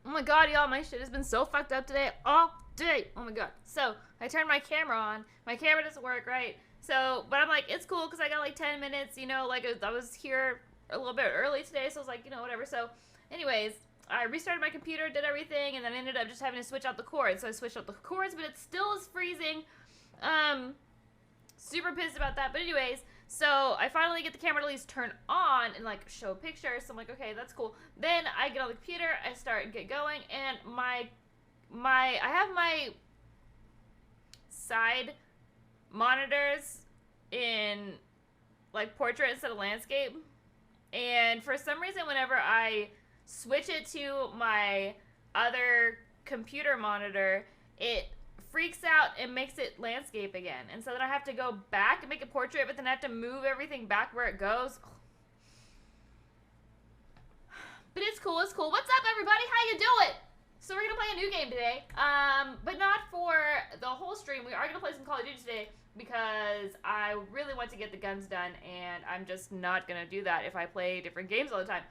Oh my god, y'all, my shit has been so fucked up today all day. Oh my god. So, I turned my camera on. My camera doesn't work, right? So, but I'm like, it's cool because I got like 10 minutes, you know, like I was here a little bit early today, so I was like, you know, whatever. So, anyways, I restarted my computer, did everything, and then I ended up just having to switch out the cords. So I switched out the cords, but it still is freezing. Super pissed about that. But anyways, so I finally get the camera to at least turn on and like show pictures. So I'm like, okay, that's cool. Then I get on the computer, I start and get going, and I have my side monitors in like portrait instead of landscape. And for some reason, whenever I switch it to my other computer monitor, it freaks out and makes it landscape again. And so then I have to go back and make a portrait, but then I have to move everything back where it goes. But it's cool, it's cool. What's up, everybody? How you doing? So we're gonna play a new game today, but not for the whole stream. We are gonna play some Call of Duty today because I really want to get the guns done, and I'm just not gonna do that if I play different games all the time.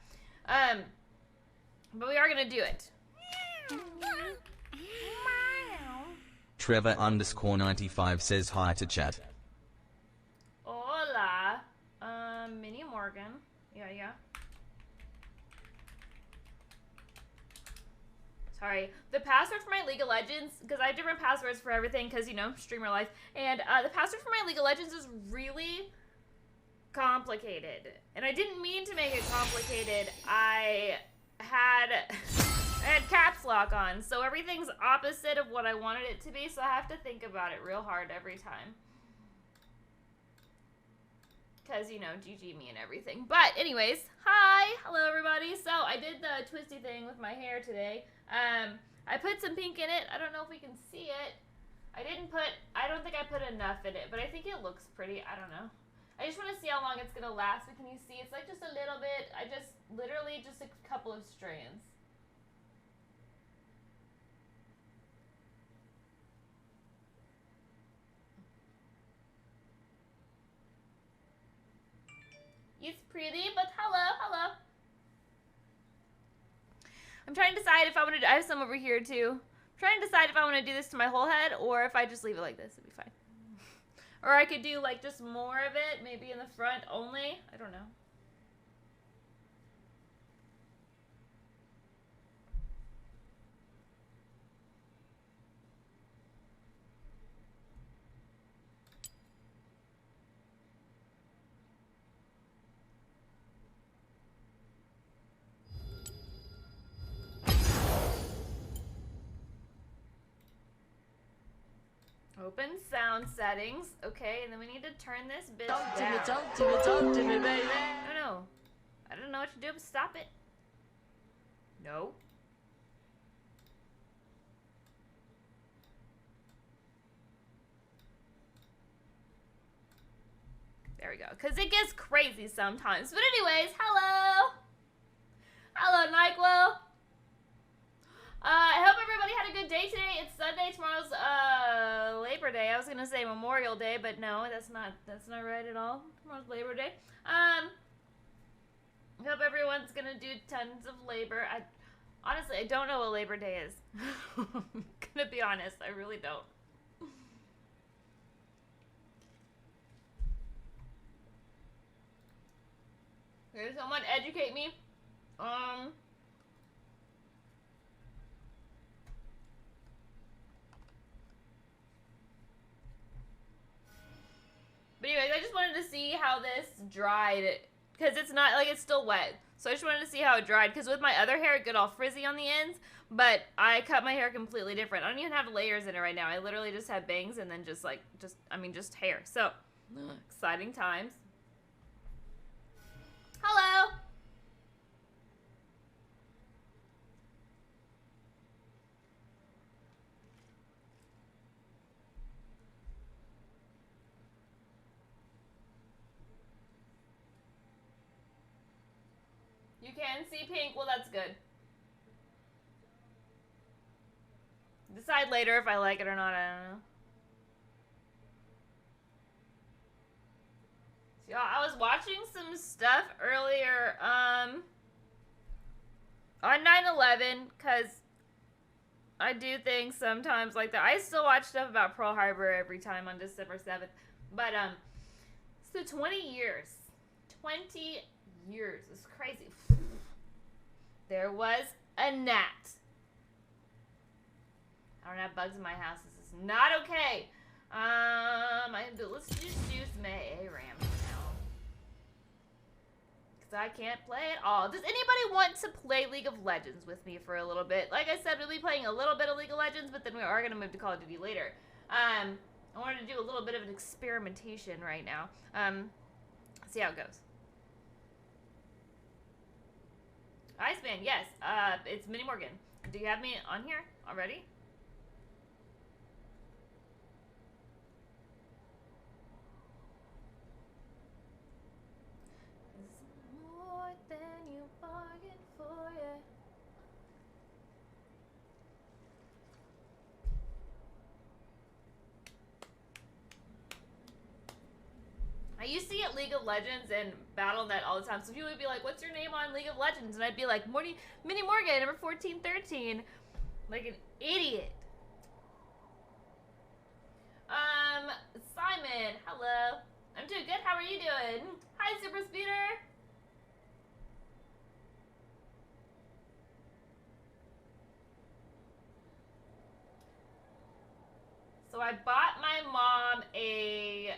But we are gonna do it. Trevor_95 says hi to chat. Hola, MINNIEMORGAN. Yeah. Sorry. The password for my League of Legends, because I have different passwords for everything, because, you know, streamer life. And the password for my League of Legends is really complicated. And I didn't mean to make it complicated. I had caps lock on, so everything's opposite of what I wanted it to be, so I have to think about it real hard every time. Because, you know, GG me and everything. But, anyways, hi! Hello, everybody. So, I did the twisty thing with my hair today. I put some pink in it. I don't know if we can see it. I don't think I put enough in it, but I think it looks pretty. I don't know. I just want to see how long it's going to last. But can you see? It's like just a little bit. Literally just a couple of strands. It's pretty, but hello. I'm trying to decide if I want to. I have some over here too. I'm trying to decide if I want to do this to my whole head or if I just leave it like this. It'd be fine. Or I could do like just more of it, maybe in the front only. I don't know. Open sound settings. Okay, and then we need to turn this bitch down. Talk to me, baby. I don't know what to do, but stop it. No. There we go. Because it gets crazy sometimes. But anyways, hello. Hello, NyQuil. I hope everybody had a good day today. It's Sunday. Tomorrow's Labor Day. I was gonna say Memorial Day, but no, that's not right at all. Tomorrow's Labor Day. I hope everyone's gonna do tons of labor. Honestly, I don't know what Labor Day is. I'm gonna be honest. I really don't. Can someone educate me? But anyways, I just wanted to see how this dried, because it's not, like, it's still wet. So I just wanted to see how it dried, because with my other hair, it got all frizzy on the ends, but I cut my hair completely different. I don't even have layers in it right now. I literally just have bangs and then just hair. So, exciting times. Hello! You can see pink. Well, that's good. Decide later if I like it or not. I don't know. So, I was watching some stuff earlier on 9/11 because I do things sometimes like that. I still watch stuff about Pearl Harbor every time on December 7th. But, so 20 years. 20 years. It's crazy. There was a gnat. I don't have bugs in my house. This is not okay. Let's just do some ARAM now. Because I can't play at all. Does anybody want to play League of Legends with me for a little bit? Like I said, we'll be playing a little bit of League of Legends, but then we are going to move to Call of Duty later. I wanted to do a little bit of an experimentation right now. See how it goes. Iceman, yes. It's Minnie Morgan. Do you have me on here already? More than you bargained for, yeah. I used to get League of Legends and Battle.net all the time. So people would be like, what's your name on League of Legends? And I'd be like, Minnie Morgan, number 1413. Like an idiot. Simon, hello. I'm doing good. How are you doing? Hi, Super Speeder. So I bought my mom a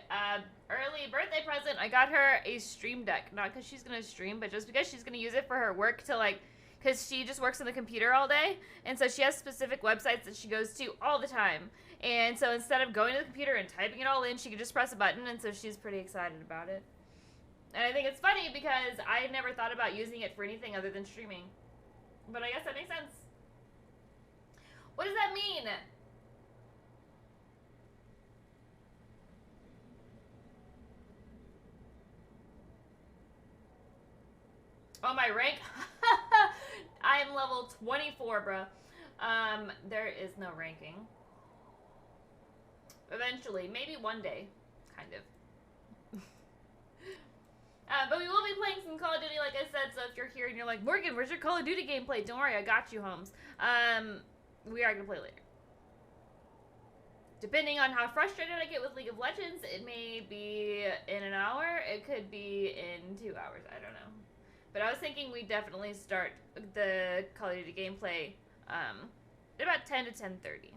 early birthday present. I got her a stream deck. Not because she's going to stream, but just because she's going to use it for her work to like, because she just works on the computer all day. And so she has specific websites that she goes to all the time. And so instead of going to the computer and typing it all in, she can just press a button. And so she's pretty excited about it. And I think it's funny because I never thought about using it for anything other than streaming. But I guess that makes sense. What does that mean? Oh, my rank? I'm level 24, bro. There is no ranking. Eventually. Maybe one day. Kind of. But we will be playing some Call of Duty, like I said, so if you're here and you're like, Morgan, where's your Call of Duty gameplay? Don't worry, I got you, Holmes. We are going to play later. Depending on how frustrated I get with League of Legends, it may be in an hour. It could be in 2 hours. I don't know. But I was thinking we definitely start the Call of Duty gameplay at about 10 to 10:30.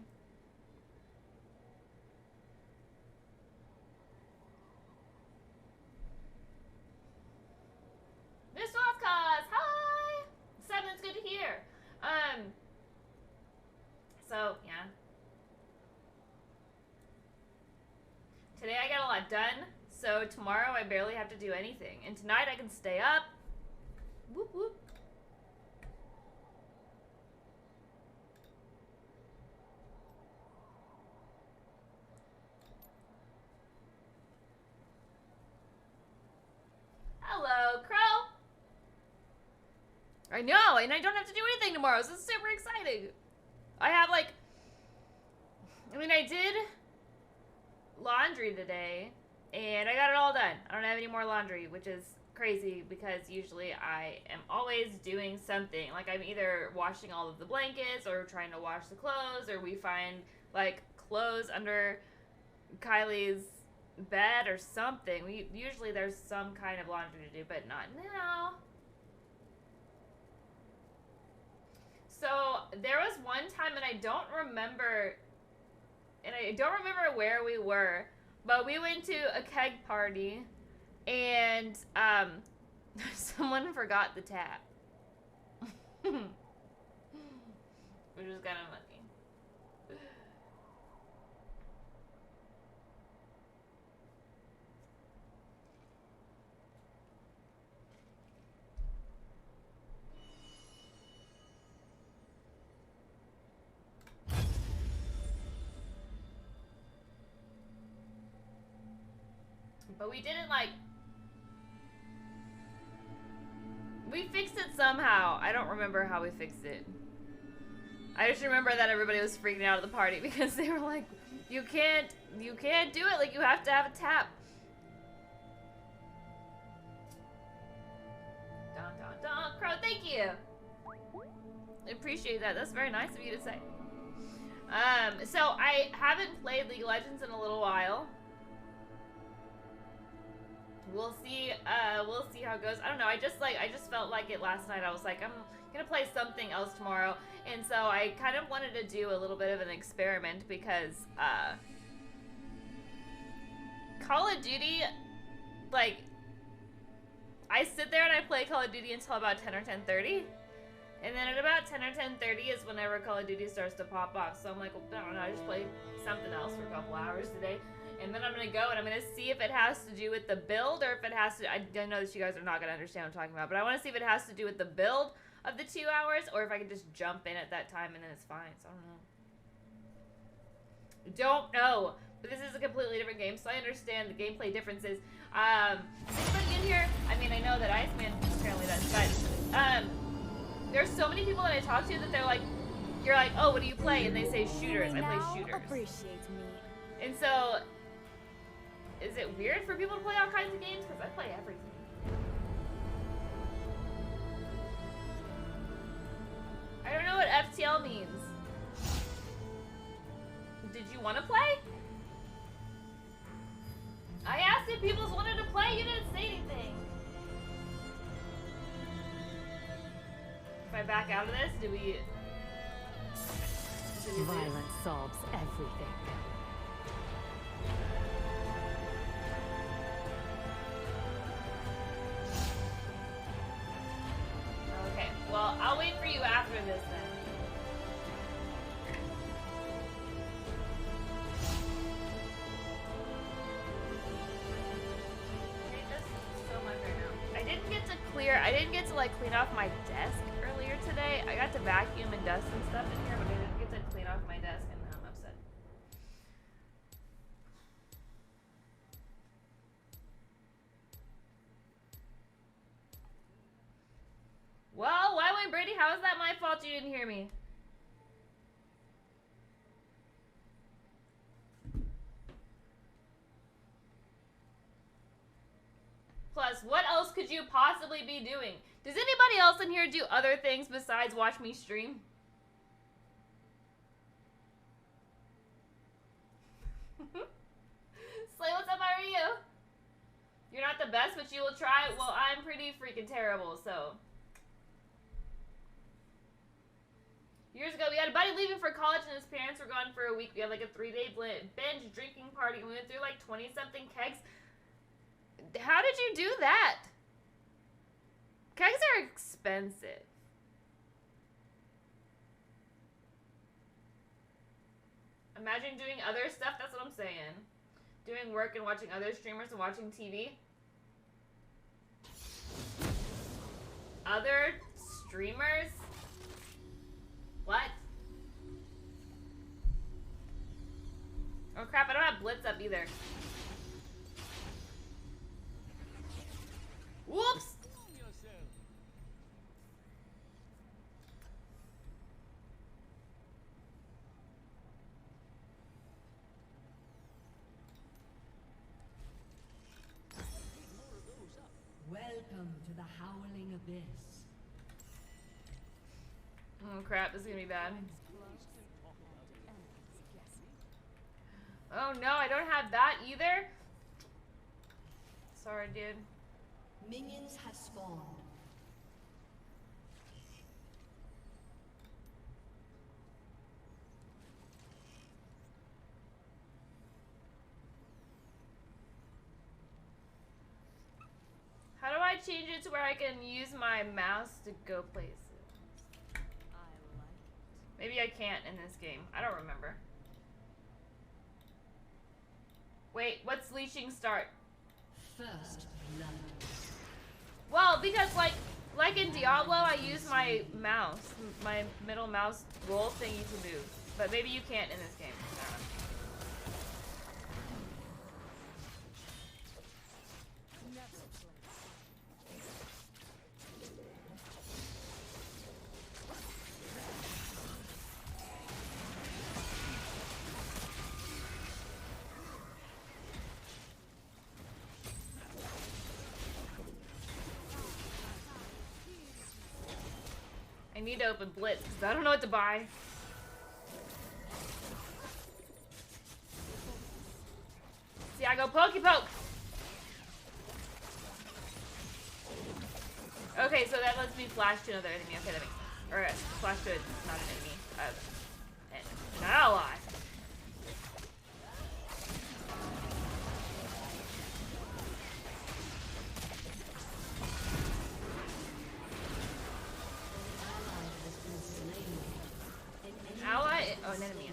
Miss Wafkaz, hi! Seven, it's good to hear. So, yeah. Today I got a lot done, so tomorrow I barely have to do anything. And tonight I can stay up. Whoop whoop. Hello, Crow. I know, and I don't have to do anything tomorrow, so it's super exciting. I have like, I did laundry today, and I got it all done. I don't have any more laundry, which is crazy because usually I am always doing something. Like I'm either washing all of the blankets or trying to wash the clothes, or we find like clothes under Kylie's bed or something. Usually there's some kind of laundry to do, but not now. So there was one time, and I don't remember where we were, but we went to a keg party, and someone forgot the tap, which was kind of funny. But we didn't we fixed it somehow. I don't remember how we fixed it. I just remember that everybody was freaking out at the party because they were like, you can't do it. Like, you have to have a tap. Dun, dun, dun. Crow, thank you. I appreciate that. That's very nice of you to say. So I haven't played League of Legends in a little while. We'll see how it goes. I don't know. I just felt like it last night. I was like, I'm gonna play something else tomorrow, and so I kind of wanted to do a little bit of an experiment because Call of Duty, like, I sit there and I play Call of Duty until about 10 or 10:30. And then at about 10 or 10:30 is whenever Call of Duty starts to pop off. So I'm like, well, I don't know, I just play something else for a couple hours today. And then I'm going to go and I'm going to see if it has to do with the build or if it has to... I know that you guys are not going to understand what I'm talking about, but I want to see if it has to do with the build of the 2 hours or if I can just jump in at that time and then it's fine. So I don't know. But this is a completely different game, so I understand the gameplay differences. Is anybody in here? I mean, I know that Iceman apparently does, but there's so many people that I talk to that they're like, you're like, oh, what do you play? And they say shooters. I play shooters. Appreciate me. And so, is it weird for people to play all kinds of games? Because I play everything. I don't know what FTL means. Did you want to play? I asked if people wanted to play, you didn't say anything. If I back out of this, do we Violence solves everything. Okay, well, I'll wait for you after this then. I didn't get to like clean off my desk earlier today. I got to vacuum and dust and stuff in here, but I didn't get to clean off my desk and I'm upset. Well, why went Brady? How is that my fault you didn't hear me? Plus, what else could you possibly be doing? Does anybody else in here do other things besides watch me stream? Slay, what's up, how are you? You're not the best, but you will try. Well, I'm pretty freaking terrible, so. Years ago, we had a buddy leaving for college and his parents were gone for a week. We had like a 3-day binge drinking party. We went through like 20-something kegs. How did you do that? Kegs are expensive. Imagine doing other stuff, that's what I'm saying. Doing work and watching other streamers and watching TV. Other streamers? What? Oh crap, I don't have Blitz up either. Whoops! Welcome to the Howling Abyss. Oh crap, this is gonna be bad. Oh no, I don't have that either. Sorry, dude. Minions have spawned. How do I change it to where I can use my mouse to go places? Maybe I can't in this game. I don't remember. Wait, what's leashing start? First blood. Well, because like in Diablo, I use my mouse, my middle mouse roll thingy to move. But maybe you can't in this game. I don't know. I need to open Blitz because I don't know what to buy. Tiago, pokey poke. Okay, so that lets me flash to another enemy. Okay, that makes sense. Or flash to not an enemy. An ally. Ally? Oh, an enemy.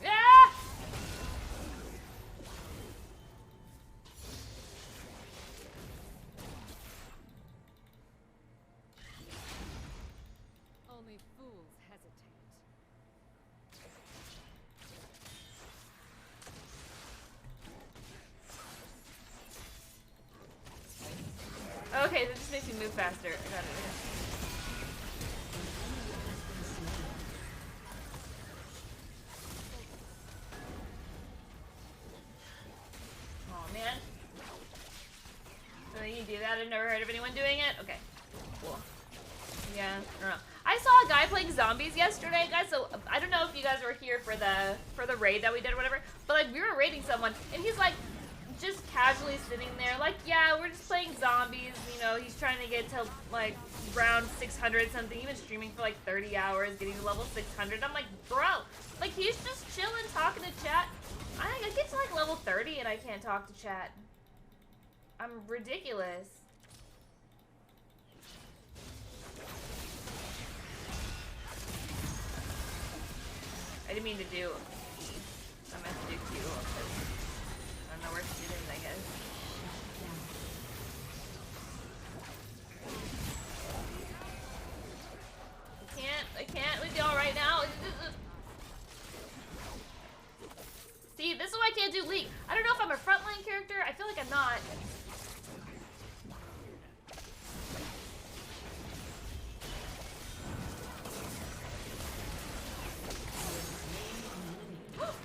Yeah! Only fools hesitate. Okay, that just makes me move faster. I got it. Oh man. So you do that? I've never heard of anyone doing it? Okay. Cool. Yeah, I don't know. I saw a guy playing zombies yesterday, guys, so I don't know if you guys were here for the raid that we did or whatever, but like we were raiding someone and he's like just casually sitting there like, yeah, we're just playing zombies, you know, he's trying to get to like round 600 something. He was streaming for like 30 hours, getting to level 600. I'm like, bro, like he's just chilling, talking to chat. I get to like level 30 and I can't talk to chat. I'm ridiculous. I didn't mean to do E. I meant to do Q. I don't know where Q is, I guess. I can't with y'all right now. See, this is why I can't do League. I don't know if I'm a frontline character. I feel like I'm not.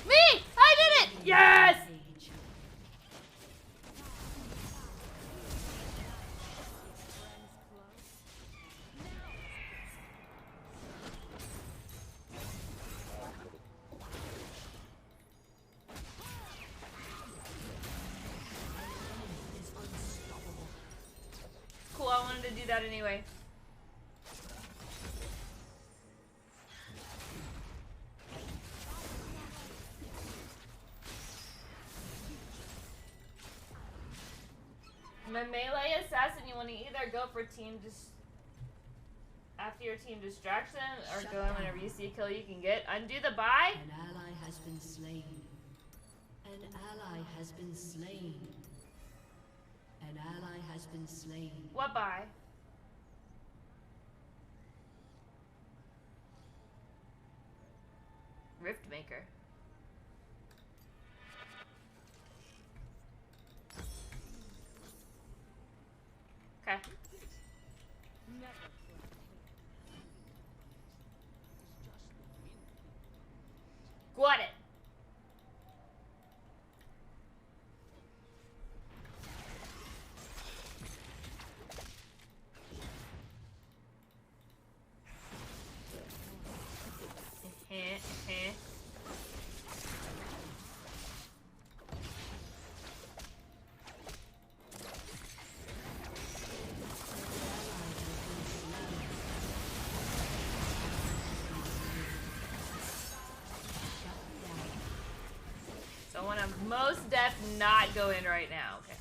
Me! I did it! Yes! Cool, I wanted to do that anyway. My melee assassin, you want to either go for team after your team distraction, or Shut go in down. whenever you see a kill you can get. Undo the buy. An ally has been slain. An ally has been slain. An ally has been slain. What buy? Riftmaker. Okay. Got it. So I want to most def not go in right now. Okay.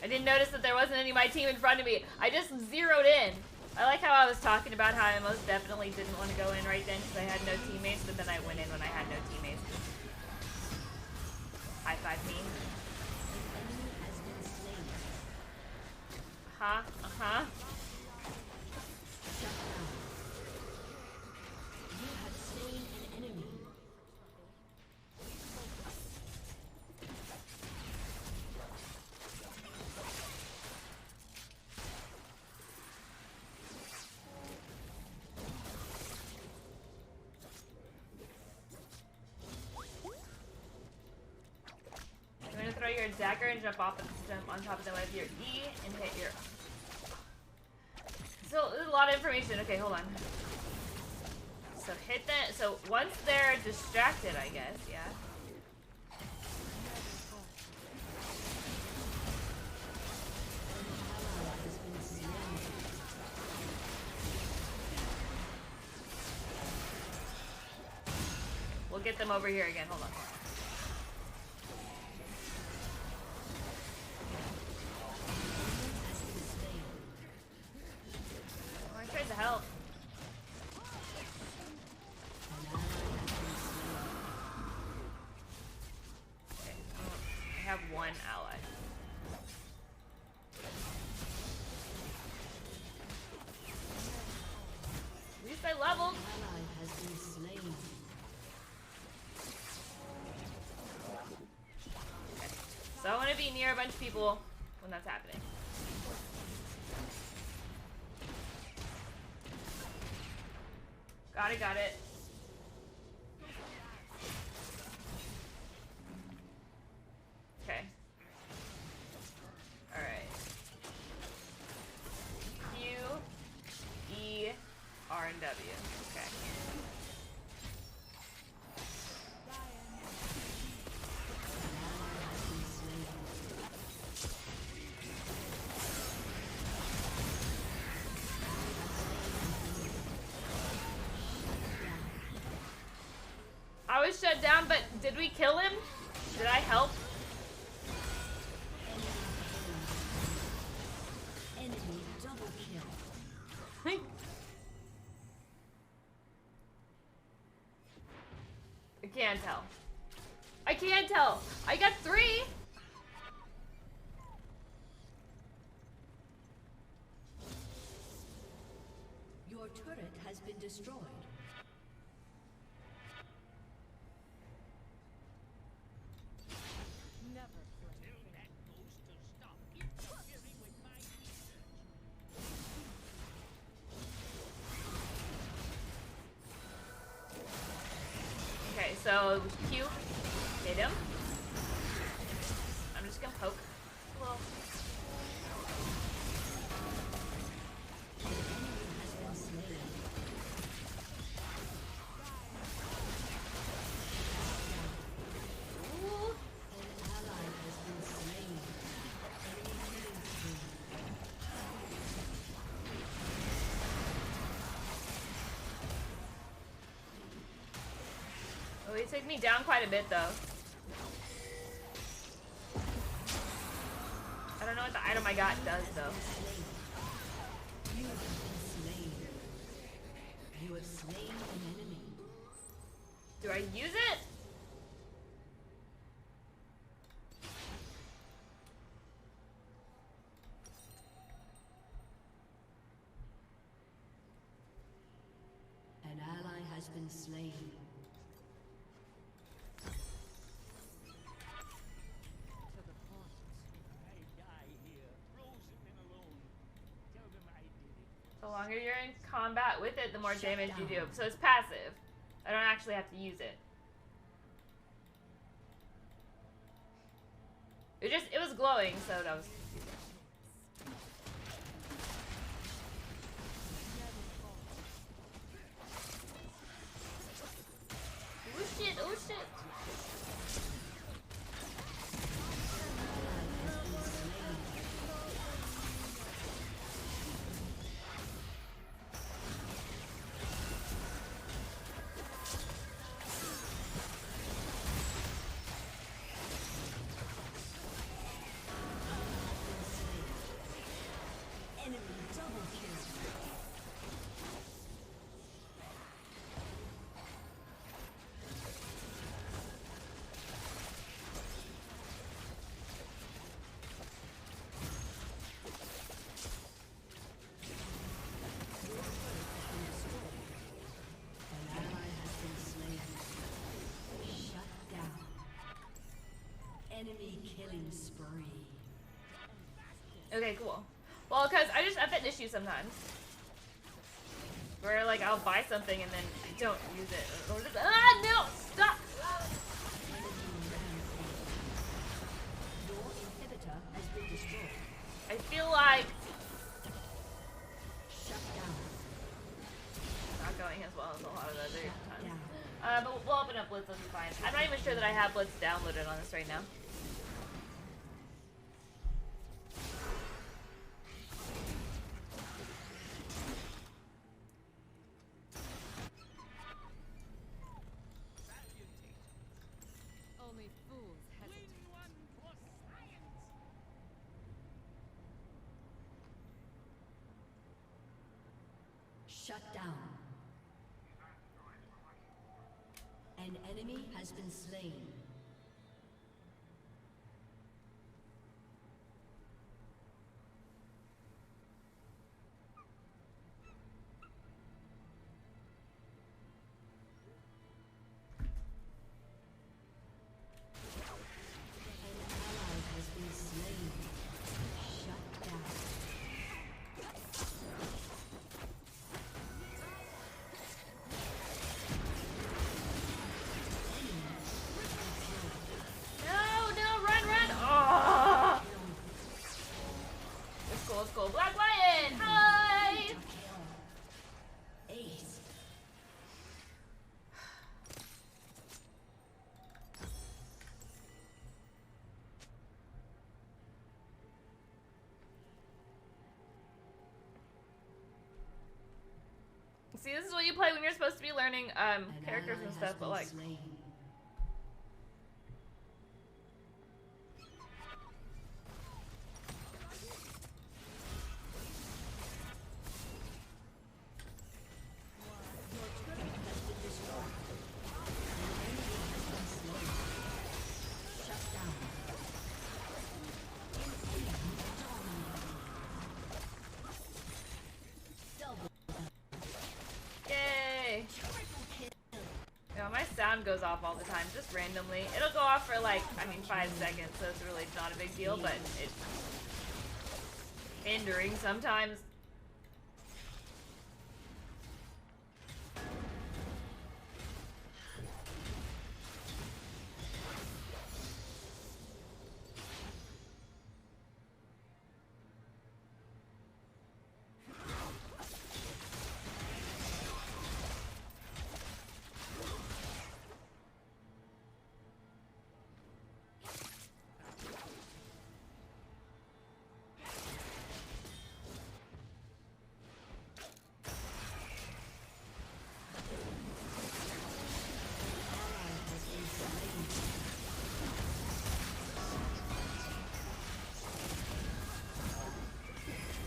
I didn't notice that there wasn't any of my team in front of me. I just zeroed in. I like how I was talking about how I most definitely didn't want to go in right then because I had no teammates, but then I went in when I had no teammates. High five me. Uh-huh, uh-huh. You have slain an enemy. You're gonna throw your dagger and jump on top of them with your E and hit your So there's a lot of information. Okay, hold on. So hit that. So once they're distracted, I guess, yeah. We'll get them over here again. Hold on. Oh, I tried to help. Okay, I have one ally. At least I leveled. Ally has been slain. So I want to be near a bunch of people when that's happening. Got it, got it. Okay. Alright. Q, E, R, and W. Okay. I was shut down, but did we kill him? Did I help? Enemy double kill. I can't tell. I can't tell. I got 3. Your turret has been destroyed. Never play. Okay, so Q, hit him. I'm just gonna poke. Well, ooh. An ally has been slain. Enemy killing spree. Oh, he took me down quite a bit though. I don't know what the item I got does though. You have been slain. You have slain an enemy. Do I use it? An ally has been slain. To the point. I die here, frozen and alone. Tell them I did it. The longer you're in combat with it, the more damage you do. So it's passive. I don't actually have to use it. It was glowing, so that was. Oh shit! Oh shit! Enemy double kill. An ally has been slain. Shut down. Enemy killing spree. Okay, cool. Well, cause I just have that issue sometimes, where like I'll buy something and then I don't use it. Or just, no! Stop! Your inhibitor has been destroyed. I feel like Shut not going as well as a lot of the other times. Down. But we'll open up Blitz, it'll be fine. I'm not even sure that I have Blitz downloaded on this right now. Only fools hesitate. Win one for science. Shut down. An enemy has been slain. An ally has been slain. Shut down. No, run, run! Oh! It's cool. Black Lion, hi! Ace. See, this is what you play when you're supposed to be learning An characters ally and has stuff, but been like, slain. Your turret has been destroyed. An enemy has been slain. Shut down. Double. yay! Yeah, my sound goes off all the time, just randomly. It'll go off for like, 5 seconds, so it's really not a big deal, but it's hindering sometimes.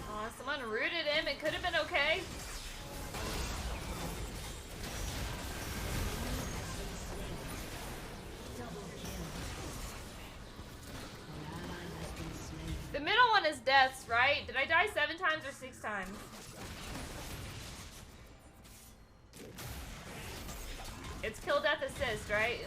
Aw, someone rooted him, it could have been okay. Double kill. An ally has been slain. The middle one is deaths, right? Did I die 7 times or 6 times? It's kill, death, assist, right?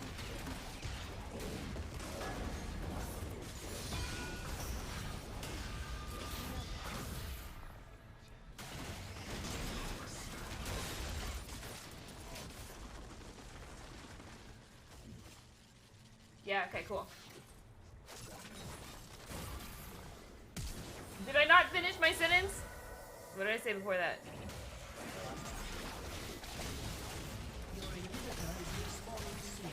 Yeah, okay, cool. Did I not finish my sentence? What did I say before that? Your inhibitor is respawning soon.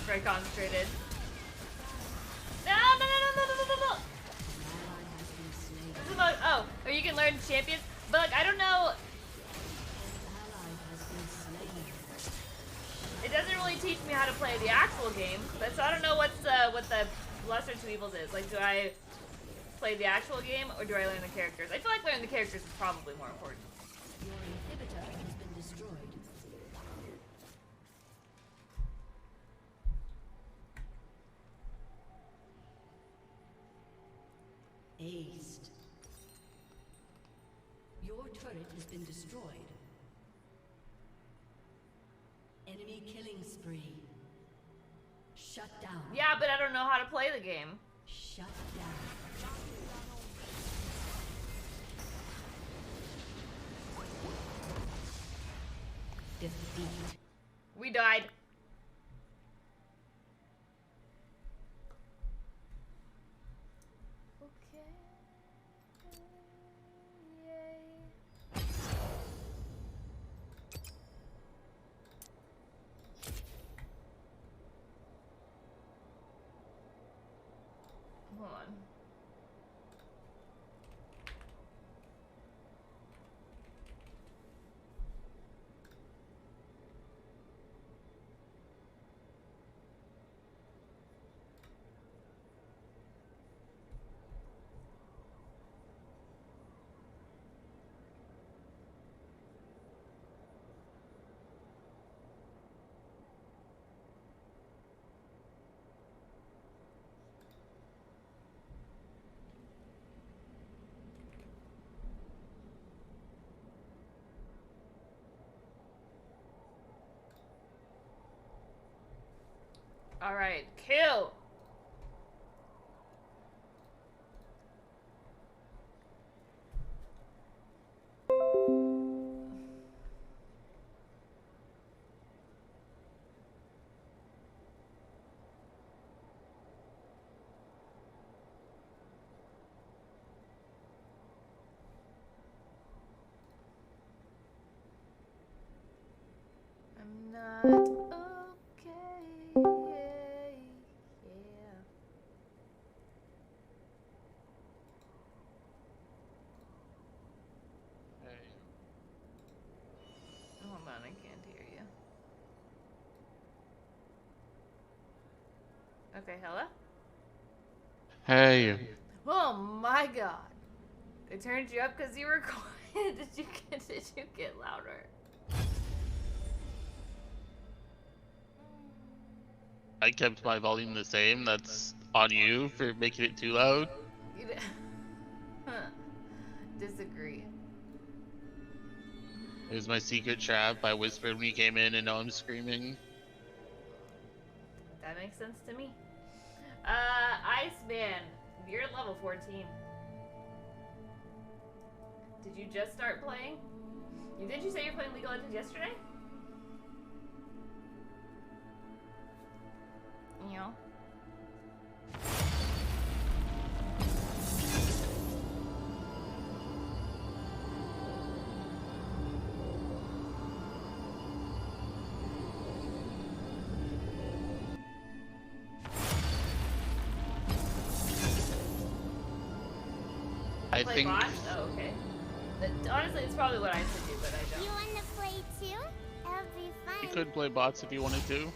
Very concentrated. No! Ally has been slain. This is about, oh, or you can learn champions. But like, I don't know. Ally has been slain. It doesn't really teach me how to play the actual game. But so I don't know what the lesser two evils is. Like, do I play the actual game or do I learn the characters? I feel like learning the characters is probably more important. Your inhibitor has been destroyed. Aced. Your turret has been destroyed. Enemy killing spree. Shut down. Yeah, but I don't know how to play the game. Shut down. Defeat. We died. Hold on. All right, kill. I'm not okay. Yeah. Hold on, I can't hear you. Okay, hello? Hey, Oh my god. They turned you up because you were quiet. Did you get louder? I kept my volume the same. That's on you for making it too loud. You d- huh. Disagree. It was my secret trap. I whispered when you came in, and now I'm screaming. That makes sense to me. Iceman, you're level 14. Did you just start playing? Did you say you're playing League of Legends yesterday? Yeah. I Play think bots? Oh, okay. Honestly, it's probably what I should do, but I You don't. wanna play too? It'll be fun. you could play bots if you wanted to.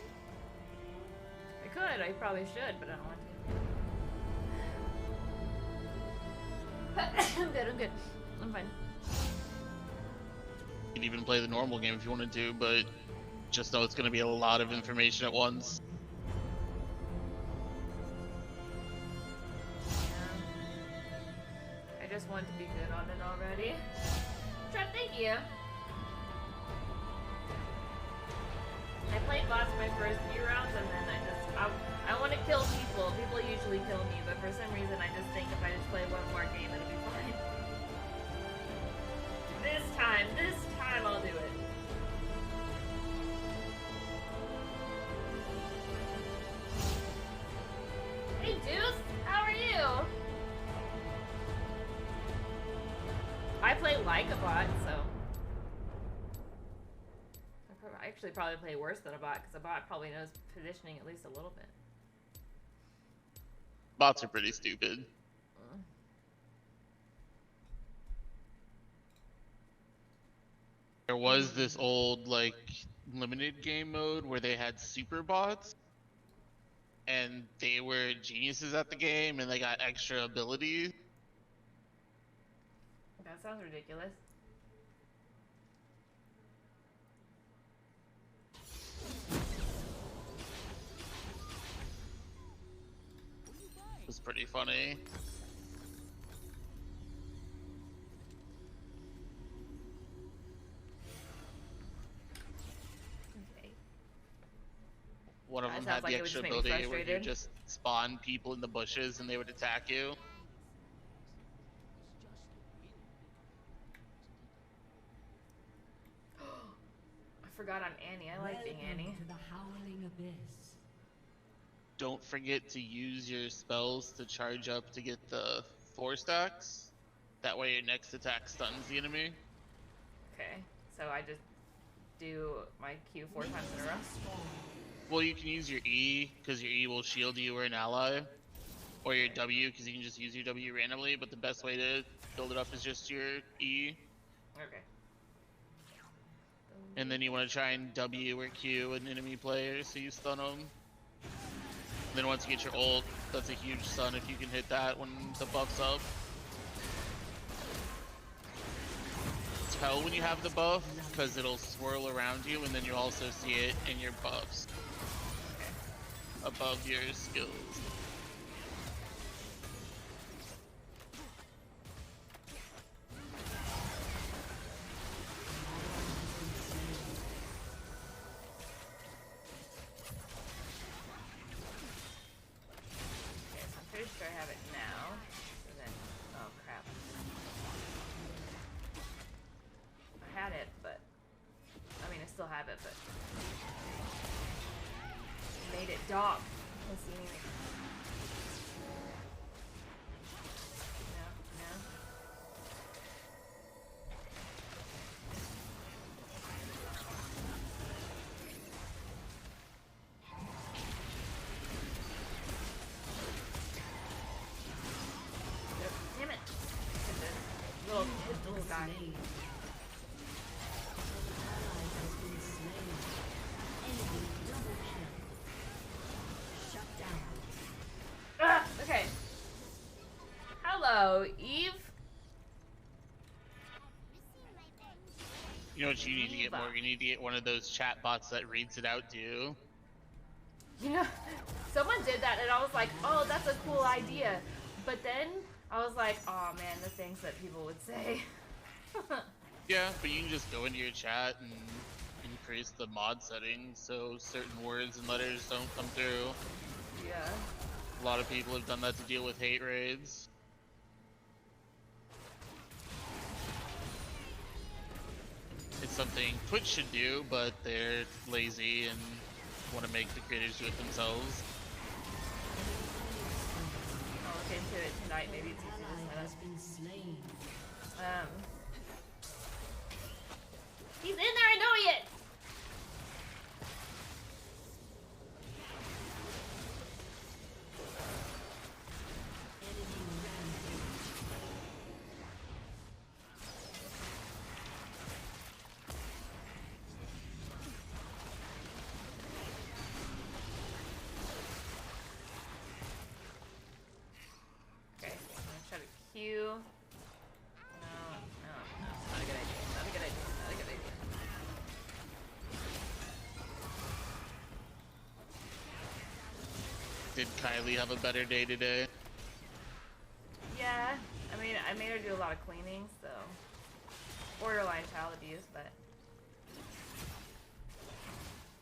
I could. I probably should, but I don't want to. I'm good. I'm good. I'm fine. You could even play the normal game if you wanted to, but just know it's going to be a lot of information at once. Yeah. I just want to be good on it already. Trev, thank you. I played bots my first few rounds, and then I want to kill people. People usually kill me, but for some reason I just think if I just play one more game, it'll be fine. This time I'll do it. Hey Deuce, how are you? I play like a bot, so I actually probably play worse than a bot because a bot probably knows positioning at least a little bit. Bots are pretty stupid. There was this old, like, limited game mode where they had super bots, and they were geniuses at the game, and they got extra abilities. That sounds ridiculous. It was pretty funny. Okay. One of That them sounds had like the it would extra just make me ability where you frustrated. just spawn people in the bushes and they would attack you. I forgot I'm Annie. I like being Welcome Annie. to the Howling Abyss. Don't forget to use your spells to charge up to get the 4 stacks. That way your next attack stuns the enemy. Okay, so I just do my Q 4 times in a row. Well, you can use your E, because your E will shield you or an ally. Or your W, because you can just use your W randomly, but the best way to build it up is just your E. Okay. And then you want to try and W or Q an enemy player so you stun them. Then once you get your ult, that's a huge stun if you can hit that when the buff's up. Tell when you have the buff, because it'll swirl around you, and then you also see it in your buffs above your skills. Okay, so I'm pretty sure I have it now. So then, oh crap. I had it, but I mean, I still have it, but made it dog. Let's see anything. No, no. Yep, damn it. Hit this little guy. Slain. An ally has been slain. Enemy double kill. Shut down. Ah, okay. Hello, Eve. You know what you need to get, Eva. Morgan? You need to get one of those chat bots that reads it out to you. You know, someone did that and I was like, oh, that's a cool idea. But then I was like, oh man, the things that people would say. Yeah, but you can just go into your chat and increase the mod settings so certain words and letters don't come through. Yeah. A lot of people have done that to deal with hate raids. It's something Twitch should do, but they're lazy and want to make the creators do it themselves. I'll look into it tonight. Maybe it's easy Ally to has set been slain. up. He's in there, I know he is! Enemy rampage. Okay, I'm gonna try to Q. No, not a good idea. Not a good idea. Not a good idea. Did Kylie have a better day today? Yeah, I mean, I made her do a lot of cleaning, so borderline child abuse, but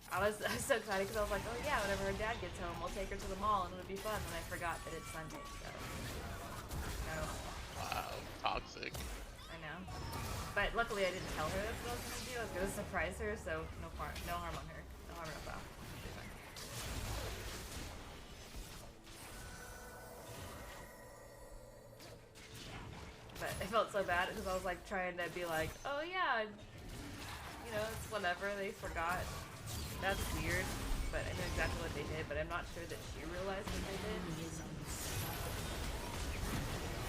I was so excited because I was like, oh yeah, whenever her dad gets home, we'll take her to the mall and it'll be fun. And I forgot that it's Sunday, so no, Wow, toxic. I know. But luckily, I didn't tell her that's what I was gonna do. I was gonna surprise her, so no harm on her, no harm, no foul. It'll be fine. But I felt so bad because I was like trying to be like, oh yeah, you know, it's whatever, they forgot. That's weird. But I know exactly what they did, but I'm not sure that she realized what they did.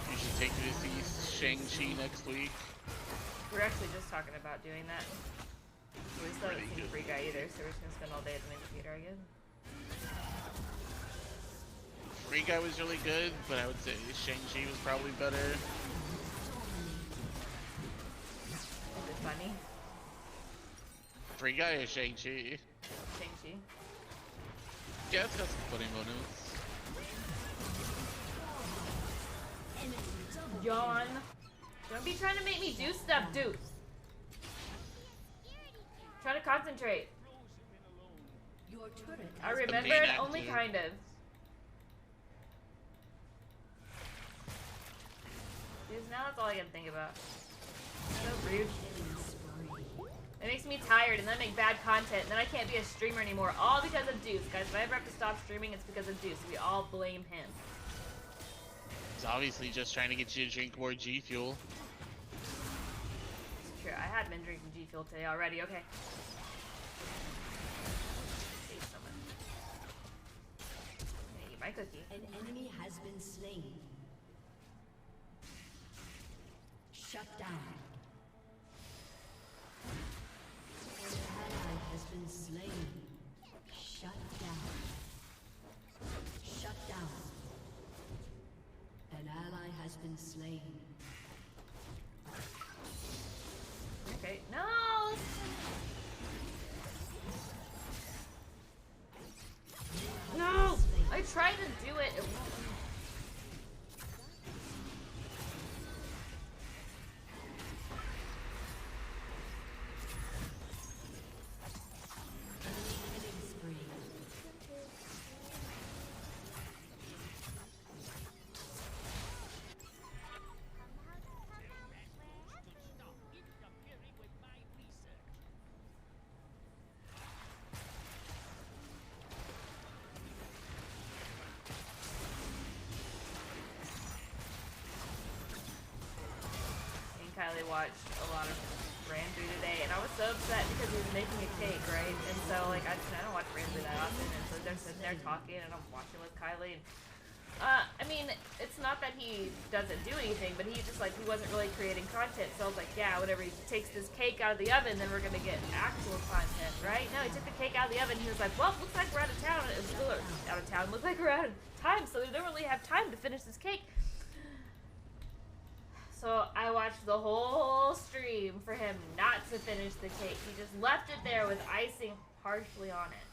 You should take her to see Shang-Chi next week. We're actually just talking about doing that. We still haven't Pretty seen good. Free Guy either, so we're just gonna spend all day at the movie theater again. Free Guy was really good, but I would say Shang-Chi was probably better. Is it funny? Free Guy or Shang-Chi? Shang-Chi. Yeah, it's got some funny moments. John! Don't be trying to make me do stuff, dude! Try to concentrate. Your turret I has remember main it only actor. kind of. Because now that's all I can think about. So rude. killing spree. It makes me tired and then I make bad content and then I can't be a streamer anymore. All because of Deuce. Guys, if I ever have to stop streaming, it's because of Deuce. We all blame him. He's obviously just trying to get you to drink more G Fuel. Sure, I had been drinking G Fuel today already. Okay. Save someone. Gonna eat my cookie. An enemy has been slain. Shut down. An ally has been slain. Shut down. Shut down. An ally has been slain. Okay. No! No! I tried to do it. It won't. Killing spree. Stop interfering with my research. Me and Kylie watched a lot of Ranbu today, and I was so upset because he was making a cake, right? And so, like, I don't watch Ranbu that often, and so they're sitting there talking, and I'm watching with Kylie. And, I mean, it's not that he doesn't do anything, but he just, like, he wasn't really creating content. So I was like, yeah, whenever he takes this cake out of the oven, then we're gonna get actual content, right? No, he took the cake out of the oven, he was like, well, looks like we're out of town. It was out of town. Looks like we're out of time, so we don't really have time to finish this cake. So I watched the whole stream for him not to finish the cake. He just left it there with icing partially on it.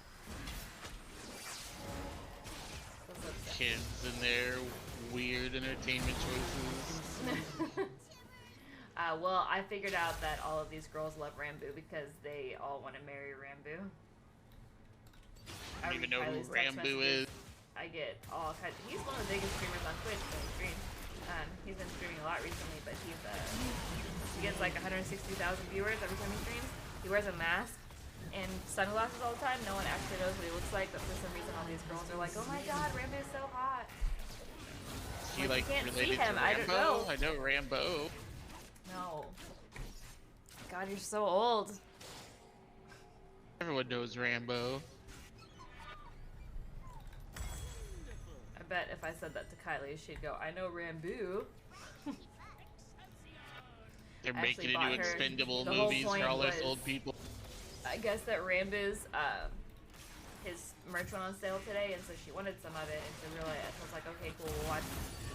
So upset. Kids and their weird entertainment choices. Well, I figured out that all of these girls love Ranbu because they all want to marry Ranbu. I don't even read know who Kylie's text Rambo messages. is. I get all kinds. He's one of the biggest streamers on Twitch when he streams. He's been streaming a lot recently, but he gets like 160,000 viewers every time he streams. He wears a mask and sunglasses all the time. No one actually knows what he looks like, but for some reason all these girls are like, oh my god, Rambo is so hot. Is he like you can't related see him, to I don't Rambo? know. I know Rambo. No. God, you're so old. Everyone knows Rambo. I bet if I said that to Kylie, she'd go, I know Rambu. They're Actually making into bought her- expendable the whole movies point for all those was- old people. I guess that Rambu's, his merch went on sale today, and so she wanted some of it, and so really, I was like, okay, cool, we'll watch,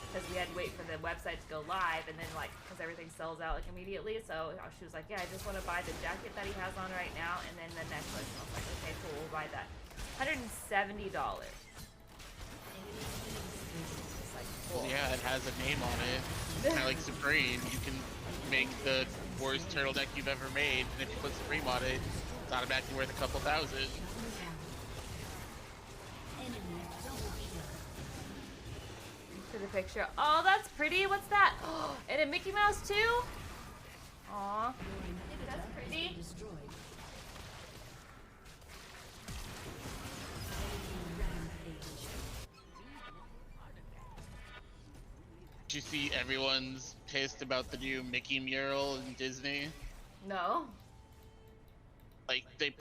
because we had to wait for the website to go live, and then, like, because everything sells out, like, immediately, so she was like, yeah, I just want to buy the jacket that he has on right now, and then the necklace, and I was like, okay, cool, we'll buy that. $170. It's like, cool. Yeah, it has a name on it. Kind of like Supreme. You can make the worst turtleneck you've ever made, and if you put Supreme on it, it's automatically worth a couple thousand. Enemy double kill. To the picture. Oh, that's pretty. What's that? Oh, and a Mickey Mouse too? Aw. That's pretty. Destroyed. Enemy rampage. Did you see everyone's pissed about the new Mickey mural in Disney? No. Like, they're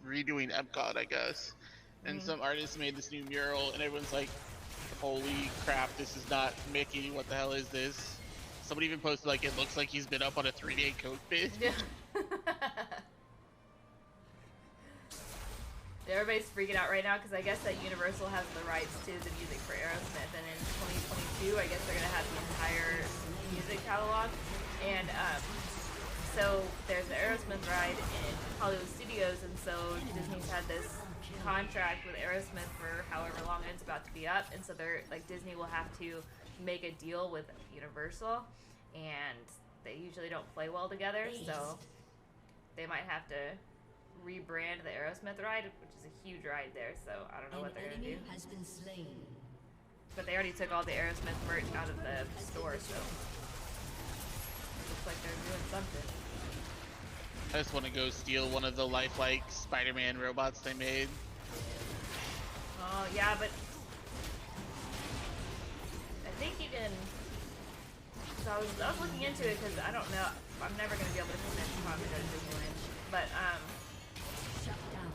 redoing Epcot, I guess. And some artist made this new mural, and everyone's like, holy crap, this is not Mickey, what the hell is this? Somebody even posted, like, it looks like he's been up on a 3-day cockpit. Yeah. Everybody's freaking out right now because I guess that Universal has the rights to the music for Aerosmith, and in 2022, I guess they're gonna have the entire music catalog. And so there's the Aerosmith ride in Hollywood Studios, and so Disney's had this contract with Aerosmith for however long it's about to be up, and so they're like Disney will have to make a deal with Universal, and they usually don't play well together, so they might have to rebrand the Aerosmith ride, which is a huge ride there, so I don't know what they're gonna do. Enemy has been slain. But they already took all the Aerosmith merch out of the store, so looks like they're doing something. I just want to go steal one of the lifelike Spider-Man robots they made. Oh yeah, but I think you can. So I was looking into it because I don't know. I'm never gonna be able to convince Tom to go to Disneyland. But Shut down.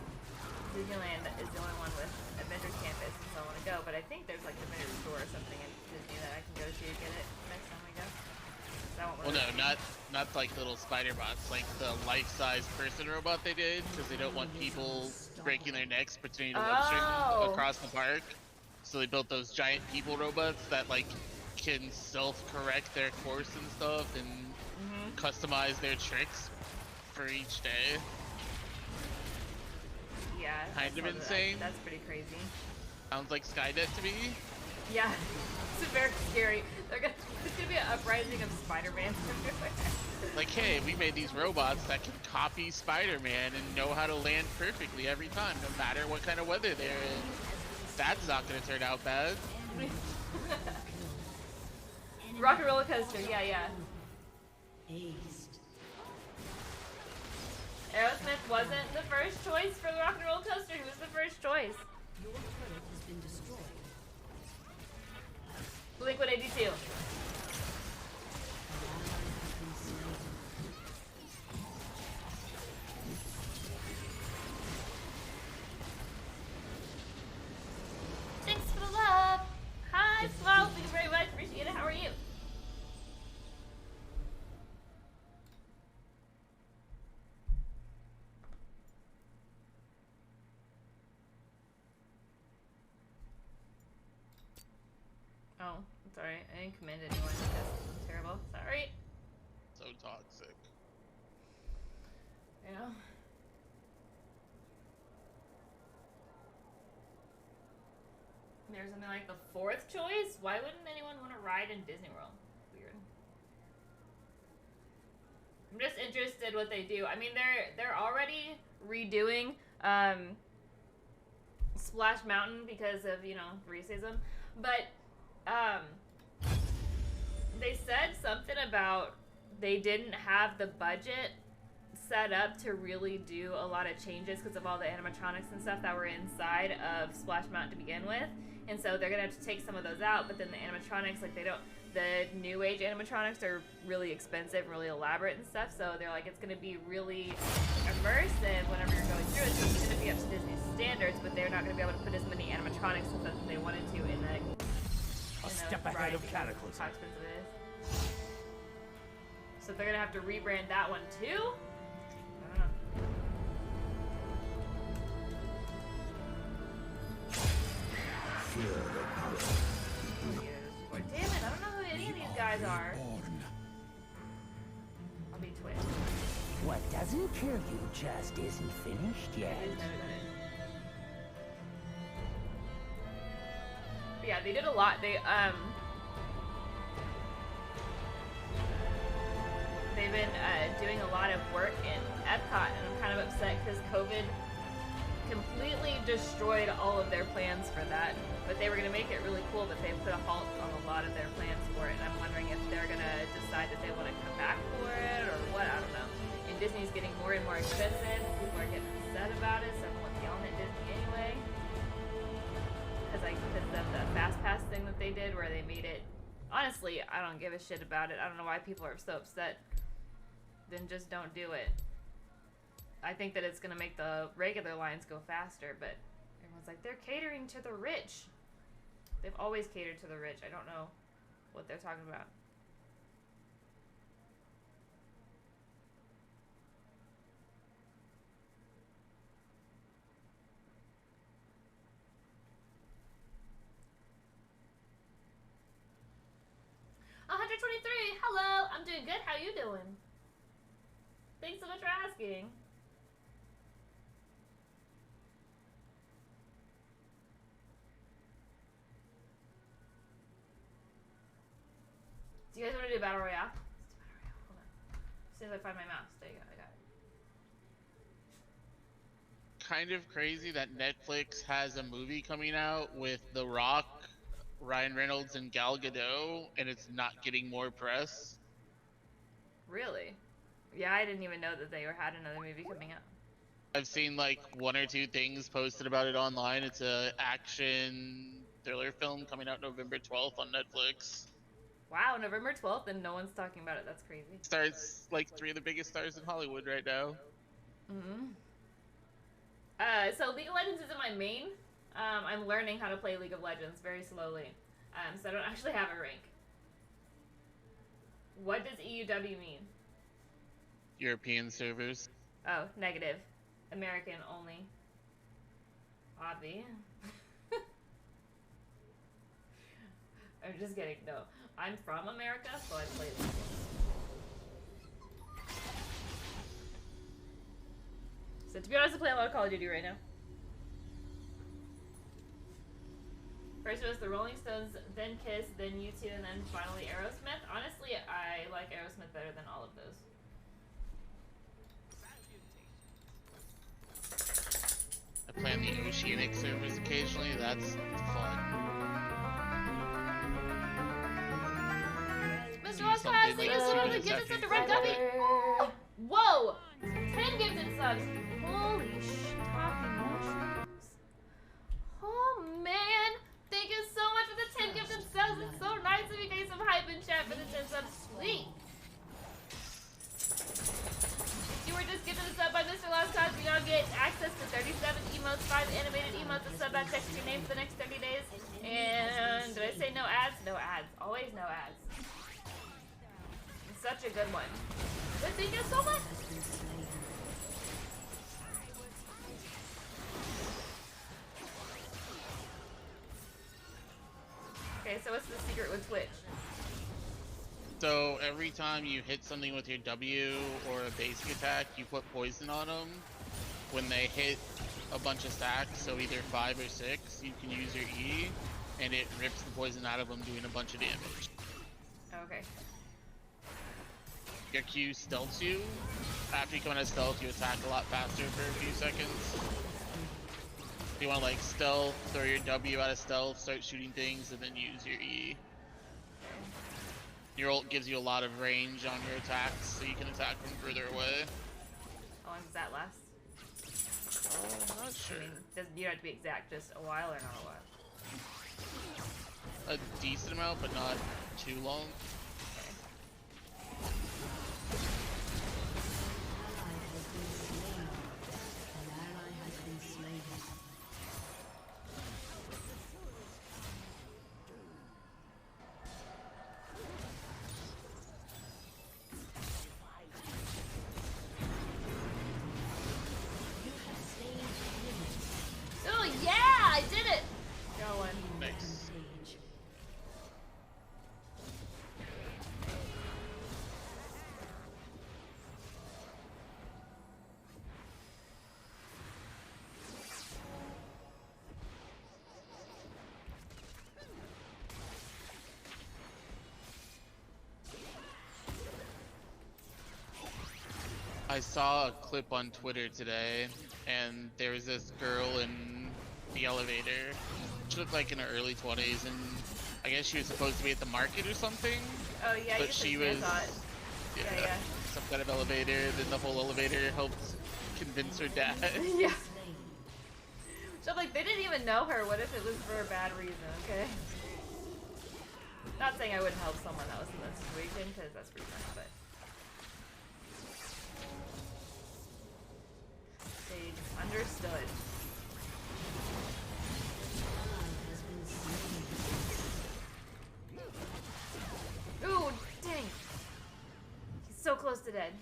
Disneyland is the only one with Avengers Campus, so I want to go. But I think there's like the Avengers store or something in Disney that I can go to get it next time we go. So I won't Well, worry. no, not like little spider bots, like the life-size person robot they did, because they don't want people breaking their necks between a web string Oh. across the park. So they built those giant people robots that like can self-correct their course and stuff and customize their tricks for each day. Yeah. I Kind of saw that. insane. That's pretty crazy. Sounds like Skynet to me. Yeah, it's very scary. There's gonna be an uprising of Spider-Man everywhere. Like, hey, we made these robots that can copy Spider-Man and know how to land perfectly every time, no matter what kind of weather they're in. That's not gonna turn out bad. Rock and roller coaster, yeah. Aced. Aerosmith wasn't the first choice for the rock and roller coaster. Who was the first choice? Your turret has been destroyed. Blink-182. An ally has been slain. Thanks for the love. Hi, Flo. Thank you very much. Appreciate it. How are you? Oh, sorry. I didn't commend anyone. That's terrible. Sorry. So toxic. You know? There's something like the fourth choice? Why wouldn't anyone want to ride in Disney World? Weird. I'm just interested what they do. I mean, they're already redoing Splash Mountain because of, you know, racism. But they said something about they didn't have the budget set up to really do a lot of changes because of all the animatronics and stuff that were inside of Splash Mountain to begin with. And so they're gonna have to take some of those out, but then the animatronics, like the new age animatronics are really expensive, really elaborate and stuff. So they're like, it's gonna be really immersive whenever you're going through it. So it's gonna be up to Disney standards, but they're not gonna be able to put as many animatronics as they wanted to in the step ahead ride of because cataclysm. how expensive it is. So they're gonna have to rebrand that one too. I don't know. Damn it, I don't know who any of these guys are. I'll be Twitch. What doesn't kill you just isn't finished yet. I've never done it. But yeah, they did a lot. They've been doing a lot of work in Epcot, and I'm kind of upset because COVID completely destroyed all of their plans for that. But they were going to make it really cool, but they put a halt on a lot of their plans for it. And I'm wondering if they're going to decide that they want to come back for it or what. I don't know. And Disney's getting more and more expensive. People are getting upset about it, so everyone's yelling at Disney anyway. Because of the Fast Pass thing that they did where they made it. Honestly, I don't give a shit about it. I don't know why people are so upset. Then just don't do it. I think that it's going to make the regular lines go faster, but everyone's like, they're catering to the rich. They've always catered to the rich. I don't know what they're talking about. $123. Hello. I'm doing good. How you doing? Thanks so much for asking. Do you guys want to do Battle Royale? Let's do Battle Royale. Hold on. As soon as I find my mouse. There you go. I got it. Kind of crazy that Netflix has a movie coming out with The Rock, Ryan Reynolds, and Gal Gadot, and it's not getting more press. Really? Yeah, I didn't even know that they had another movie coming out. I've seen like one or two things posted about it online. It's a action thriller film coming out November 12th on Netflix. Wow, November 12th and no one's talking about it. That's crazy. Stars like 3 of the biggest stars in Hollywood right now. Mm-hmm. So League of Legends isn't my main. I'm learning how to play League of Legends very slowly. So I don't actually have a rank. What does EUW mean? European servers. Oh, negative. American only. Obvi. I'm just kidding. No. I'm from America, so I play League. So to be honest, I play a lot of Call of Duty right now. First it was the Rolling Stones, then Kiss, then U2, and then finally Aerosmith. Honestly, I like Aerosmith better than all of those. I play on the Oceanic servers occasionally. That's fun. Mr. Oscar, thank you so much for the gifted sub to Red Guppy. Whoa! 10 gifted subs. Holy talking mushrooms. Oh man! Thank you so much for the 10 gifted subs. It's so nice of you guys some hype in chat for the 10 subs. Sweet. If you were just gifted a sub by Mr. Last Cause, you now get access to 37 emotes, 5 animated emotes, a sub that text your name for the next 30 days. And did I say no ads? No ads. Always no ads. It's such a good one. But thank you so much. Okay, so what's the secret with Twitch? So every time you hit something with your W or a basic attack, you put poison on them. When they hit a bunch of stacks, so either 5 or 6, you can use your E, and it rips the poison out of them, doing a bunch of damage. Okay. Your Q stealths you. After you come out of stealth, you attack a lot faster for a few seconds. You want to like stealth, throw your W out of stealth, start shooting things, and then use your E. Your ult gives you a lot of range on your attacks, so you can attack from further away. How long does that last? I'm not sure. I mean, you don't have to be exact, just a while or not a while? A decent amount, but not too long. Oh yeah, I did it! Go on. Nice. I saw a clip on Twitter today, and there was this girl in the elevator. She looked like in her early 20s, and I guess she was supposed to be at the market or something. Oh yeah, But she was, yeah, some kind of elevator. Then the whole elevator helped convince her dad. Yeah. So like, they didn't even know her. What if it was for a bad reason? Okay. Not saying I wouldn't help someone that was in this situation, because that's pretty much, but. They just understood. Ooh, dang! He's so close to dead.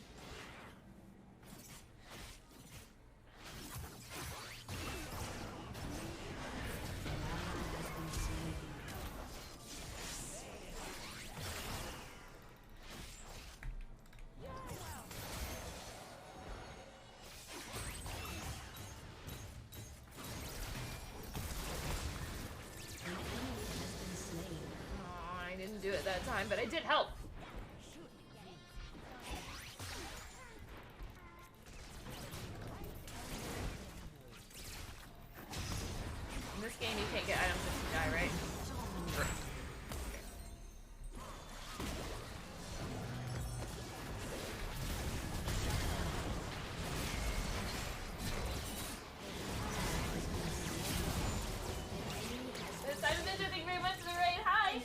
I didn't do it that time, but I did help. In this game, you can't get items if you die, right? Correct. Simon Bender, thank you very much for the raid. Hi!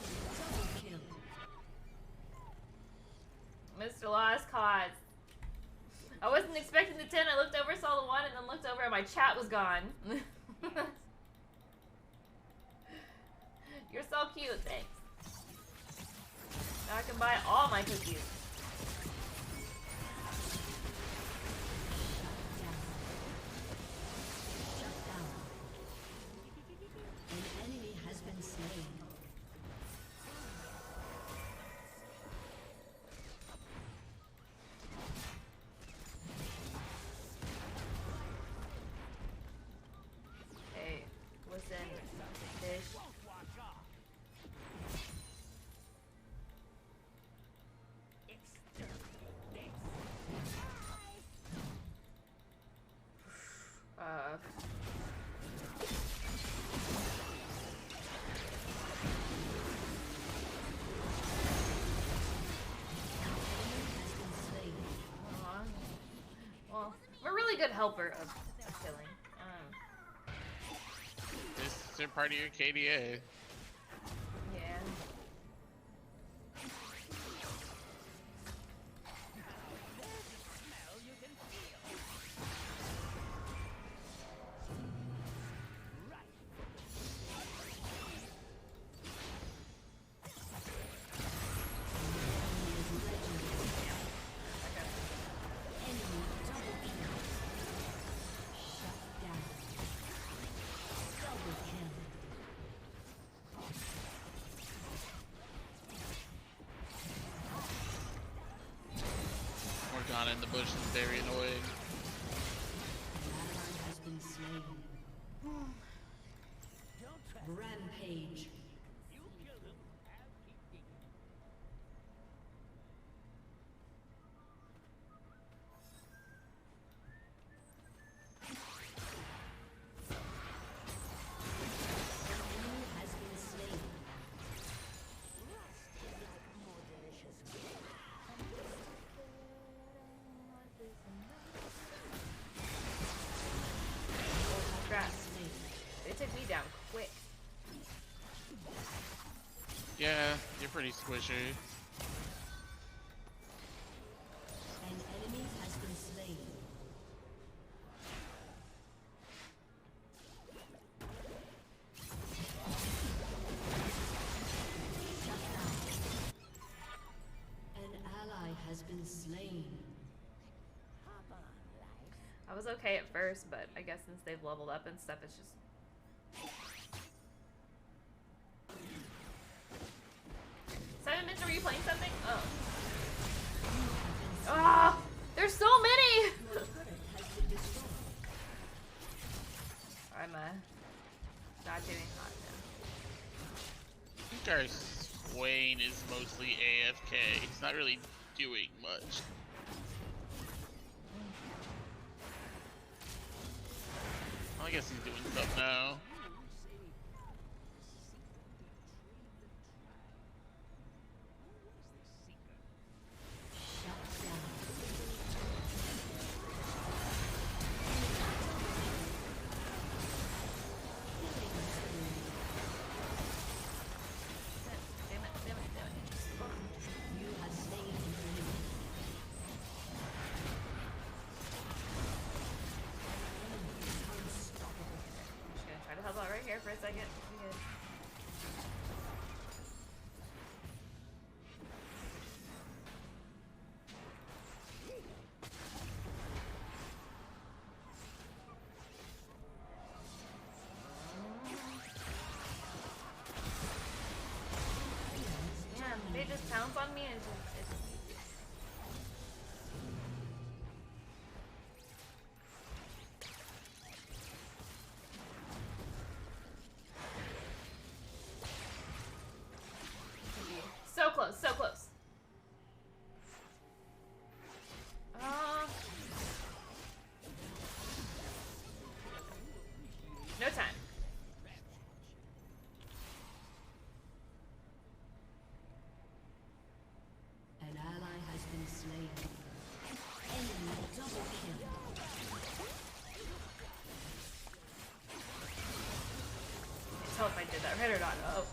Mr. Lost Cause. I wasn't expecting the 10. I looked over, saw the 1, and then looked over and my chat was gone. You're so cute, thanks. Now I can buy all my cookies. Shut down. An enemy has been slain. Hey, listen, fish. Well, I'm a really good helper of killing. This is part of your KDA. Yeah. Morgana in the bush is very annoying. Ally has been slain. Rampage. Enemy has been slain. Crap. They took me down quick. Yeah, you're pretty squishy. An enemy has been slain. Shut down. An ally has been slain. I was okay at first, but I guess since they've leveled up and stuff, it's just... Simon Minter, were you playing something? Oh. Ah! There's so many! I'm not doing hot now. I think our Swain is mostly AFK. He's not really doing much. I guess he's doing stuff now. Here for a second. I'm good. Damn, they just pounce on me and it's so close, so close. No time. An ally has been slain. Enemy double kill. Can't tell if I did that right or not. Oh.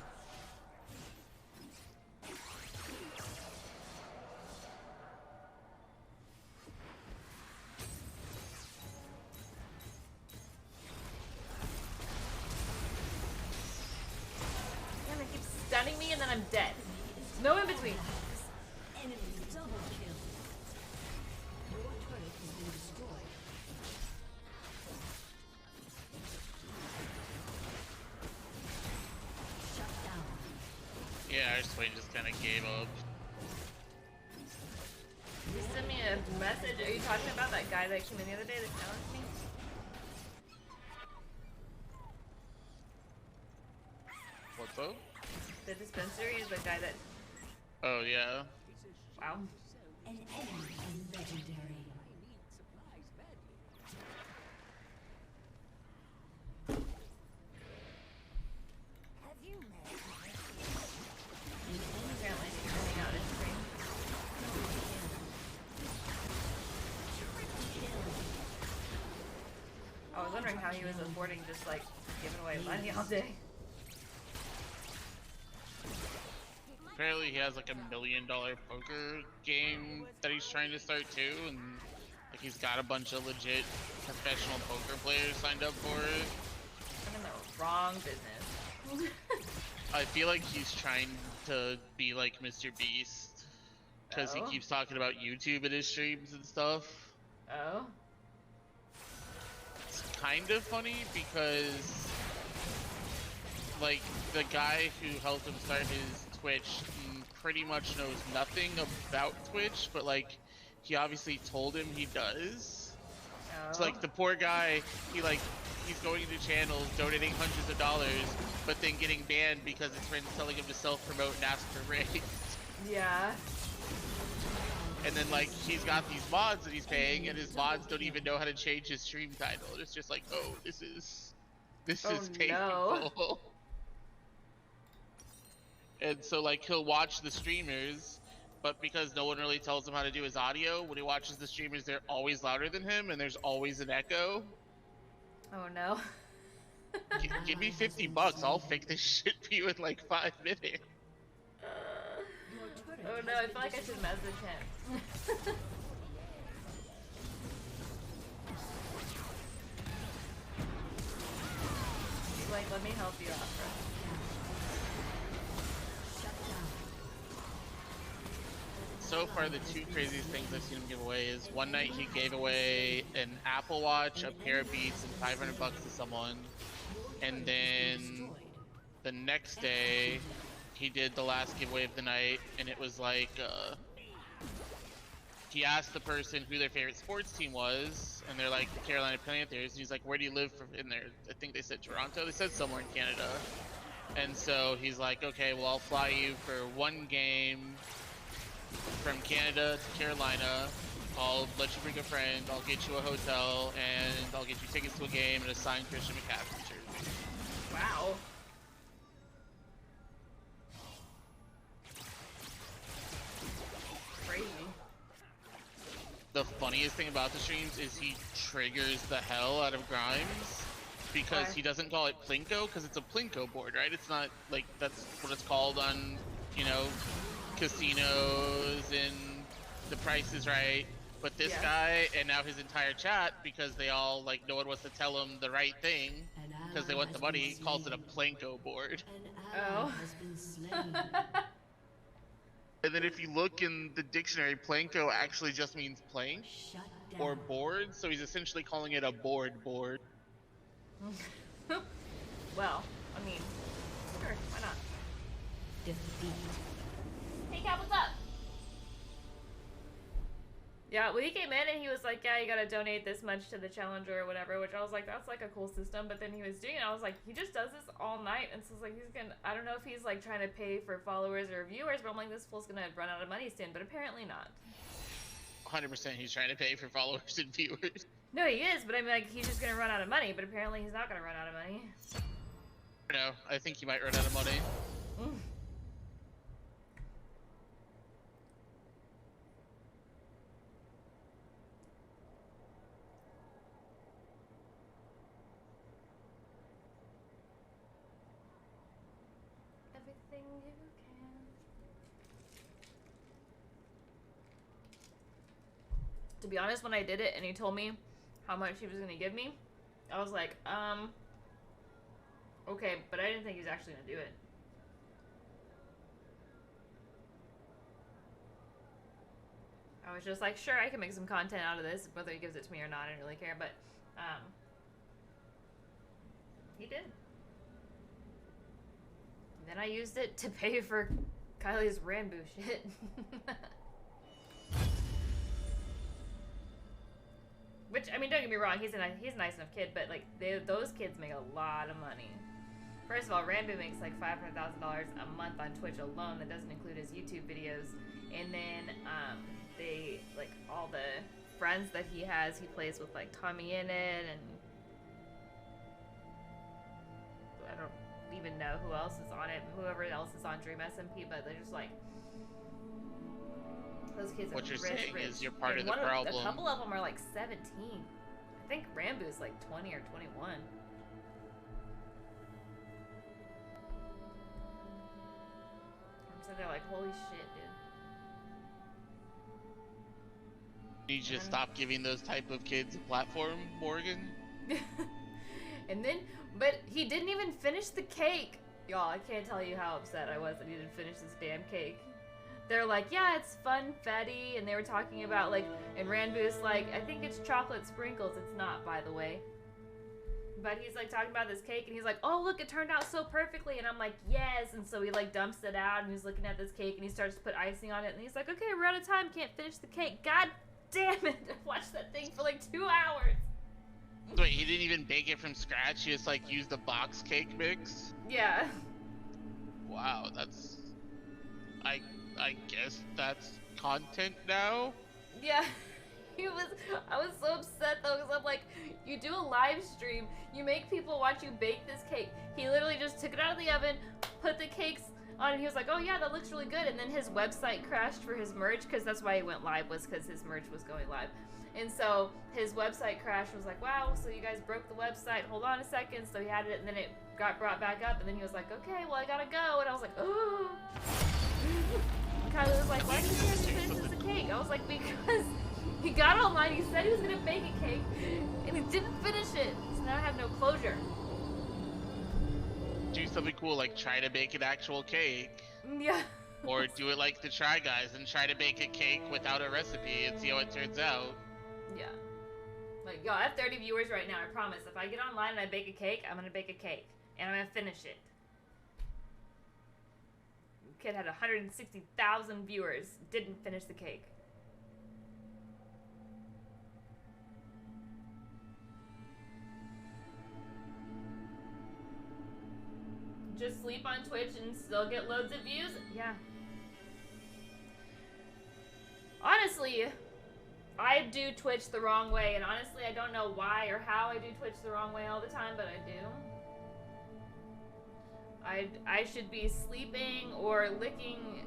then I'm dead. No in between. Enemy double kill. Your turret has been destroyed. Shut down. Yeah, our Swain just kind of gave up. You sent me a message. Are you talking about that guy that came in the other day that challenged me? What's up? The dispensary is the guy that. Oh yeah. Wow. An enemy is legendary. Have you met Apparently he's coming out his screen. I was wondering how he was affording just like giving away money all day. Apparently he has like $1 million poker game that he's trying to start too, and like he's got a bunch of legit professional poker players signed up for it. I'm in the wrong business. I feel like he's trying to be like Mr. Beast because he Oh. keeps talking about YouTube in his streams and stuff. Oh. It's kind of funny because like the guy who helped him start his Twitch pretty much knows nothing about Twitch, but like he obviously told him he does. Oh. So like the poor guy, he's going into channels, donating hundreds of dollars, but then getting banned because his friends telling him to self-promote and ask for raids. Yeah. And then like he's got these mods that he's paying, and his mods don't even know how to change his stream title. It's just like, oh, this is painful. No. And so like he'll watch the streamers, but because no one really tells him how to do his audio, when he watches the streamers, they're always louder than him, and there's always an echo. Oh no. Give me $50, I'll fix this shit for you in like 5 minutes. Oh no, I feel like I should message him. Like, let me help you out, bro. So far, the two craziest things I've seen him give away is one night he gave away an Apple Watch, a pair of Beats, and $500 to someone. And then the next day, he did the last giveaway of the night, and it was like, he asked the person who their favorite sports team was, and they're like the Carolina Panthers, and he's like, where do you live in there? I think they said Toronto, they said somewhere in Canada. And so he's like, okay, well, I'll fly you for one game from Canada to Carolina. I'll let you bring a friend, I'll get you a hotel, and I'll get you tickets to a game and a signed Christian McCaffrey jersey. Wow. Crazy. The funniest thing about the streams is he triggers the hell out of Grimes because Why? he doesn't call it Plinko because it's a Plinko board, right? It's not like that's what it's called on, you know, casinos and The Price is Right. But this Yeah. guy and now his entire chat, because they all like no one wants to tell him the right thing because they want the money, calls it a Plinko board. An ally Oh. has been slain. And then if you look in the dictionary, Plinko actually just means plank Shut down. or board, so he's essentially calling it a board. Well, I mean, sure, why not? Defeat. Hey, Cat, what's up? Yeah, well, he came in and he was like, yeah, you gotta donate this much to the challenger or whatever, which I was like, that's like a cool system. But then he was doing it, I was like, he just does this all night. And so it's like, he's gonna, I don't know if he's like trying to pay for followers or viewers, but I'm like, this fool's gonna run out of money soon, but apparently not. 100% he's trying to pay for followers and viewers. No, he is, but I mean, like, he's just gonna run out of money, but apparently he's not gonna run out of money. No, I think he might run out of money. Mm. Everything you can. To be honest, when I did it and he told me how much he was gonna give me, I was like, okay, but I didn't think he was actually gonna do it. I was just like, sure, I can make some content out of this, whether he gives it to me or not, I don't really care, but, he did. And then I used it to pay for Kylie's Ranboo shit. Which, I mean, don't get me wrong, he's a nice enough kid, but, like, those kids make a lot of money. First of all, Ranboo makes, like, $500,000 a month on Twitch alone. That doesn't include his YouTube videos. And then, they, like, all the friends that he has, he plays with, like, Tommy in it, and I don't even know who else is on it, whoever else is on Dream SMP, but they're just, like, those kids What are you're rich, saying rich. is you're part And of the problem. A couple of them are, like, 17. I think Ranboo's, like, 20 or 21. So they're like, holy shit, dude. You just stop giving those type of kids a platform, Morgan? And then, but he didn't even finish the cake. Y'all, I can't tell you how upset I was that he didn't finish this damn cake. They're like, yeah, it's funfetti, and they were talking about, like, and Ranboo's like, I think it's chocolate sprinkles. It's not, by the way. But he's, like, talking about this cake, and he's like, oh, look, it turned out so perfectly. And I'm like, yes. And so he, like, dumps it out, and he's looking at this cake, and he starts to put icing on it. And he's like, okay, we're out of time. Can't finish the cake. God damn it. I watched that thing for, like, 2 hours. Wait, he didn't even bake it from scratch? He just, like, used a box cake mix? Yeah. Wow, that's... I guess that's content now? Yeah. I was so upset though, because I'm like, you do a live stream, you make people watch you bake this cake. He literally just took it out of the oven, put the cakes on, and he was like, oh yeah, that looks really good. And then his website crashed for his merch, because that's why he went live, was because his merch was going live. And so his website crashed, was like, wow, so you guys broke the website, hold on a second. So he had it, and then it got brought back up, and then he was like, okay, well I gotta go. And I was like, oh. Kylie was like, why did you guys finish the cake? I was like, because he got online, he said he was gonna bake a cake, and he didn't finish it. So now I have no closure. Do something cool, like try to bake an actual cake. Yeah. Or do it like the Try Guys and try to bake a cake without a recipe and see how it turns out. Yeah. Like, yo, I have 30 viewers right now, I promise. If I get online and I bake a cake, I'm gonna bake a cake. And I'm gonna finish it. Kid had 160,000 viewers, didn't finish the cake. Just sleep on Twitch and still get loads of views? Yeah. Honestly, I do Twitch the wrong way, and honestly, I don't know why or how I do Twitch the wrong way all the time, but I do. I should be sleeping or licking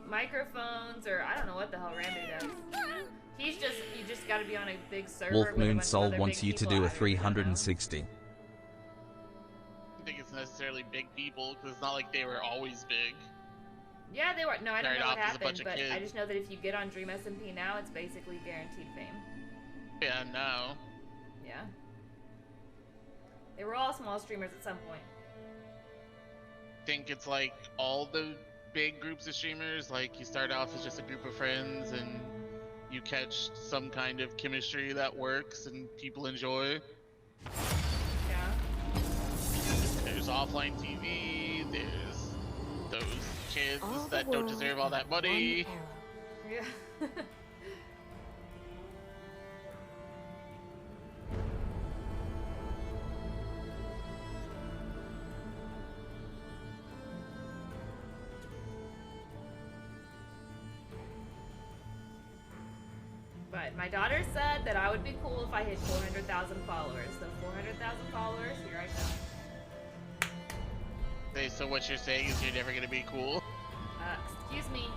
microphones, or I don't know what the hell Randy does. You just gotta be on a big server. Wolf with a Moon bunch of Soul other wants big you to people. do a I really don't know. 360. I don't think it's necessarily big people, because it's not like they were always big. Yeah, they were. No, I don't Started know what off as a bunch happened, of but I kids. just know that if you get on Dream SMP now, it's basically guaranteed fame. Yeah, no. Yeah. They were all small streamers at some point. Think it's like all the big groups of streamers, like you start off as just a group of friends and you catch some kind of chemistry that works and people enjoy. Yeah. There's offline TV, there's those kids All the that don't world deserve all that money. one arrow. Yeah. But my daughter said that I would be cool if I hit 400,000 followers. So 400,000 followers, here I come. Okay, so what you're saying is you're never gonna be cool? Excuse me.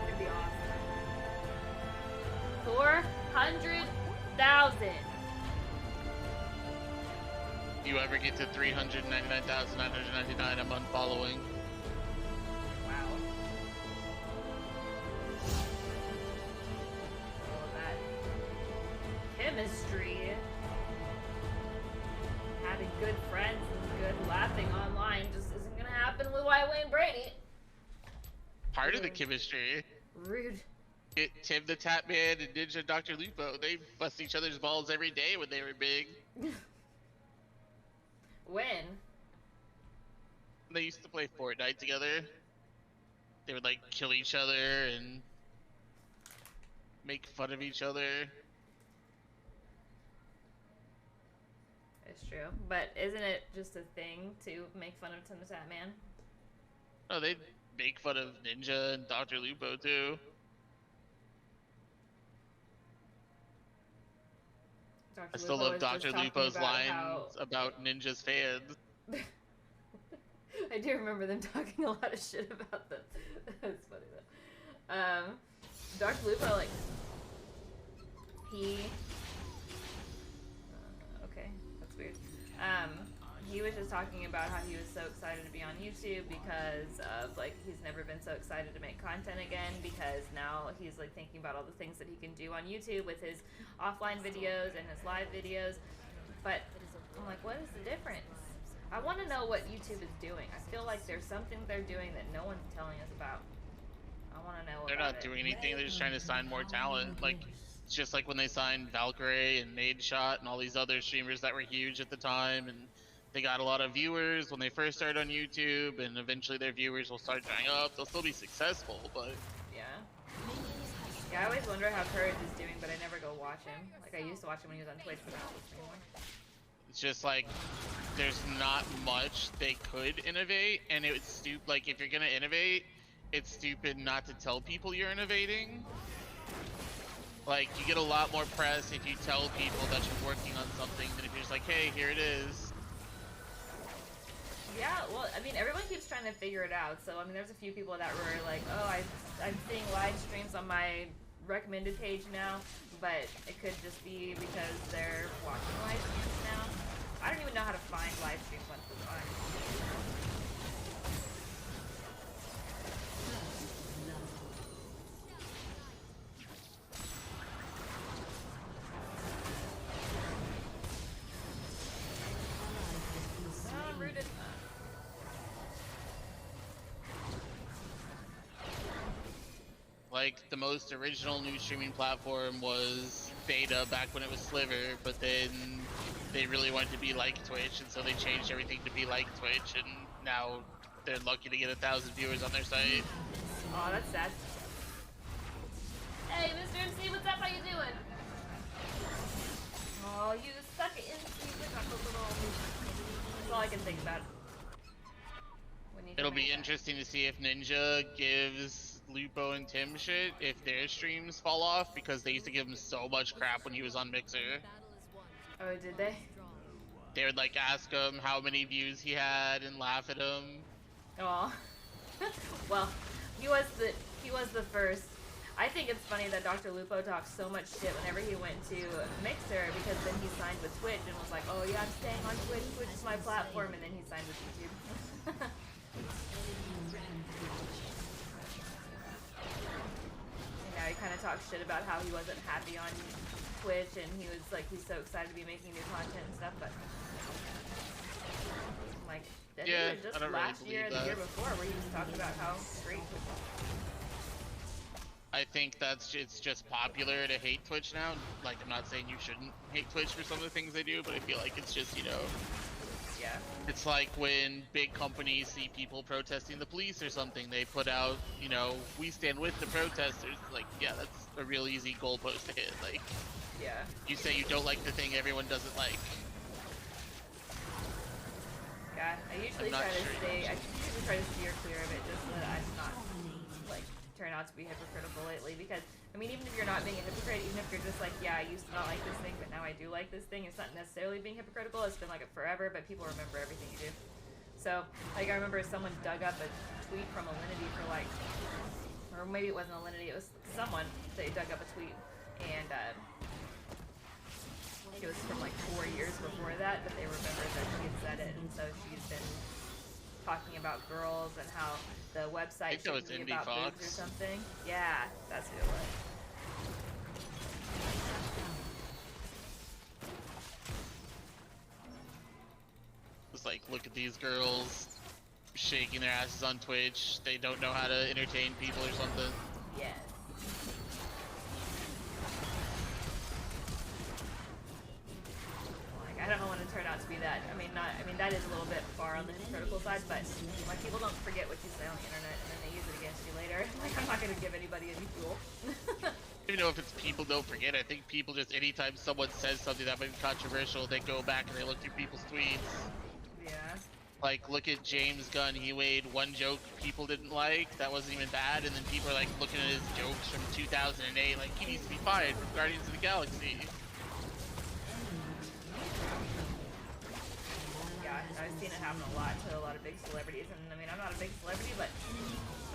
It'd be awesome. 400,000. You ever get to 399,999 a month following? Wow. All of that chemistry. Having good friends and good laughing online just isn't gonna happen with White Wayne Brady. Part of the chemistry. Rude. Tim the Tap Man and Ninja Dr. Lupo, they bust each other's balls every day when they were big. When? They used to play Fortnite together. They would like kill each other and make fun of each other. It's true. But isn't it just a thing to make fun of Tim the Tap Man? Oh, they make fun of Ninja and Dr. Lupo too. Dr. I still Lupo love was just Dr. talking Lupo's about lines how- about Ninja's fans. I do remember them talking a lot of shit about them. That's funny though. Dr. Lupo, like, he. Okay, that's weird. He was just talking about how he was so excited to be on YouTube because of, like, he's never been so excited to make content again because now he's, like, thinking about all the things that he can do on YouTube with his offline videos and his live videos. But I'm like, what is the difference? I want to know what YouTube is doing. I feel like there's something they're doing that no one's telling us about. I want to know They're about not it. doing anything, they're just trying to sign more talent. Like, it's just like when they signed Valkyrie and Nadeshot and all these other streamers that were huge at the time, and they got a lot of viewers when they first started on YouTube, and eventually their viewers will start drying up. They'll still be successful, but Yeah. Yeah, I always wonder how Courage is doing, but I never go watch him. Like, I used to watch him when he was on Twitch, but I don't watch him anymore. it's just like there's not much they could innovate, and it's stupid. Like, if you're gonna innovate, it's stupid not to tell people you're innovating. Like, you get a lot more press if you tell people that you're working on something than if you're just like, hey, here it is. Yeah, well, I mean, everyone keeps trying to figure it out. So, I mean, there's a few people that were like, oh, I'm seeing live streams on my recommended page now, but it could just be because they're watching live streams now. I don't even know how to find live streams once it's on. Oh, rooted. Like, the most original new streaming platform was Beta back when it was Sliver, but then they really wanted to be like Twitch, and so they changed everything to be like Twitch, and now they're lucky to get 1,000 viewers on their site. Oh, that's sad. Hey, Mr. MC, what's up? How you doing? Oh, you suck it in. You look like a little. That's all I can think about. When you It'll come be back. interesting to see if Ninja gives Lupo and Tim shit if their streams fall off, because they used to give him so much crap when he was on Mixer. Oh, did they? They would like ask him how many views he had and laugh at him. Oh. Well, he was the first. I think it's funny that Dr. Lupo talks so much shit whenever he went to Mixer, because then he signed with Twitch and was like, oh yeah, I'm staying on Twitch, Twitch is my platform, and then he signed with YouTube. And now he kind of talks shit about how he wasn't happy on Twitch, and he was like, he's so excited to be making new content and stuff, but I'm like, that Yeah, was just I don't really last year or believe the year that. before where he was talking about how great Twitch was. I think it's just popular to hate Twitch now. Like, I'm not saying you shouldn't hate Twitch for some of the things they do, but I feel like it's just, you know, Yeah. it's like when big companies see people protesting the police or something, they put out, you know, we stand with the protesters. Like, yeah, that's a real easy goalpost to hit. Like, Yeah. you say you don't like the thing everyone doesn't like. God, I usually I'm not try to sure stay. I usually try to steer clear of it just so that I'm not like turn out to be hypocritical lately. Because I mean, even if you're not being a hypocrite, even if you're just like, yeah, I used to not like this thing, but now I do like this thing, it's not necessarily being hypocritical. It's been like it forever, but people remember everything you do. So, like, I remember someone dug up a tweet from Alinity for like, or maybe it wasn't Alinity, it was someone. They dug up a tweet, and it was from like 4 years before that, but they remembered that she had said it, and so she's been talking about girls and how the website think that was shouldn't be Indie about boobs or Fox. something. Yeah, that's who it was. It's like, look at these girls shaking their asses on Twitch. They don't know how to entertain people or something. Yes. that. I mean, that is a little bit far on the hypocritical side, but like people don't forget what you say on the internet and then they use it against you later. Like I'm not gonna give anybody any fuel. Even know if it's people don't forget, I think people just anytime someone says something that might be controversial, they go back and they look through people's tweets. Yeah. Like, look at James Gunn. He made one joke people didn't like that wasn't even bad, and then people are like looking at his jokes from 2008, like he needs to be fired from Guardians of the Galaxy. Yeah, I've seen it happen a lot to a lot of big celebrities, and I mean, I'm not a big celebrity, but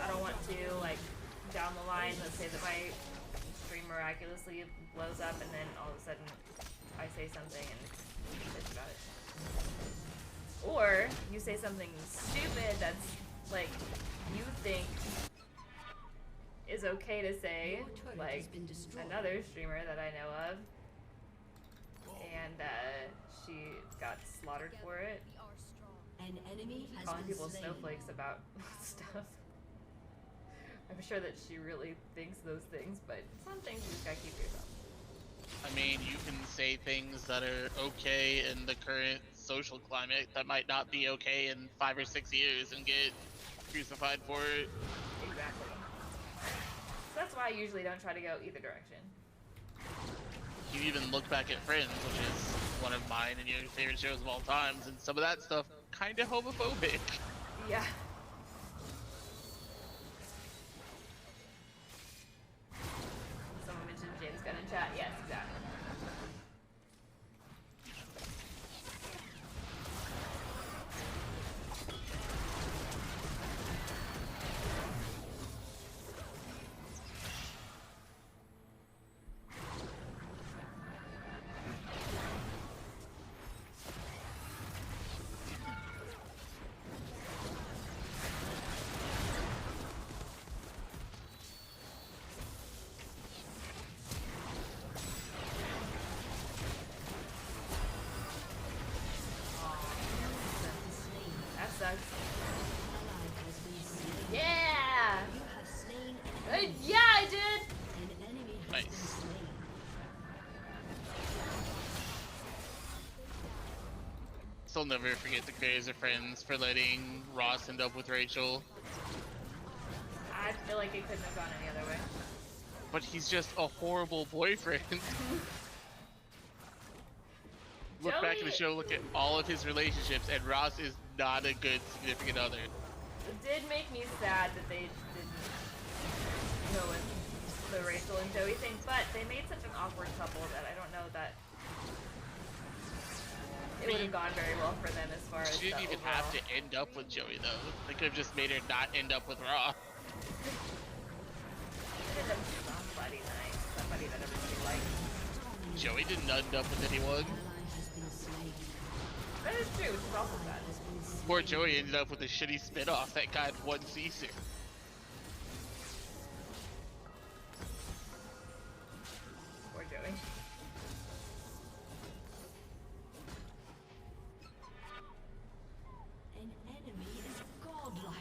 I don't want to, like, down the line, let's say that my stream miraculously blows up, and then all of a sudden I say something and it's bitch about it. Or you say something stupid that's, like, you think is okay to say, like another streamer that I know of, and she got slaughtered for it. An enemy has Calling been people slain. snowflakes about stuff. I'm sure that she really thinks those things, but some things you just gotta keep to yourself. I mean, you can say things that are okay in the current social climate that might not be okay in 5 or 6 years and get crucified for it. Exactly. So that's why I usually don't try to go either direction. You even look back at Friends, which is one of mine and your favorite shows of all times, and some of that stuff kind of homophobic. Yeah. Someone mentioned James Gunn in chat. Yes, exactly. That sucks. Yeah! Yeah, I did! Nice. Still never forget the creators of Friends for letting Ross end up with Rachel. I feel like it couldn't have gone any other way. But he's just a horrible boyfriend. Look back at the Joey- show, look at all of his relationships, and Ross is not a good significant other. It did make me sad that they didn't go with the Rachel and Joey thing, but they made such an awkward couple that I don't know that it would have gone very well for them as far as She didn't the even overall. have to end up with Joey, though. They could have just made her not end up with Ross. They ended up with somebody nice, somebody that everybody liked. Joey didn't end up with anyone. That is true, which is also sad. Poor Joey ended up with a shitty spin-off that got one season. Poor Joey. An enemy is godlike.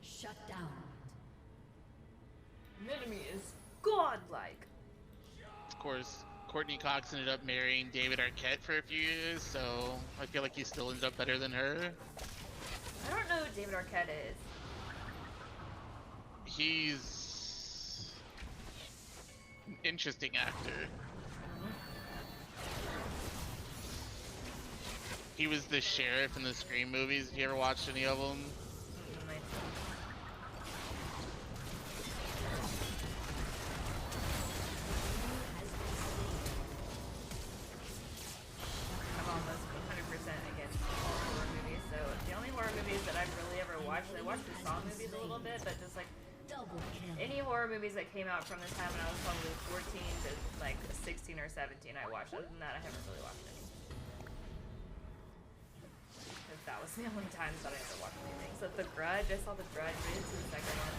Shut down. An enemy is godlike. Of course, Courtney Cox ended up marrying David Arquette for a few years, so I feel like he still ended up better than her. I don't know who David Arquette is. He's an interesting actor. He was the sheriff in the Scream movies. Have you ever watched any of them? I'm almost 100% against all horror movies, so the only horror movies that I've really ever watched, I watched the Saw movies a little bit, but just like Double kill. any horror movies that came out from the time when I was probably 14 to like 16 or 17 I watched. Other than that, I haven't really watched any. Because that was the only times that I ever watched anything. So The Grudge, I saw The Grudge, but it's the second one.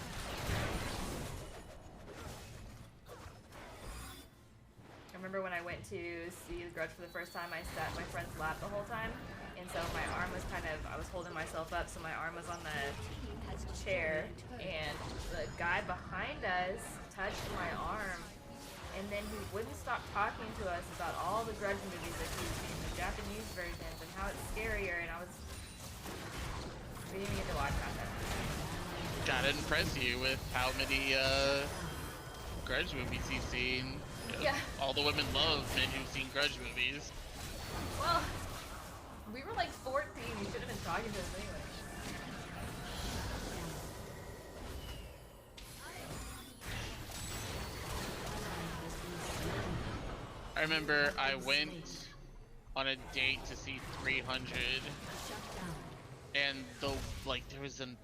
I remember when I went to see The Grudge for the first time, I sat in my friend's lap the whole time. And so my arm was kind of, I was holding myself up, so my arm was on the chair. And the guy behind us touched my arm. and then he wouldn't stop talking to us about all the Grudge movies that he was seeing, the Japanese versions, and how it's scarier, and we didn't get to watch that. Gotta impress you with how many Grudge movies he's seen. You know, Yeah. all the women love men who've seen Grudge movies. Well, we were like 14, you should have been talking to us anyway. I remember I went on a date to see 300, and there was an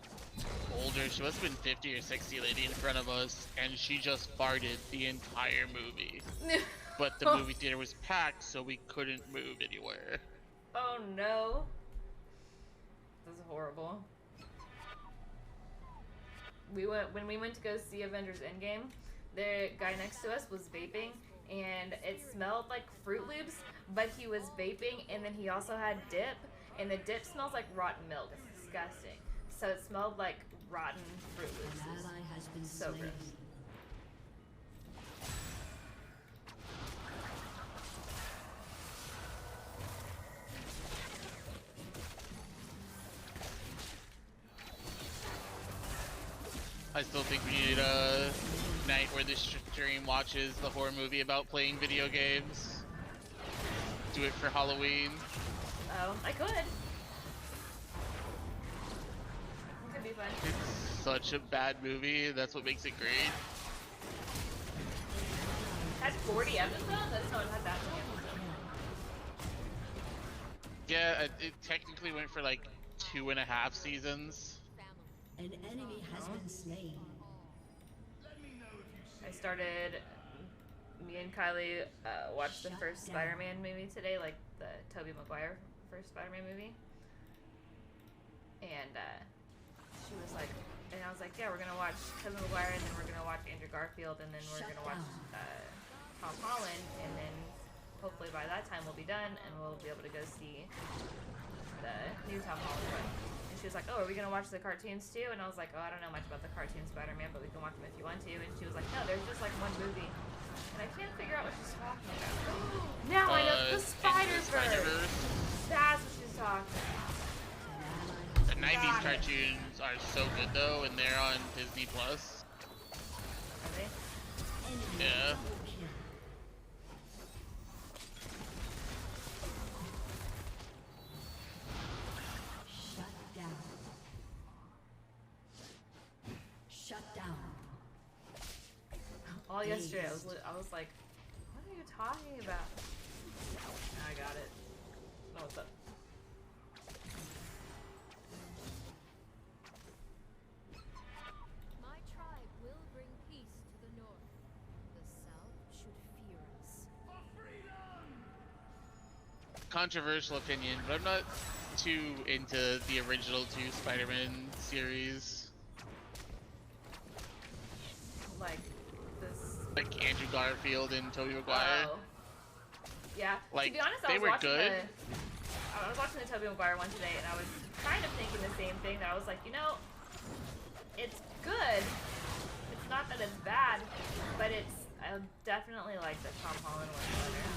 older, she must have been 50 or 60 lady in front of us, and she just farted the entire movie. But the movie theater was packed, so we couldn't move anywhere. Oh no. This is horrible. When we went to go see Avengers Endgame, the guy next to us was vaping, and it smelled like Fruit Loops, but he was vaping, and then he also had dip, and the dip smells like rotten milk. It's disgusting. So it smelled like rotten Fruit Loops. An ally has been So slain. gross. I still think we need a night where the stream watches the horror movie about playing video games. Do it for Halloween. Oh, I could. It could be fun. It's such a bad movie. That's what makes it great. It had 40 episodes? I didn't know it had that many episodes. Yeah, it technically went for like 2.5 seasons. An enemy has been slain. I started, me and Kylie watched the first Spider-Man movie today, like the Tobey Maguire first Spider-Man movie. And she was like, and I was like, yeah, we're gonna watch Tobey Maguire, and then we're gonna watch Andrew Garfield, and then we're gonna watch Tom Holland, and then hopefully by that time we'll be done, and we'll be able to go see the new Tom Holland one. And she was like, oh, are we gonna watch the cartoons too? And I was like, oh, I don't know much about the cartoon Spider-Man, but we can watch them if you want to. And she was like, no, there's just like one movie. And I can't figure out what she's talking about. Now I know the Spider-Verse. That's what she's talking about. The 90s cartoons are so good though, and they're on Disney Plus. Are they? Yeah. Shut down. All yesterday, I was like, what are you talking about? Now I got it. Oh, what's up? My tribe will bring peace to the north. The south should fear us. Controversial opinion, but I'm not too into the original two Spider-Man series. Like this. Like Andrew Garfield and Tobey Maguire. Oh. Yeah. Like, to be honest, they I was were watching good. I was watching the Tobey Maguire one today, and I was kind of thinking the same thing. That I was like, you know, it's good. It's not that it's bad, but I definitely like the Tom Holland one better.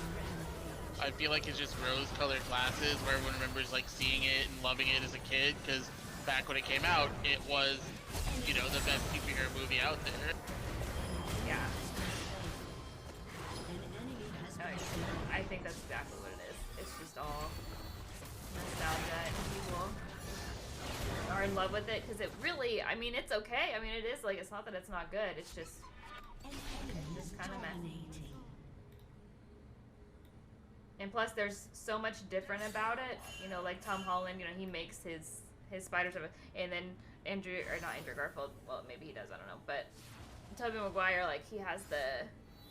I feel like it's just rose-colored glasses where everyone remembers like seeing it and loving it as a kid, because back when it came out, it was, you know, the best superhero movie out there. Yeah. An enemy has been Oh, slain. I think that's exactly what it is. It's just all nostalgia, and people are in love with it because it really, I mean, it's okay. I mean, it is like, it's not that it's not good. It's just, An enemy is just kind of messy. dominating. And plus, there's so much different about it. You know, like Tom Holland, you know, he makes his spider stuff, and then not Andrew Garfield. Well, maybe he does. I don't know. But Tobey Maguire, like, he has the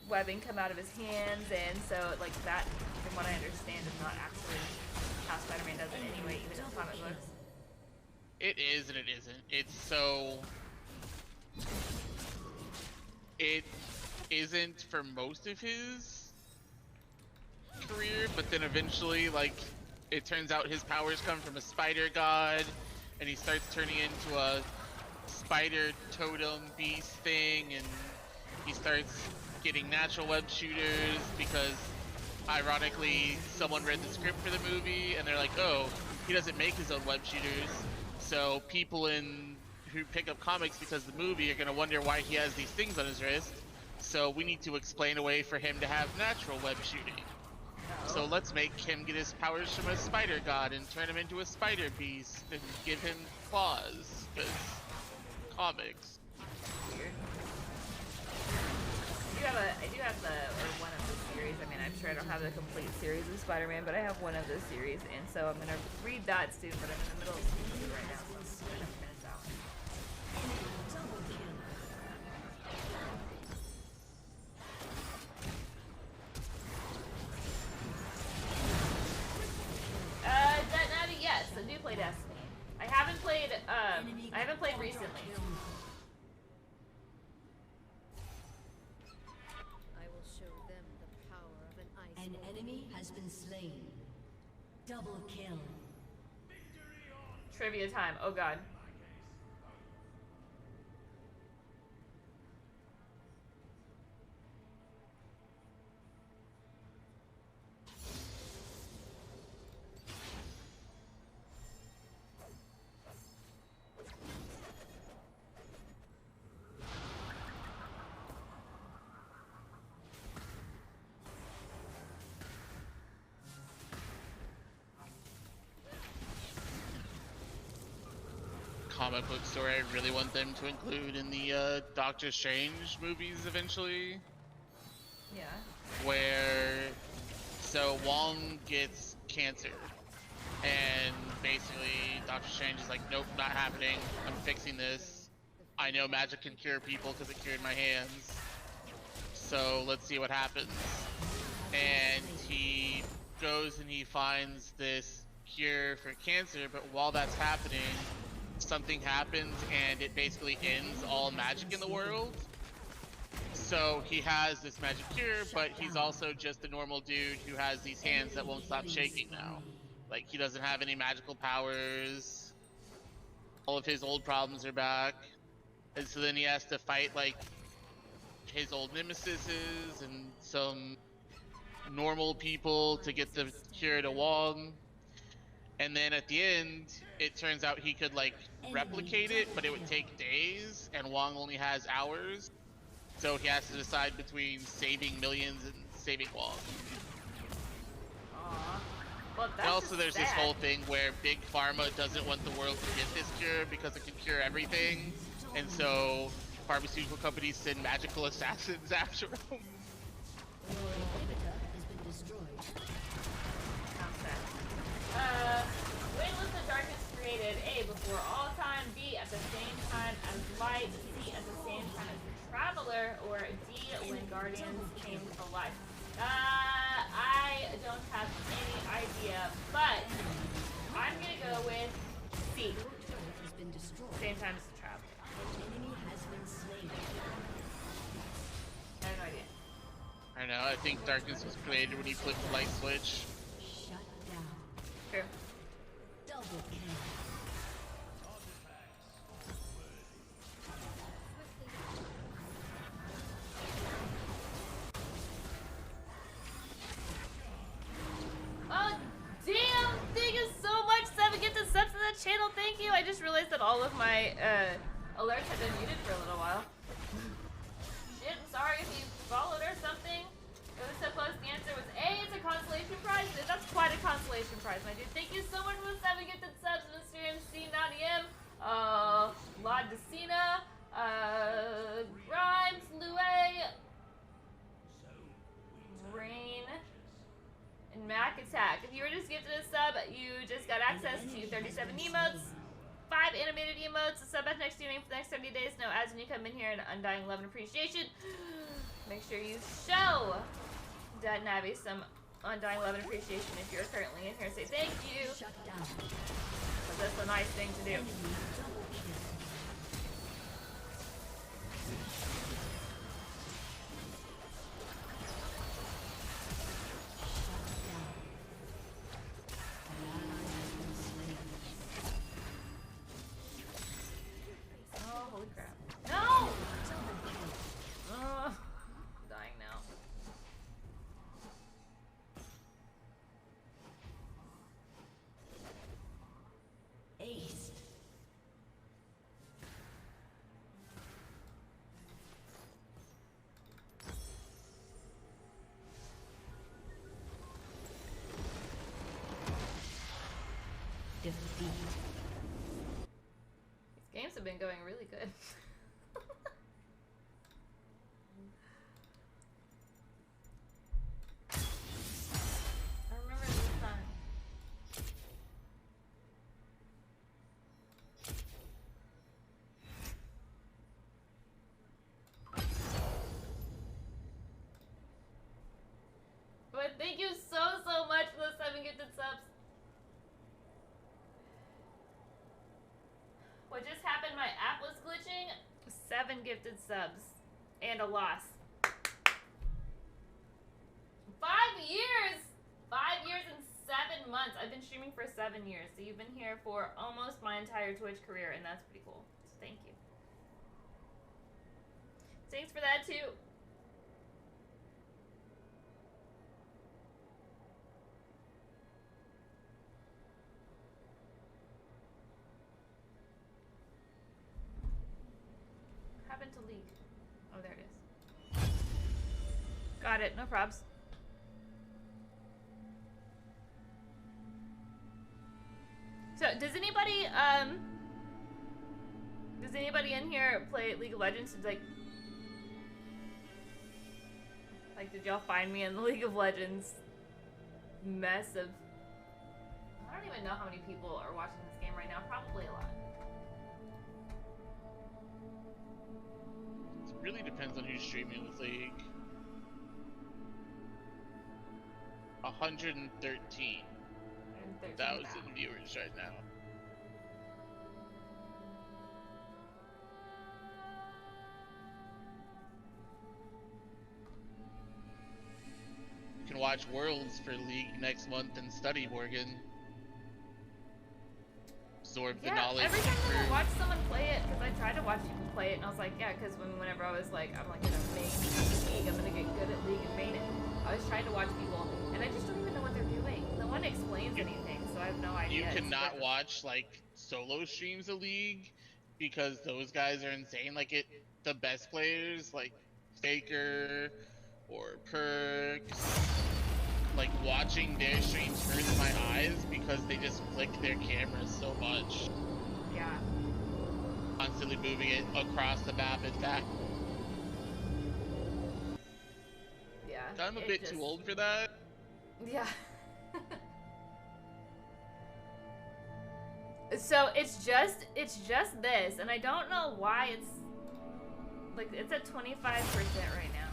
webbing come out of his hands, and so like that, from what I understand, is not actually how Spider-Man does it anyway, even in comic books. It is and it isn't. It's so... It isn't for most of his career, but then eventually, like, it turns out his powers come from a spider god, and he starts turning into a spider totem beast thing, and he starts getting natural web shooters because, ironically, someone read the script for the movie and they're like, oh, he doesn't make his own web shooters. So people who pick up comics because of the movie are going to wonder why he has these things on his wrist. So we need to explain a way for him to have natural web shooting. So let's make him get his powers from a spider god and turn him into a spider beast and give him claws, because comics. Weird. I do have one of the series. I mean, I'm sure I don't have the complete series of Spider-Man, but I have one of the series, and so I'm gonna read that soon. But I'm in the middle of season 2 right now, so I'm gonna finish that one. Navi, yes, I do play Destiny. I haven't played recently. I will show them the power of an ice. An enemy has been slain. Double kill. Trivia time. Oh god. Comic book story I really want them to include in the Doctor Strange movies eventually. Yeah. Where, so Wong gets cancer, and basically Doctor Strange is like, nope, not happening, I'm fixing this. I know magic can cure people because it cured my hands, so let's see what happens. And he goes and he finds this cure for cancer, but while that's happening, something happens and it basically ends all magic in the world. So he has this magic cure, but he's also just a normal dude who has these hands that won't stop shaking now. Like, he doesn't have any magical powers. All of his old problems are back. And so then he has to fight, like, his old nemesises and some normal people to get the cure to Wong. And then at the end, it turns out he could, like, replicate it, but it would take days, and Wong only has hours. So he has to decide between saving millions and saving Wong. Aww. Well, that's And also there's this sad. whole thing where Big Pharma doesn't want the world to get this cure because it can cure everything. And so pharmaceutical companies send magical assassins after him. Your inhibitor has been destroyed. Sounds sad. When was the darkness created? A, before all time. B, at the same time as light. C, at the same time as the traveler. Or D, when guardians came to life. I don't have any idea, but I'm gonna go with C. Your turret has been destroyed. Same time as the traveler. An enemy has been slain. I have no idea. I don't know, I think darkness was created when he flipped the light switch. Shut down. True. Double kill. Oh, damn! Thank you so much, 7 gifted subs to the channel. Thank you. I just realized that all of my alerts have been muted for a little while. Shit, I'm sorry if you followed or something. It was so close. The answer was A. It's a consolation prize. That's quite a consolation prize, my dude. Thank you so much for the 7 gifted subs, Mr. MC, Nadia, La Decina, Grimes, Louie, Rain, and Mac Attack. If you were just gifted a sub, you just got access to 37 emotes, 5 animated emotes, a sub at next streaming for the next 70 days, no ads when you come in here, and undying love and appreciation. Make sure you show Navi some undying love and appreciation if you're currently in here. Say thank you, Shut down. because that's a nice thing to do. Enemy double kill. Shut down. An ally has been slain. Oh, holy crap. No! Double kill. Ugh. I'm dying Defeat. These games have been going really good. I remember this time. But thank you so much for those 7 gifted subs. What just happened? My app was glitching. 7 gifted subs and a loss. 5 years! 5 years and 7 months. I've been streaming for 7 years. So you've been here for almost my entire Twitch career, and that's pretty cool. So thank you. Thanks for that too. Happened to leak. Oh, there it is. Got it. No probs. So, does anybody in here play League of Legends? Like, did y'all find me in the League of Legends mess of... I don't even know how many people are watching this game right now. Probably a lot. It really depends on who's streaming with League. 113,000 viewers right now. You can watch Worlds for League next month and study, Morgan. Absorb the knowledge. Every time I watch someone play it, because I tried to watch people play it, and I was like, yeah, because whenever I was like, I'm like gonna make League, I'm gonna get good at League and main it. I was trying to watch people, and I just don't even know what they're doing. No one explains anything, so I have no idea. You cannot watch like solo streams of League because those guys are insane. Like the best players like Faker or Perks, like watching their streams hurts my eyes because they just flick their cameras so much. Yeah. Constantly moving it across the map and back. Yeah. I'm a bit too old for that. Yeah. So it's just this, and I don't know why it's like it's at 25% right now.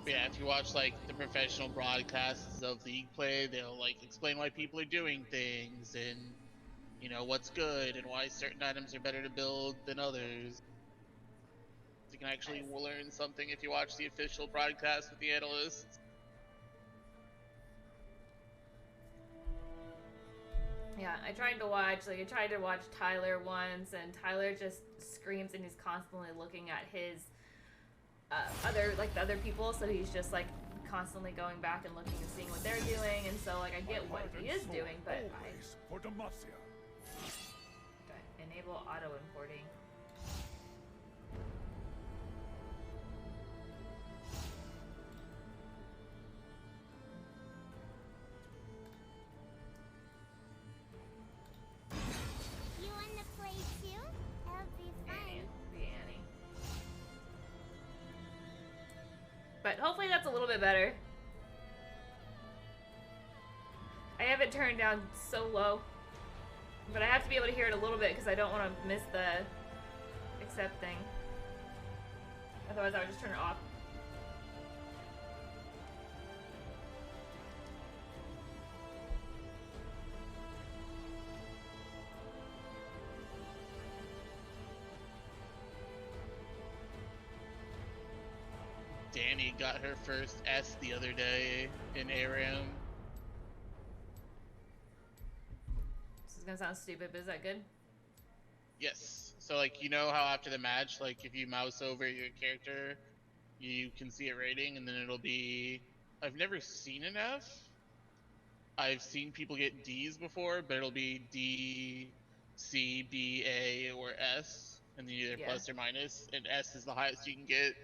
Yeah, if you watch like the professional broadcasts of League play, they'll like explain why people are doing things and you know what's good and why certain items are better to build than others. You can actually learn something if you watch the official broadcast with the analysts. Yeah, I tried to watch Tyler once, and Tyler just screams and he's constantly looking at his the other people, so he's just like constantly going back and looking and seeing what they're doing, and so like I get what he is doing, but okay, enable auto importing. You wanna play too? That'll be fun. Annie. But hopefully that's a little bit better. I have it turned down so low, but I have to be able to hear it a little bit because I don't want to miss the accept thing. Otherwise I would just turn it off. Danny got her first S the other day in ARAM. This is gonna sound stupid, but is that good? Yes. So like you know how after the match, like if you mouse over your character, you can see a rating and then it'll be I've never seen an F. I've seen people get D's before, but it'll be D, C, B, A, or S, and then either plus or minus, and S is the highest you can get.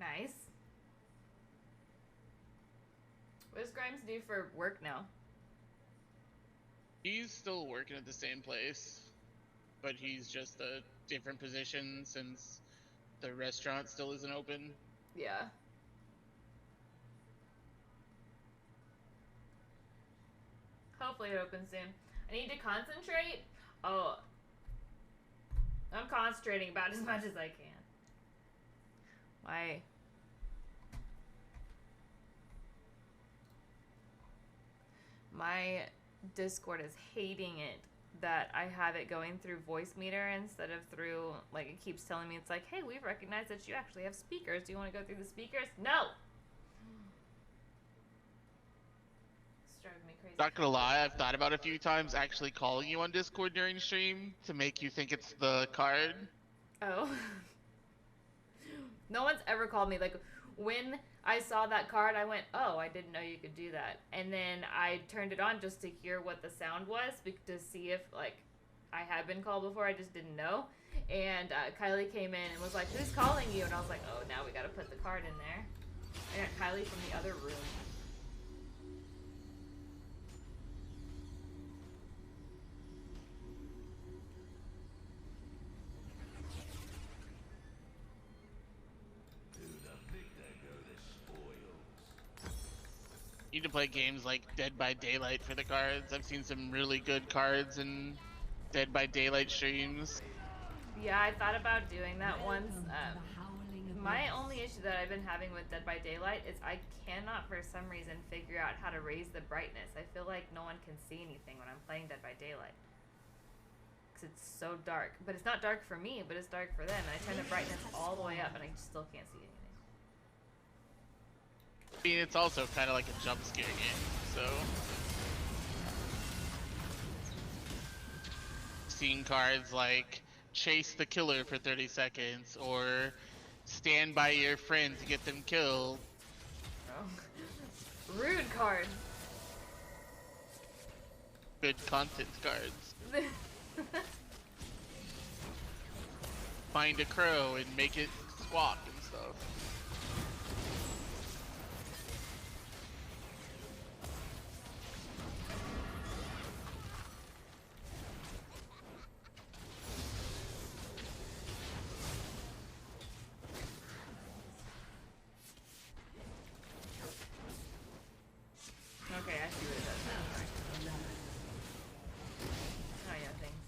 Nice. What does Grimes do for work now? He's still working at the same place, but he's just a different position since the restaurant still isn't open. Yeah. Hopefully it opens soon. I need to concentrate. Oh. I'm concentrating about as much as I can. My Discord is hating it that I have it going through voice meter instead of through, like, it keeps telling me, it's like, hey, we've recognized that you actually have speakers. Do you want to go through the speakers? No! It's driving me crazy. Not gonna lie, I've thought about a few times actually calling you on Discord during stream to make you think it's the card. Oh. No one's ever called me. Like, when I saw that card, I went, oh, I didn't know you could do that. And then I turned it on just to hear what the sound was, to see if, like, I had been called before. I just didn't know. And Kylie came in and was like, who's calling you? And I was like, oh, now we gotta put the card in there. I got Kylie from the other room. You need to play games like Dead by Daylight for the cards. I've seen some really good cards in Dead by Daylight streams. Yeah, I thought about doing that once. Welcome to the howling of My wolves. only issue that I've been having with Dead by Daylight is I cannot, for some reason, figure out how to raise the brightness. I feel like no one can see anything when I'm playing Dead by Daylight. Because it's so dark. But it's not dark for me, but it's dark for them. And I turn the brightness all the way up and I still can't see anything. I mean, it's also kind of like a jump scare game, so... Seeing cards like chase the killer for 30 seconds or stand by your friend to get them killed. Oh. Rude card. Good content cards. Find a crow and make it squawk and stuff. Okay, I see what it does now. Oh yeah, thanks.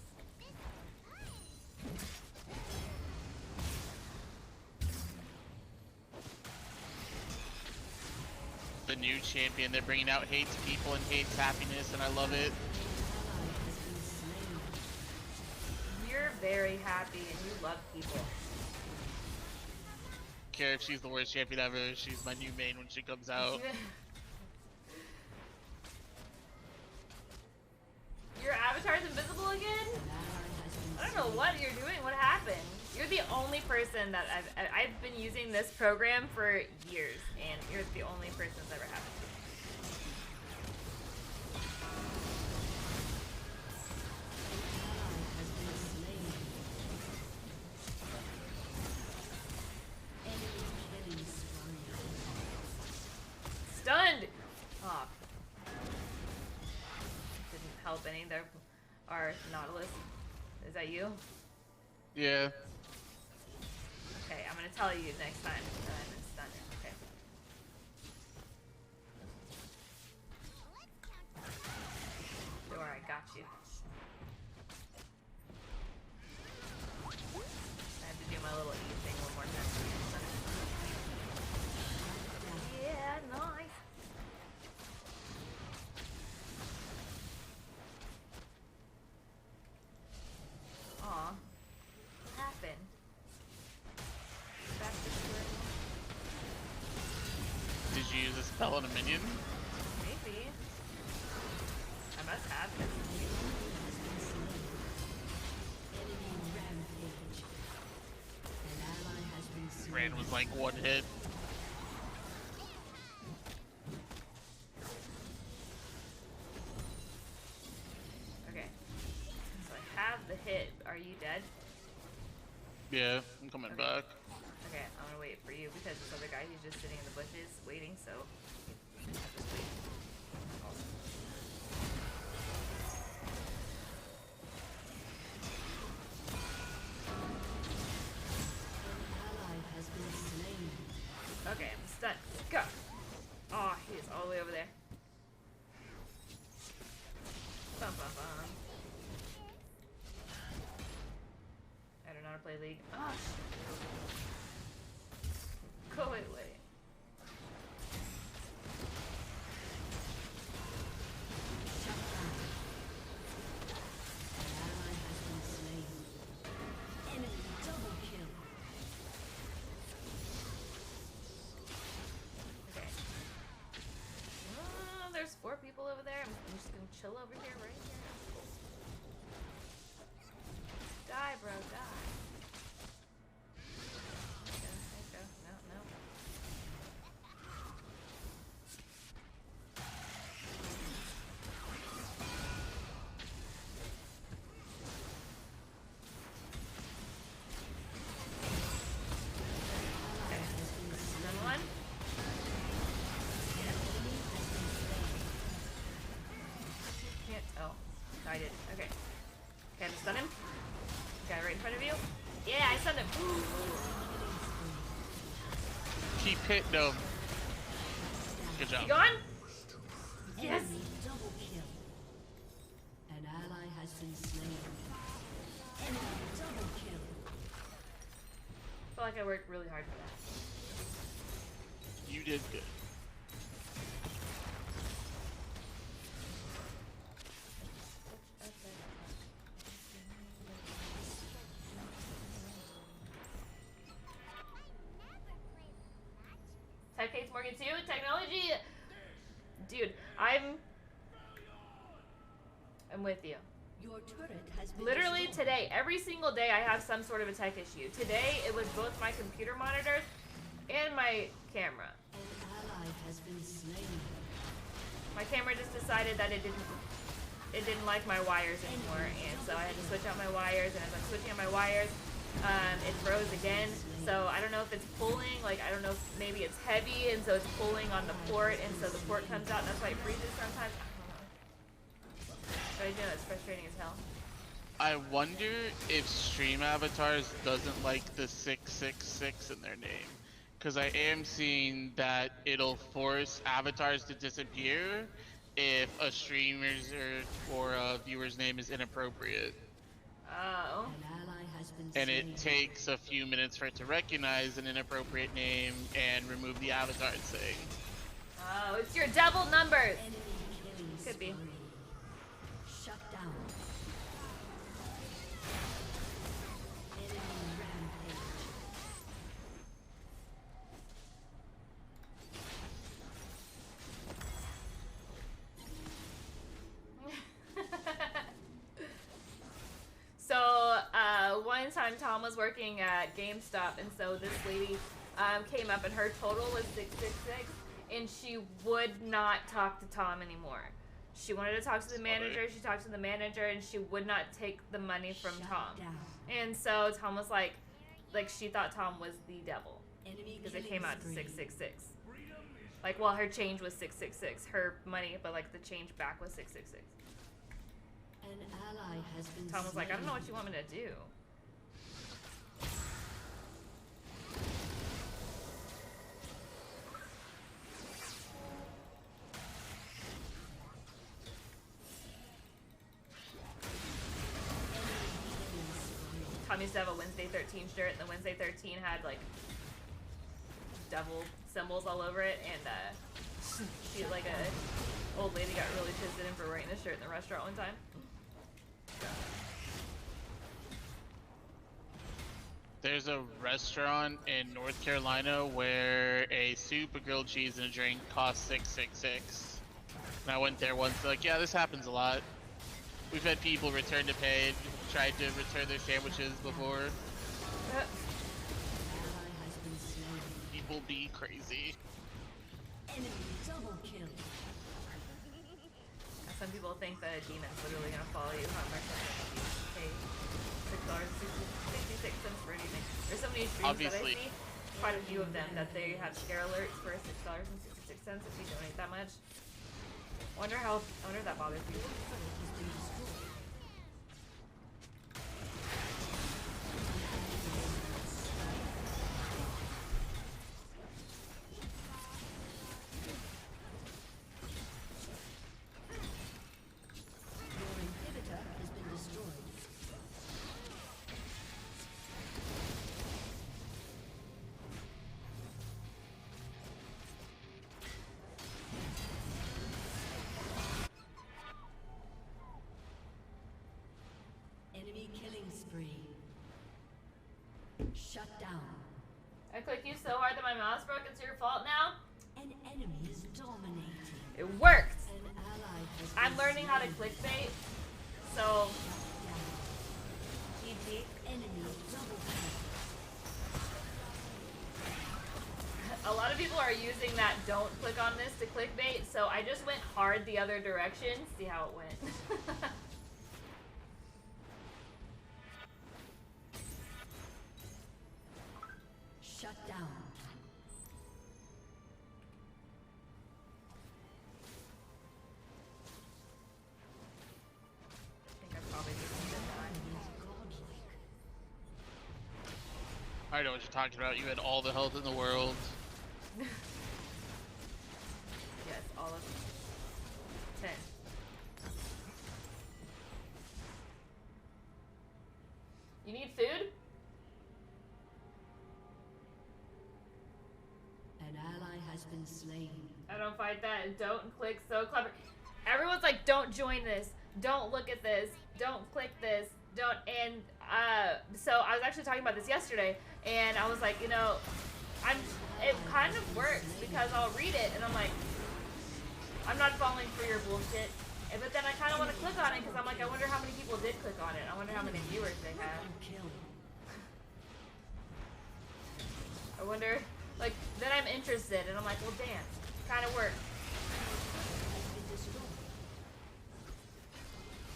The new champion, they're bringing out hates people and hates happiness, and I love it. You're very happy and you love people. Care if she's the worst champion ever, she's my new main when she comes out. Your avatar's invisible again? I don't know what you're doing. What happened? You're the only person that I've been using this program for years, and you're the only person that's ever happened to. Stunned! Oh. Didn't help any. There are Nautilus. Is that you? Yeah. Okay, I'm gonna tell you next time that I'm in stun. Okay. Don't worry, I got you. I have to do my little E thing one more time. Yeah, nice. Aw. What happened? Back to square one? Did you use a spell on a minion? Maybe. I must have it. Ran was like one hit. Okay. So I have the hit. Are you dead? Yeah, I'm coming back. Okay, I'm gonna wait for you because this other guy, he's just sitting in the bushes waiting, so I'll just wait. Ally has been slain. Okay, I'm stunned. Go! Oh, he's all the way over there. Bum, bum, bum. I don't know how to play League. Oh, go away. Shut down. An ally has been slain. Enemy double kill. Okay. Oh, there's 4 people over there. I'm just gonna chill over here, right here. Die, bro, die. There you go. No. Okay. Another one. Can't. Oh, I did. Okay. Okay, I'm stun him. Guy right in front of you. Yeah, I stunned him. Keep hitting them. Good job. You gone? Yes. Enemy double kill. An ally has been slain. Enemy double kill. I feel like I worked really hard for that. You did good. Type Case Morgan 2, technology. Dude, I'm with you. Your turret has been Literally destroyed. today, every single day I have some sort of a tech issue. Today it was both my computer monitors and my camera. An ally has been slain. My camera just decided that it didn't like my wires anymore, and so I had to switch out my wires, and as I'm switching out my wires, it froze again. So I don't know if it's pulling, like I don't know if maybe it's heavy, and so it's pulling on the port, and so the port comes out, and that's why it freezes sometimes. I don't know. But I know it's frustrating as hell. I wonder if Stream Avatars doesn't like the 666 in their name. Because I am seeing that it'll force avatars to disappear if a streamer's or a viewer's name is inappropriate. Oh. An ally has been And slain. it takes a few minutes for it to recognize an inappropriate name and remove the avatar it's saying. Oh, it's your double numbers. Enemy killing Could be. spree. Shut down. Enemy rampage. So, one time Tom was working at GameStop, and so this lady came up, and her total was 666, and she would not talk to Tom anymore. She wanted to talk to the manager, she talked to the manager, and she would not take the money from Shut Tom. down. And so Tom was like she thought Tom was the devil, Enemy because it killing came out to spree. 666. Like, well, her change was 666, her money, but like the change back was 666. An ally has been Tom was like, I don't know what slain. you want me to do. Tom used to have a Wednesday 13 shirt, and the Wednesday 13 had like devil symbols all over it, and she like a old lady got really pissed at him for wearing this shirt in the restaurant one time. There's a restaurant in North Carolina where a soup, a grilled cheese, and a drink cost $666. And I went there once, like, yeah, this happens a lot. We've had people return to pay, tried to return their sandwiches before. Ally has been slain. People be crazy. Enemy double kill. Some people think that a demon's literally gonna follow you. However, pay $6.66 for a demon. There's so many streams Obviously. that I see quite a few of them that they have scare alerts for $6.66 if you donate that much. I wonder if that bothers people. Enemy killing spree. Shut down. I clicked you so hard that my mouse broke. It's your fault now. An enemy is dominating. It worked. An ally has I'm been learning how to slain. clickbait. So, Down. GG. Enemy double kill. A lot of people are using that don't click on this to clickbait, so I just went hard the other direction. See how it went. Shut down. I think I probably just did that. Godlike. I know what you're talking about. You had all the health in the world. Yes, all of 10. You need food? An ally has been slain. I don't fight that. And don't click so clever. Everyone's like, don't join this. Don't look at this. Don't click this. Don't. And so I was actually talking about this yesterday, and I was like, you know, it kind of works because I'll read it and I'm like, I'm not falling for your bullshit. But then I kind of want to click on it because I'm like, I wonder how many people did click on it. I wonder how many viewers they had. Kill. I wonder, like, then I'm interested and I'm like, well, damn, kind of worked.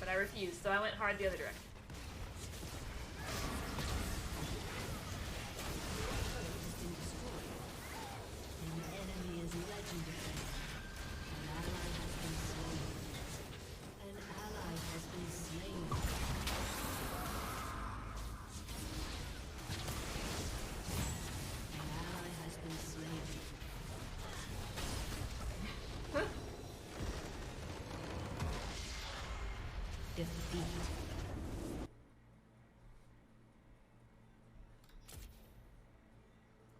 But I refused, so I went hard the other direction. An enemy is legendary. An ally has been slain. An ally has been slain. An ally has been slain. Defeat.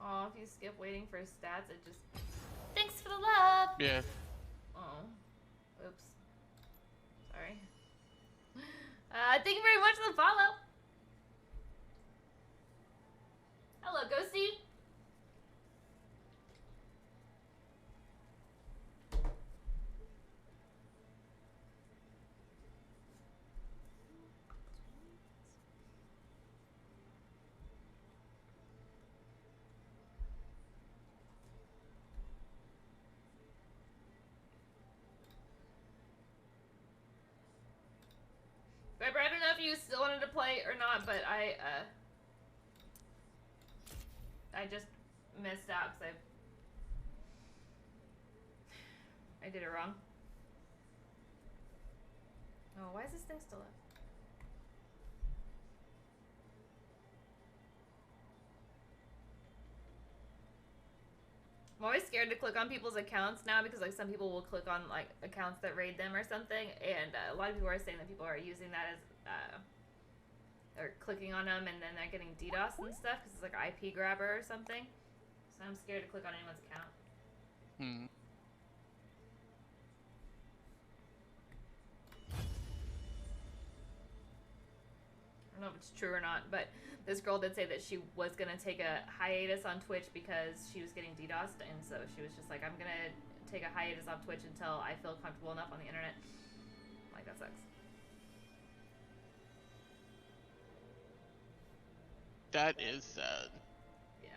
Oh, if you skip waiting for stats, it just... Thanks for the love! Yeah. Oh. Oops. Sorry. Thank you very much for the follow. Hello, Ghosty. Viper, I don't know if you still wanted to play or not, but I just missed out because I did it wrong. Oh, why is this thing still up? I'm always scared to click on people's accounts now because like some people will click on like accounts that raid them or something, and a lot of people are saying that people are using that as or clicking on them and then they're getting DDoS and stuff because it's like IP grabber or something. So I'm scared to click on anyone's account. Hmm. I don't know if it's true or not, but this girl did say that she was going to take a hiatus on Twitch because she was getting DDoSed, and so she was just like, I'm going to take a hiatus off Twitch until I feel comfortable enough on the internet. Like, that sucks. That is sad. Yeah.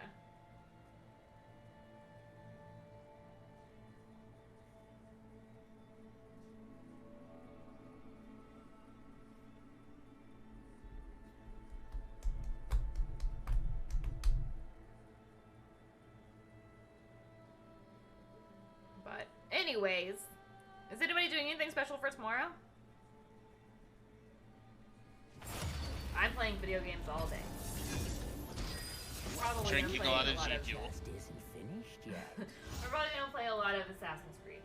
anyways, is anybody doing anything special for tomorrow? I'm playing video games all day. Probably Drinking gonna a lot play of G Fuel. Just isn't finished yet. We're probably gonna play a lot of Assassin's Creed.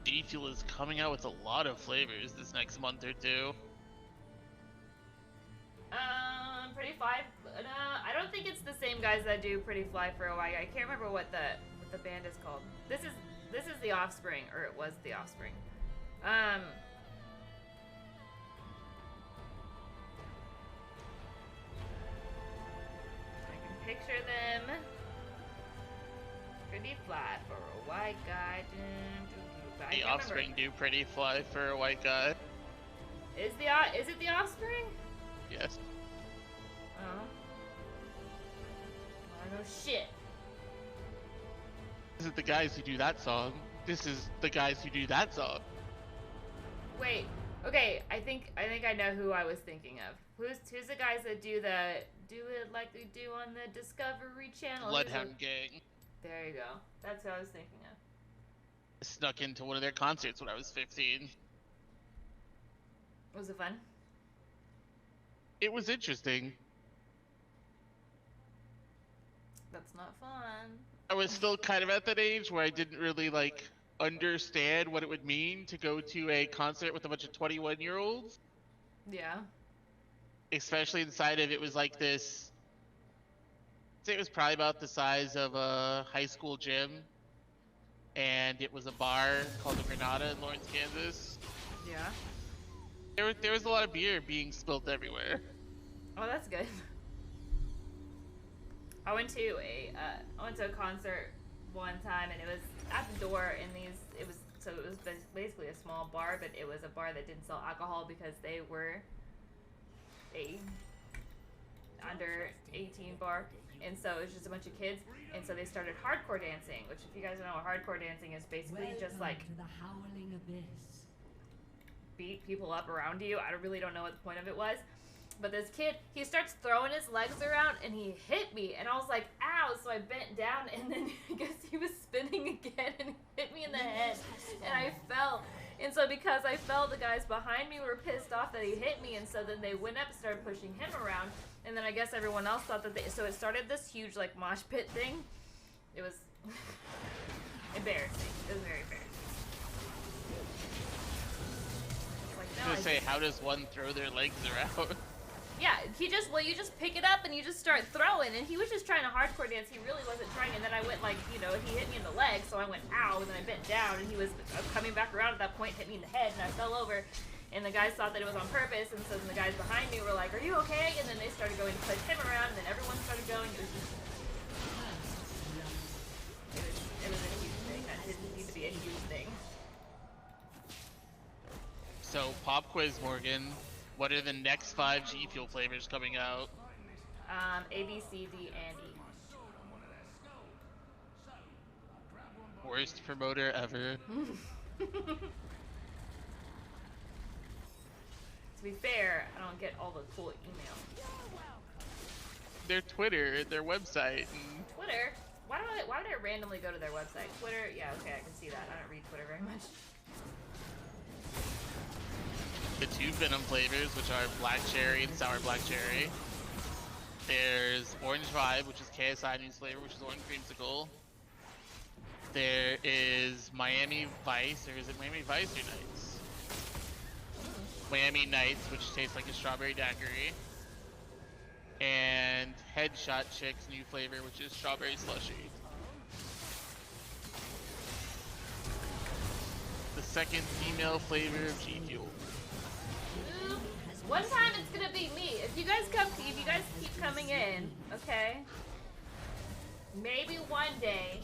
G Fuel is coming out with a lot of flavors this next month or two. Pretty Fly. No, I don't think it's the same guys that do Pretty Fly for a while. I can't remember what the band is called. This is The Offspring, or it was The Offspring. I can picture them. Pretty Fly for a white guy. I The can't Offspring do Pretty Fly for a white guy. Is it The Offspring? Yes. Oh. I don't know shit. This is the guys who do that song. This is the guys who do that song. Wait. Okay, I think I know who I was thinking of. Who's the guys that do it like they do on the Discovery Channel? Bloodhound Gang. There you go. That's what I was thinking of. I snuck into one of their concerts when I was 15. Was it fun? It was interesting. That's not fun. I was still kind of at that age where I didn't really like understand what it would mean to go to a concert with a bunch of 21-year-olds. Yeah. Especially inside of it was like this. I'd say it was probably about the size of a high school gym, and it was a bar called the Granada in Lawrence, Kansas. Yeah. There was a lot of beer being spilt everywhere. Oh, that's good. I went to a concert one time, and it was at the door in these. It was basically a small bar, but it was a bar that didn't sell alcohol because they were a under 18 bar, and so it was just a bunch of kids, and so they started hardcore dancing. Which, if you guys don't know what hardcore dancing is, basically just like to the howling abyss. beat people up around you. I really don't know what the point of it was. But this kid, he starts throwing his legs around, and he hit me, and I was like, ow, so I bent down, and then I guess he was spinning again, and he hit me in the head, and I fell. And so because I fell, the guys behind me were pissed off that he hit me, and so then they went up and started pushing him around, and then I guess everyone else thought that so it started this huge, like, mosh pit thing. It was embarrassing. It was very embarrassing. Like, I was gonna say, how does one throw their legs around? Yeah, you just pick it up and you just start throwing, and he was just trying to hardcore dance. He really wasn't trying, and then I went like, he hit me in the leg, so I went ow, and then I bent down, and he was coming back around at that point, hit me in the head, and I fell over, and the guys thought that it was on purpose, and so then the guys behind me were like, are you okay? And then they started going to push him around, and then everyone started going. It was just, it was a huge thing. That didn't need to be a huge thing. So, pop quiz, Morgan. What are the next 5 G Fuel flavors coming out? A, B, C, D, and E. Worst promoter ever. To be fair, I don't get all the cool emails. Their Twitter, their website. And Twitter? Why would I randomly go to their website? Twitter? Yeah, okay, I can see that. I don't read Twitter very much. the 2 Venom flavors, which are Black Cherry and Sour Black Cherry. There's Orange Vibe, which is KSI News flavor, which is Orange Creamsicle. There is Miami Vice, or is it Miami Vice or Nights? Miami Nights, which tastes like a strawberry daiquiri. And Headshot Chick's new flavor, which is Strawberry Slushy. The second female flavor of G Fuel. One time it's gonna be me. If you guys keep coming in, okay? Maybe one day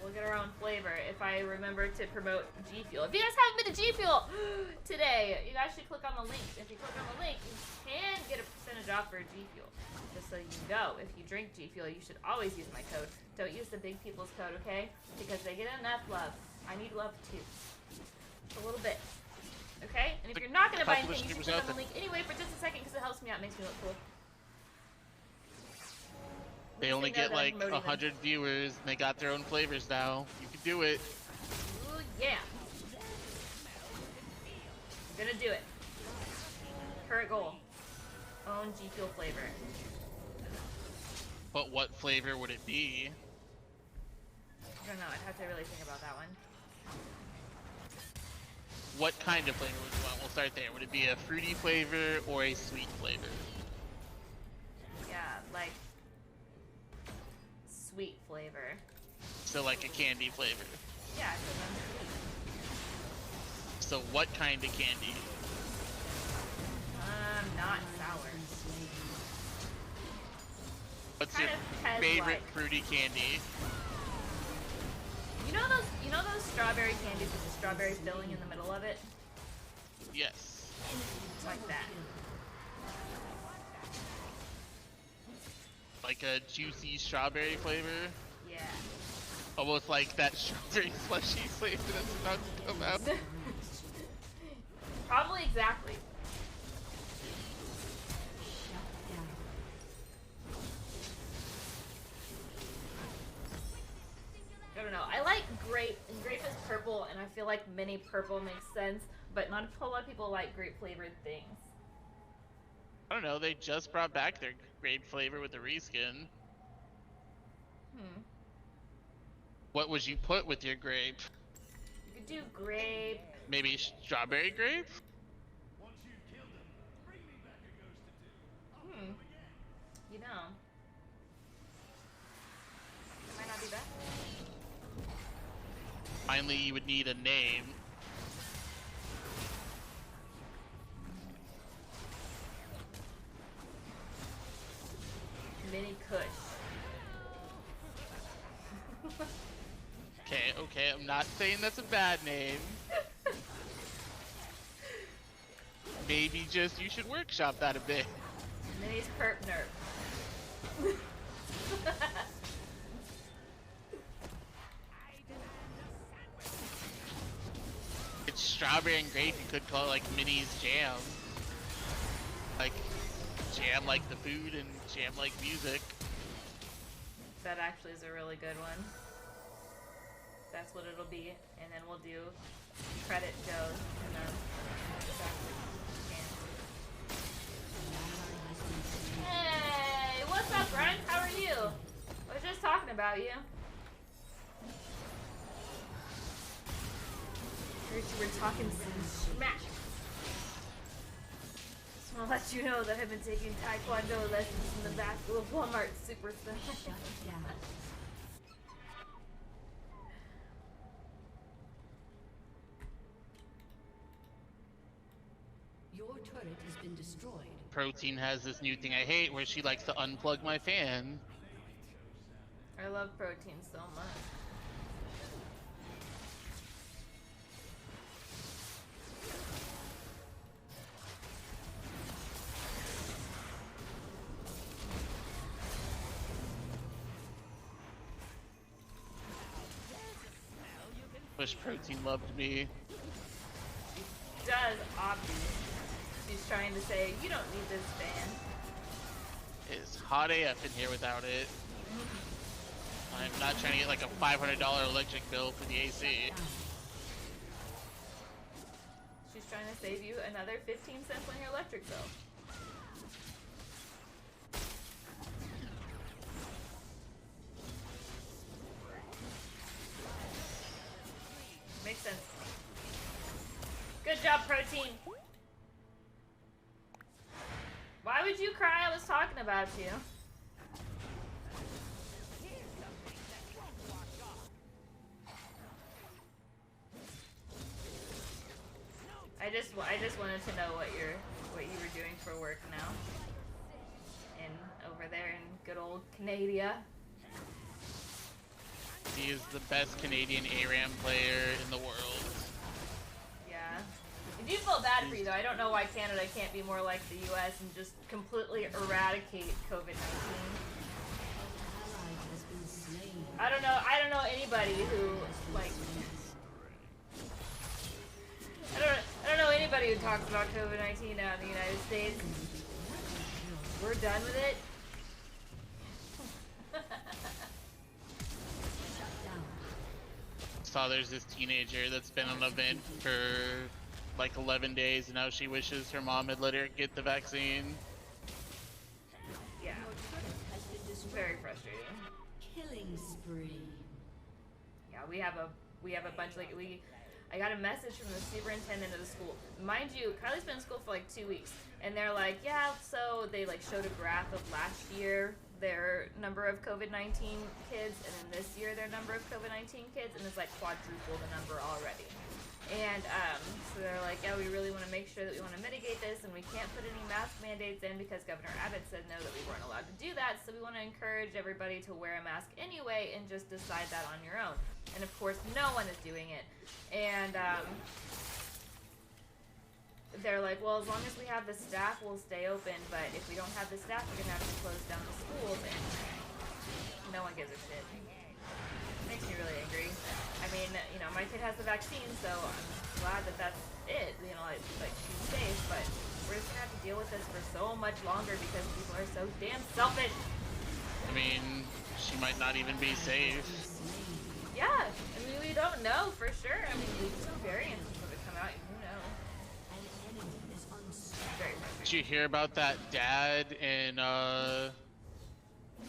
we'll get our own flavor if I remember to promote G Fuel. If you guys haven't been to G Fuel today, you guys should click on the link. If you click on the link, you can get a percentage off for G Fuel. Just so you know, if you drink G Fuel, you should always use my code. Don't use the big people's code, okay? Because they get enough love. I need love too. Just a little bit. Okay? And if you're not gonna buy anything, you should click on the link anyway for just a second because it helps me out, makes me look cool. They only know get that I'm like promoting them. 100 viewers, and they got their own flavors now. You can do it. Ooh, yeah. I'm gonna do it. Current goal. Own G Fuel flavor. But what flavor would it be? I don't know. I'd have to really think about that one. What kind of flavor would you want? We'll start there. Would it be a fruity flavor or a sweet flavor? Yeah, like sweet flavor. So like a candy flavor. Yeah, because I'm sweet. So what kind of candy? Not sour. What's Kind your of Pez-like. favorite fruity candy? You know those strawberry candies with the strawberry filling in the middle of it? Yes. Like that. Like a juicy strawberry flavor? Yeah. Almost like that strawberry slushy flavor that's about to come out. Probably exactly. I don't know. I like grape, and grape is purple, and I feel like mini purple makes sense, but not a whole lot of people like grape flavored things. I don't know, they just brought back their grape flavor with the reskin. What would you put with your grape? You could do grape. Maybe strawberry grape? You know. That might not be bad. Finally, you would need a name. Mini Kush. Okay, I'm not saying that's a bad name. Maybe just you should workshop that a bit. Mini's perp nerf. It's strawberry and grape, you could call it like Minnie's Jam. Like, jam like the food and jam like music. That actually is a really good one. That's what it'll be, and then we'll do credit goes, and then Hey, what's up, Brent? How are you? I was just talking about you. Heard you were talking some smack. Just want to let you know that I've been taking Taekwondo lessons in the back of Walmart Supercenter. Your turret has been destroyed. Protein has this new thing I hate where she likes to unplug my fan. I love protein so much. Wish Protein loved me. Does obvious. She's trying to say, you don't need this fan. It's hot AF in here without it. I'm not trying to get like a $500 electric bill for the AC. She's trying to save you another 15 cents on your electric bill. Makes sense. Good job, Protein. Why would you cry? I was talking about you. I just wanted to know what you were doing for work now. And over there in good old Canada. He is the best Canadian ARAM player in the world. Yeah. I do feel bad for you though. I don't know why Canada can't be more like the US and just completely eradicate COVID-19. I don't know anybody who like I don't know anybody who talks about COVID-19 now in the United States. We're done with it. saw there's this teenager that's been on a vent for like 11 days, and now she wishes her mom had let her get the vaccine. Yeah, Has been destroyed. very frustrating. Killing spree. Yeah, we have a bunch, like, I got a message from the superintendent of the school. Mind you, Kylie's been in school for like 2 weeks, and they're like, yeah, so they like showed a graph of last year their number of COVID-19 kids, and then this year their number of COVID-19 kids, and it's like quadruple the number already. And so they're like, yeah, we really want to make sure that we want to mitigate this, and we can't put any mask mandates in because Governor Abbott said no, that we weren't allowed to do that, so we want to encourage everybody to wear a mask anyway and just decide that on your own. And of course, no one is doing it. And they're like, well, as long as we have the staff, we'll stay open, but if we don't have the staff, we're going to have to close down the schools, and no one gives a shit. Makes me really angry. I mean, you know, my kid has the vaccine, so I'm glad that that's it. You know, like she's safe, but we're just going to have to deal with this for so much longer because people are so damn selfish. I mean, she might not even be safe. Yeah, I mean, we don't know for sure. I mean, these new variants that come out, who knows? An enemy is unstoppable. Very frustrating. Did you hear about that dad in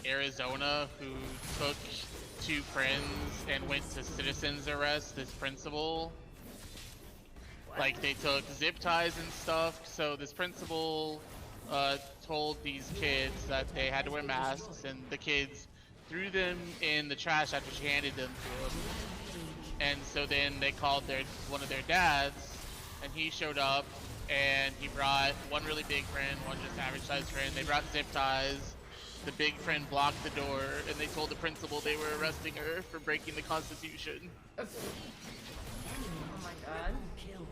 Arizona who took 2 friends and went to citizens arrest this principal? What? Like, they took zip ties and stuff, so this principal told these kids that they had to wear masks, and the kids threw them in the trash after she handed them to them. And so then they called one of their dads, and he showed up, and he brought one really big friend, one just average sized friend. They brought zip ties. The big friend blocked the door, and they told the principal they were arresting her for breaking the Constitution. Oh my god. Kill.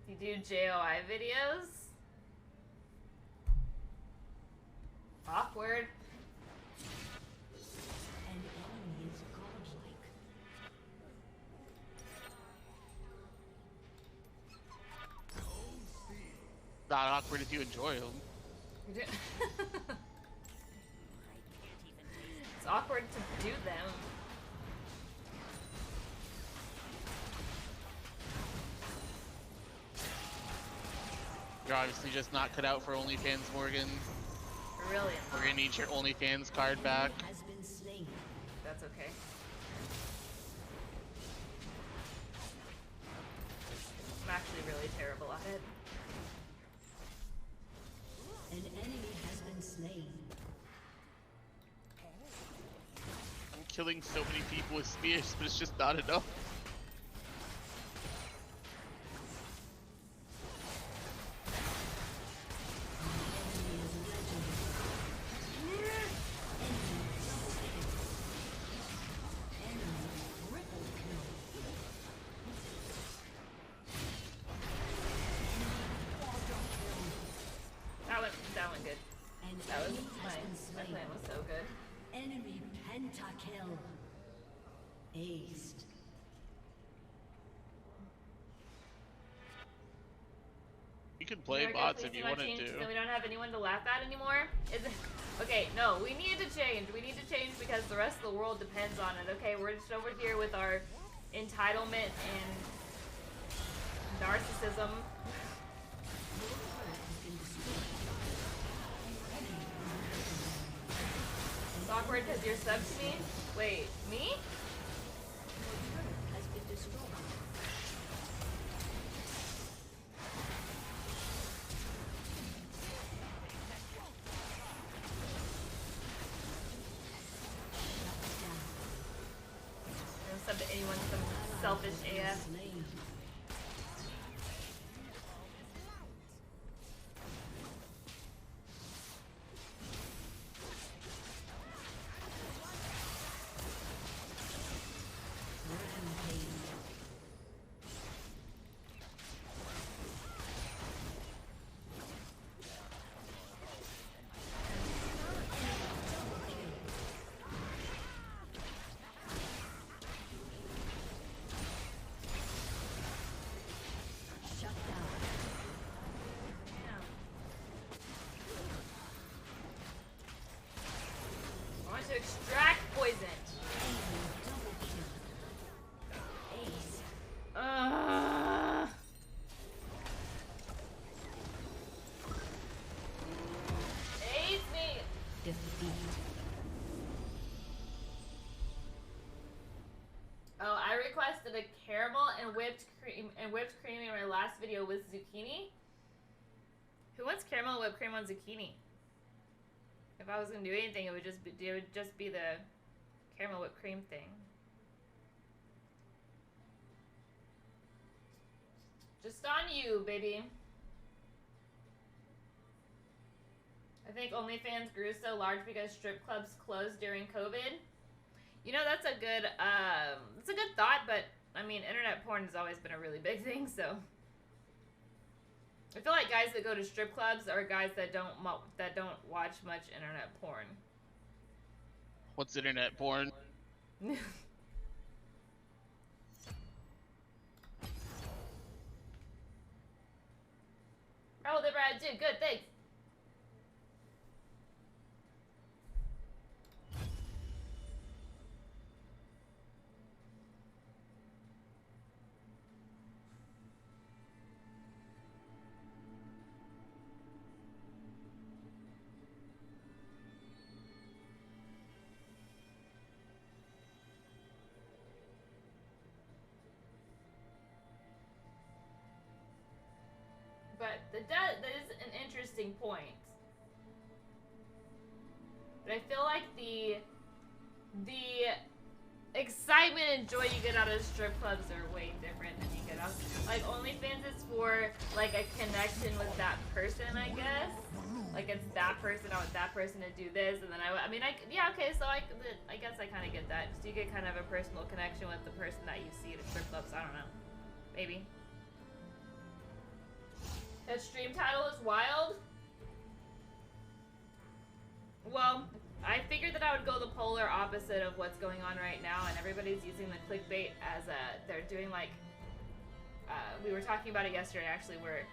You do JOI videos? Awkward. An enemy is godlike. Not awkward if you enjoy them. You do- It's awkward to do them. You're obviously just not cut out for OnlyFans, Morgan. Really, We're gonna need your OnlyFans card back. Has been slain. that's okay. I'm actually really terrible at it. An enemy has been slain. I'm killing so many people with spears, but it's just not enough. That went good. An That was enemy has been my slain. plan was so good. Enemy pentakill. Aced. You could play You're bots gonna if you please do not wanted change, to. so we don't have anyone to laugh at anymore? Is it, okay, no, we need to change. We need to change because the rest of the world depends on it. Okay, we're just over here with our entitlement and narcissism. It's awkward because you're sub to me? Wait, me? Has been destroyed. I don't sub to anyone, some selfish AF. Slain. Rampage. requested a caramel and whipped cream in my last video with zucchini. Who wants caramel and whipped cream on zucchini? If I was gonna do anything, it would just be the caramel whipped cream thing. Just on you, baby. I think OnlyFans grew so large because strip clubs closed during COVID. You know, that's a good thought, but I mean, internet porn has always been a really big thing, so I feel like guys that go to strip clubs are guys that don't watch much internet porn. What's internet porn? Oh, they Brad, dude, good, thanks. But that is an interesting point. But I feel like the excitement and joy you get out of strip clubs are way different than you get out. Like OnlyFans is for like a connection with that person, I guess. Like it's that person, I want that person to do this, and then I mean, yeah, okay, so I guess I kind of get that. So you get kind of a personal connection with the person that you see at strip clubs. I don't know, maybe. That stream title is wild. Well, I figured that I would go the polar opposite of what's going on right now, and everybody's using the clickbait as they're doing like, we were talking about it yesterday actually, where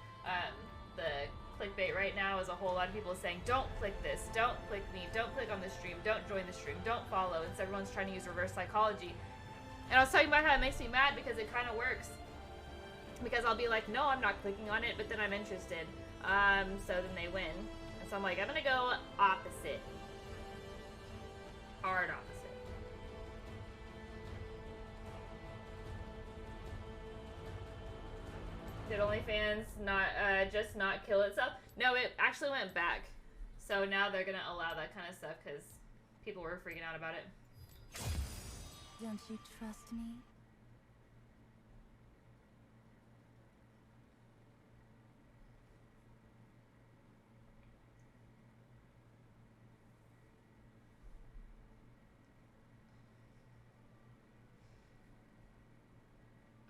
the clickbait right now is a whole lot of people saying, don't click this, don't click me, don't click on the stream, don't join the stream, don't follow, and so everyone's trying to use reverse psychology. And I was talking about how it makes me mad because it kind of works. Because I'll be like, no, I'm not clicking on it, but then I'm interested. So then they win. And so I'm like, I'm gonna go opposite. Hard opposite. Did OnlyFans just not kill itself? No, it actually went back. So now they're gonna allow that kind of stuff because people were freaking out about it. Don't you trust me?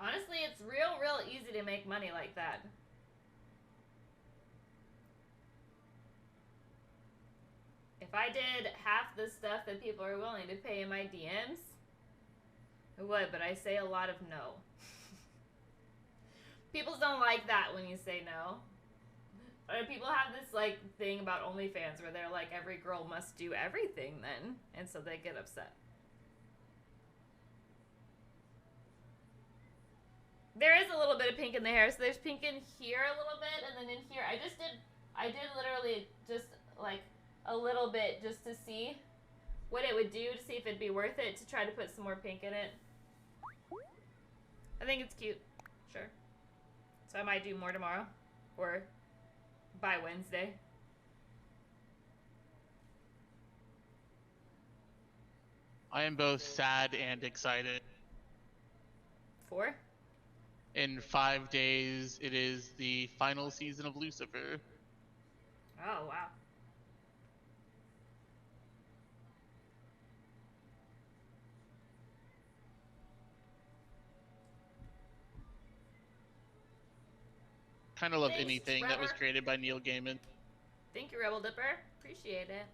Honestly, it's real easy to make money like that. If I did half the stuff that people are willing to pay in my DMs, I would, but I say a lot of no. People don't like that when you say no. Or people have this like thing about OnlyFans where they're like, every girl must do everything then, and so they get upset. There is a little bit of pink in the hair, so there's pink in here a little bit, and then in here, I did literally just like a little bit just to see what it would do, to see if it'd be worth it to try to put some more pink in it. I think it's cute, sure. So I might do more tomorrow, or by Wednesday. I am both sad and excited. For? In 5 days, it is the final season of Lucifer. Oh, wow. Kind of love Thanks, anything that was Trevor. created by Neil Gaiman. Thank you, Rebel Dipper. Appreciate it.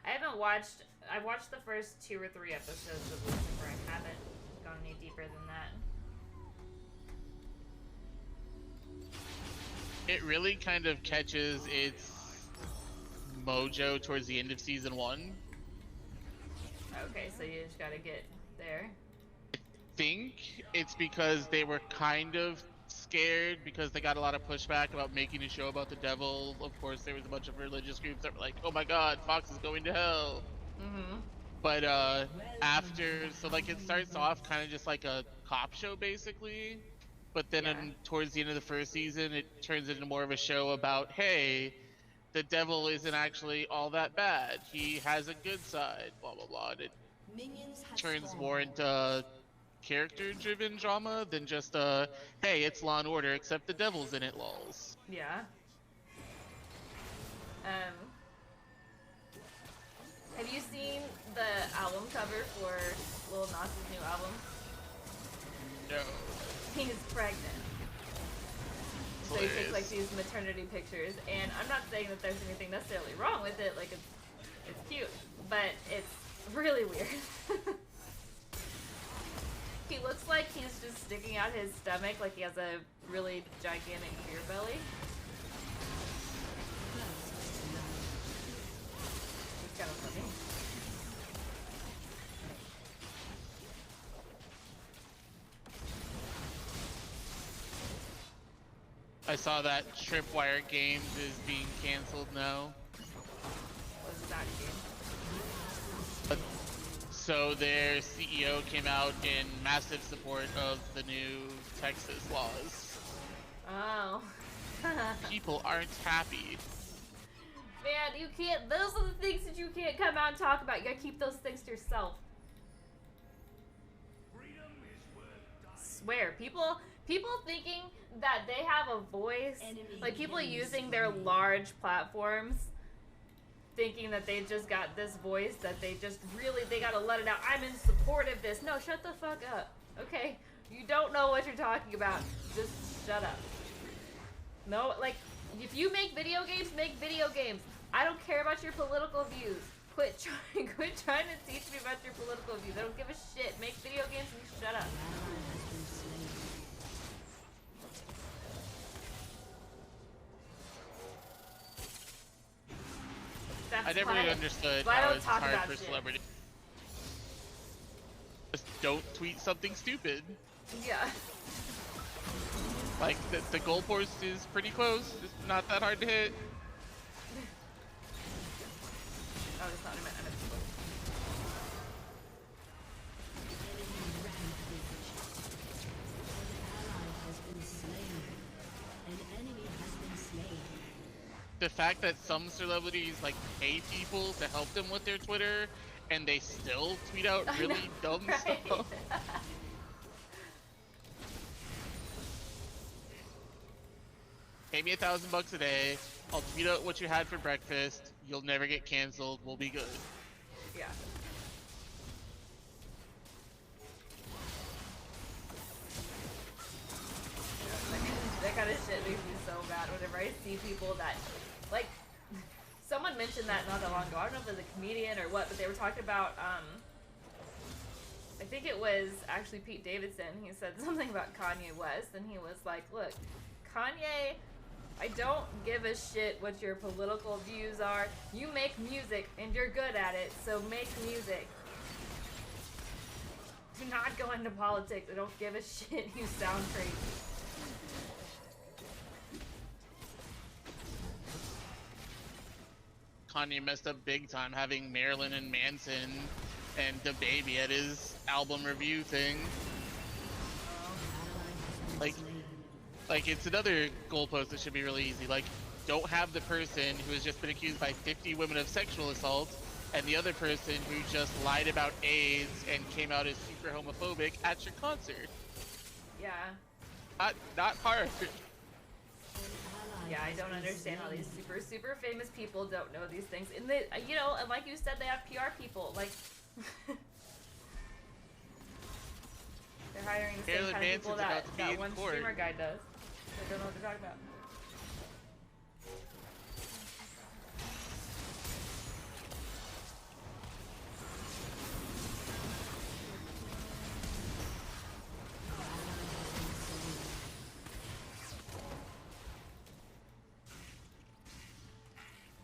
I've watched the first 2 or 3 episodes of Lucifer. I haven't gone any deeper than that. It really kind of catches its mojo towards the end of season 1. Okay, so you just gotta get there. I think it's because they were kind of scared because they got a lot of pushback about making a show about the devil. Of course, there was a bunch of religious groups that were like, oh my god, Fox is going to hell. Mm-hmm. But after, so like it starts off kind of just like a cop show basically, but then Yeah. towards the end of the first season, it turns into more of a show about, hey, the devil isn't actually all that bad. He has a good side, blah blah blah. And it Minions have turns more spawned. into character-driven drama than just hey, it's Law and Order, except the devil's in it, lols. Yeah. Have you seen the album cover for Lil Nas's new album? No. He's pregnant. So he takes like Hilarious. these maternity pictures, and I'm not saying that there's anything necessarily wrong with it. Like it's cute, but it's really weird. He looks like he's just sticking out his stomach, like he has a really gigantic beer belly. It's kind of funny. I saw that Tripwire Games is being canceled now. What is that game? So their CEO came out in massive support of the new Texas laws. Oh. People aren't happy. Man, you can't. Those are the things that you can't come out and talk about. You gotta keep those things to yourself. Swear, people thinking that they have a voice, like people using their large platforms, thinking that they just got this voice, that they just really, they gotta let it out. I'm in support of this. No, shut the fuck up. Okay? You don't know what you're talking about. Just shut up. No, like, if you make video games, make video games. I don't care about your political views. Quit trying to teach me about your political views. I don't give a shit. Make video games and you shut up. That's I never why- really understood why I how don't it's talk hard about for shit. celebrities. Just don't tweet something stupid. Yeah. Like, the goalpost is pretty close, just not that hard to hit. Oh, that's not what I meant. I meant The fact that some celebrities like pay people to help them with their Twitter and they still tweet out I really know, dumb right? stuff. Pay me $1,000 a day. I'll tweet out what you had for breakfast. You'll never get canceled. We'll be good. Yeah. That kind of shit makes me so mad whenever I see people that, like, someone mentioned that not that long ago. I don't know if it was a comedian or what, but they were talking about, I think it was actually Pete Davidson. He said something about Kanye West, and he was like, look, Kanye, I don't give a shit what your political views are. You make music, and you're good at it, so make music. Do not go into politics. I don't give a shit. You sound crazy. Kanye messed up big time having Marilyn and Manson and DaBaby at his album review thing. Like it's another goalpost that should be really easy. Like, don't have the person who has just been accused by 50 women of sexual assault and the other person who just lied about AIDS and came out as super homophobic at your concert. Yeah. Not hard. Yeah, I don't understand how these super famous people don't know these things. And they, you know, and like you said, they have PR people. Like, they're hiring the same Marilyn kind of people Manson's that, about to be that in one court. streamer guy does. They don't know what they're talking about.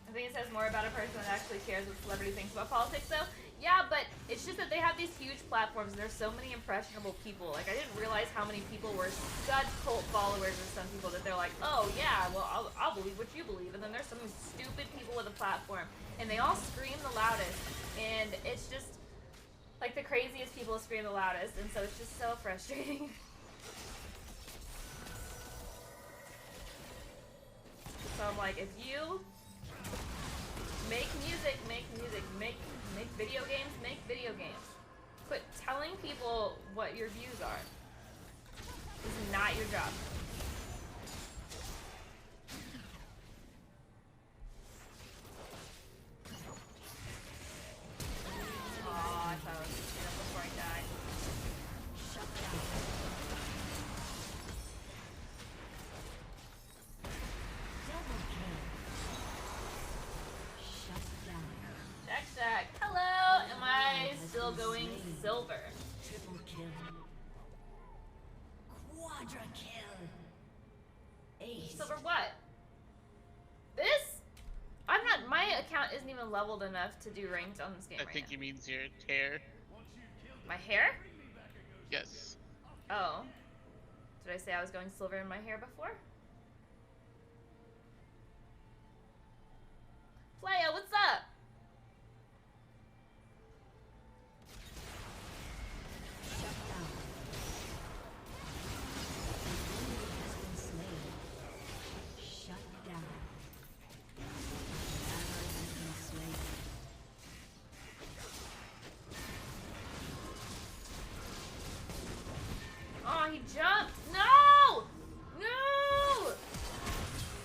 I think it says more about a person that actually cares what celebrity thinks about politics, though. Yeah, but it's just that they have these huge platforms, and there's so many impressionable people. Like, I didn't realize how many people were such cult followers of some people that they're like, oh, yeah, well, I'll believe what you believe. And then there's some stupid people with a platform, and they all scream the loudest. And it's just, Like the craziest people scream the loudest, and so it's just so frustrating. So I'm like, if you make music, make video games, make video games. Quit telling people what your views are. This is not your job. Oh, I thought I was gonna shoot up before I died. Shut down. Double kill. Shut down. Jack, hello! Am I still going silver? Triple kill. Quadra kill. Ace. Silver what? This? I'm not, my account isn't even leveled enough to do ranked on this game I right think now. he means your hair. My hair? Yes. Oh. Did I say I was going silver in my hair before? Playa, what's up? Shut down. An enemy has been slain. Shut down. An ally has been slain. Oh, he jumped! No! No!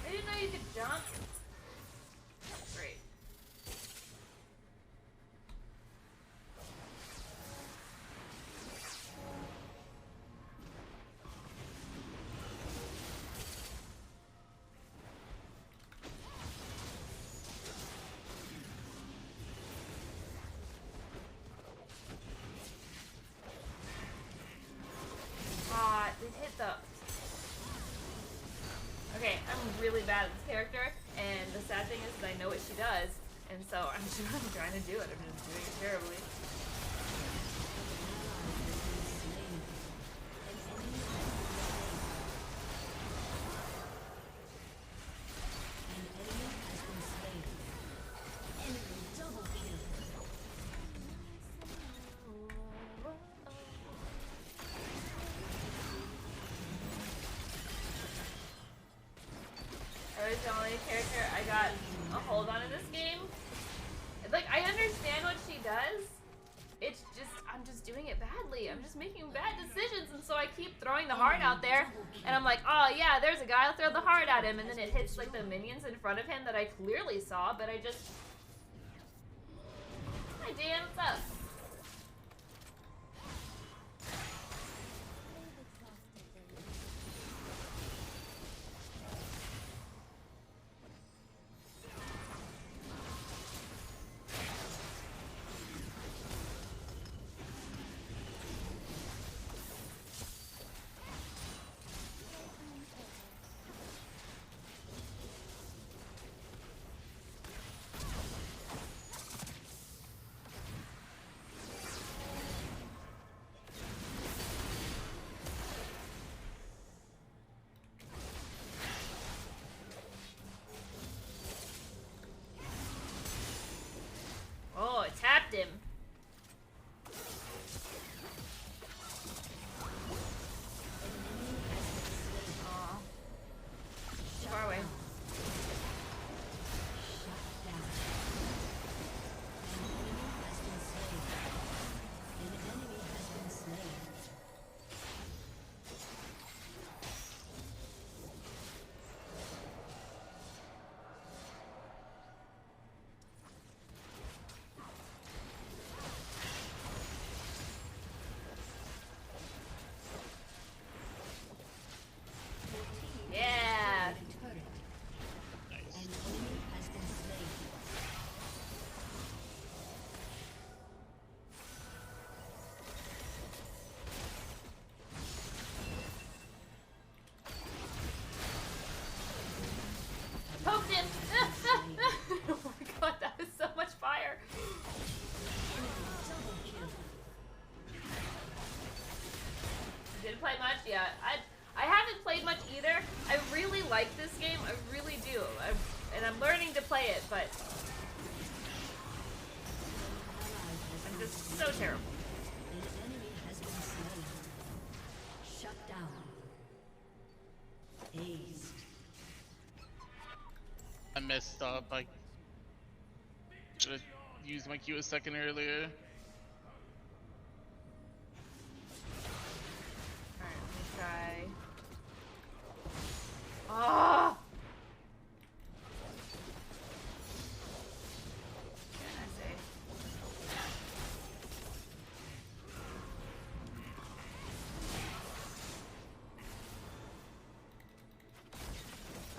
I didn't know you could jump. Great. Ah, it hit the... Okay, I'm really bad at this character, and the sad thing is that I know what she does, and so I'm just trying to do it. I'm just doing it terribly. I was the only character I got a hold on in this game. Like, I understand what she does. It's just, I'm just doing it badly. I'm just making bad decisions, and so I keep throwing the heart out there. And I'm like, oh yeah, there's a guy, I'll throw the heart at him. And then it hits like the minions in front of him that I clearly saw, but I just... Hi Dan, what's up? Oh, it tapped him. Aw. Too far away. Yeah. Poked him. Oh my god, that was so much fire. Didn't play much? Yeah. I haven't played much either. I really like this game. I really do. And I'm learning to play it, but I'm just so terrible. messed up. I should have used my Q a second earlier. Alright, let me try. Oh! Can I say?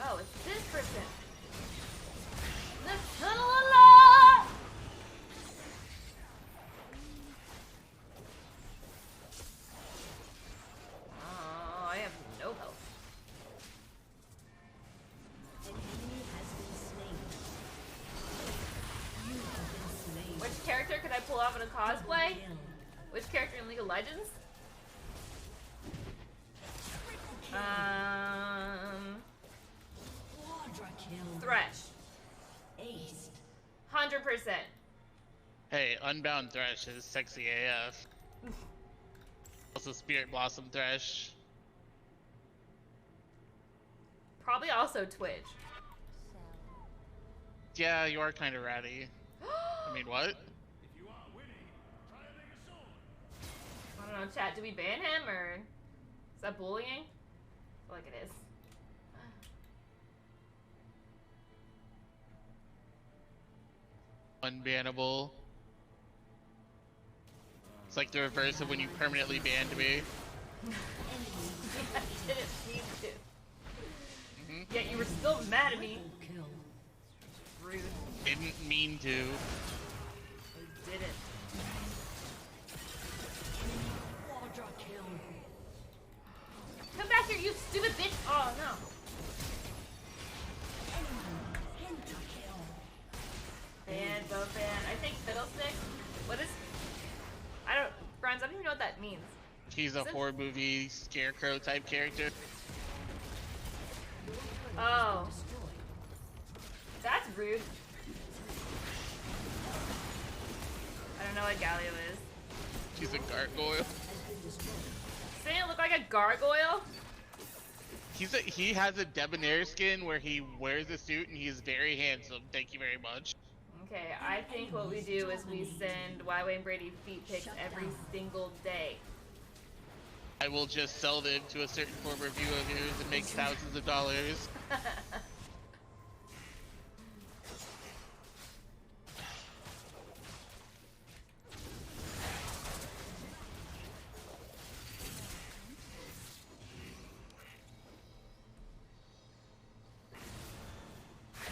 Oh, it's this person. La, la, la, la. Oh, I have no health. An enemy has been slain. You have been slain. Which character could I pull off in a cosplay? Kill. Which character in League of Legends? Quadra kill. Thresh. Aced. 100%. Hey, Unbound Thresh is sexy AF. Also Spirit Blossom Thresh. Probably also Twitch. Yeah, you are kind of ratty. I mean, what? I don't know, chat. Do we ban him or is that bullying? I feel like it is. Unbannable. It's like the reverse of when you permanently banned me. I didn't mean to. Mhm. Yet you were still mad at me. Kill. Rude. Didn't mean to. I didn't. Quadra kill. Come back here, you stupid bitch! Oh no. Pentakill. Ban, both ban. I think Fiddlesticks. What is. I don't. Friends, I don't even know what that means. He's a Is it- horror movie scarecrow type character. Oh. That's rude. I don't know what Galio is. He's a gargoyle. Doesn't it look like a gargoyle? He has a debonair skin where he wears a suit and he's very handsome. Thank you very much. Okay, I think what we do is we send Wei and Brady feet pics every single day. I will just sell them to a certain former viewer of yours and make thousands of dollars.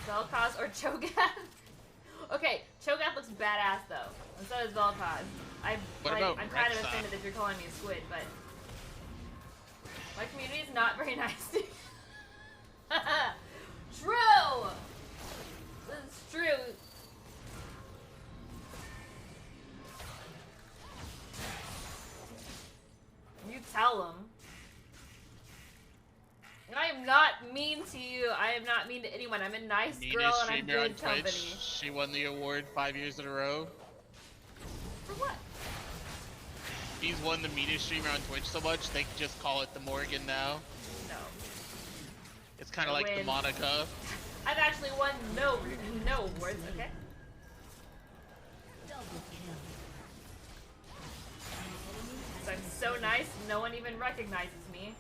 Vel'Koz or Cho'Gath? Okay, Cho'Gath looks badass though, and so does Vel'Koz. What about I'm kind of Rexxar? offended that you're calling me a squid, but my community is not very nice to True! This is true. You tell them. And I am not mean to you. I am not mean to anyone. I'm a nice girl Meanest and I'm streamer on good Twitch. company. She won the award 5 years in a row. For what? He's won the meanest streamer on Twitch so much they can just call it the Morgan now. No. It's kind of I like the win. Monica. I've actually won no awards, okay? Double kill. So I'm so nice, no one even recognizes me.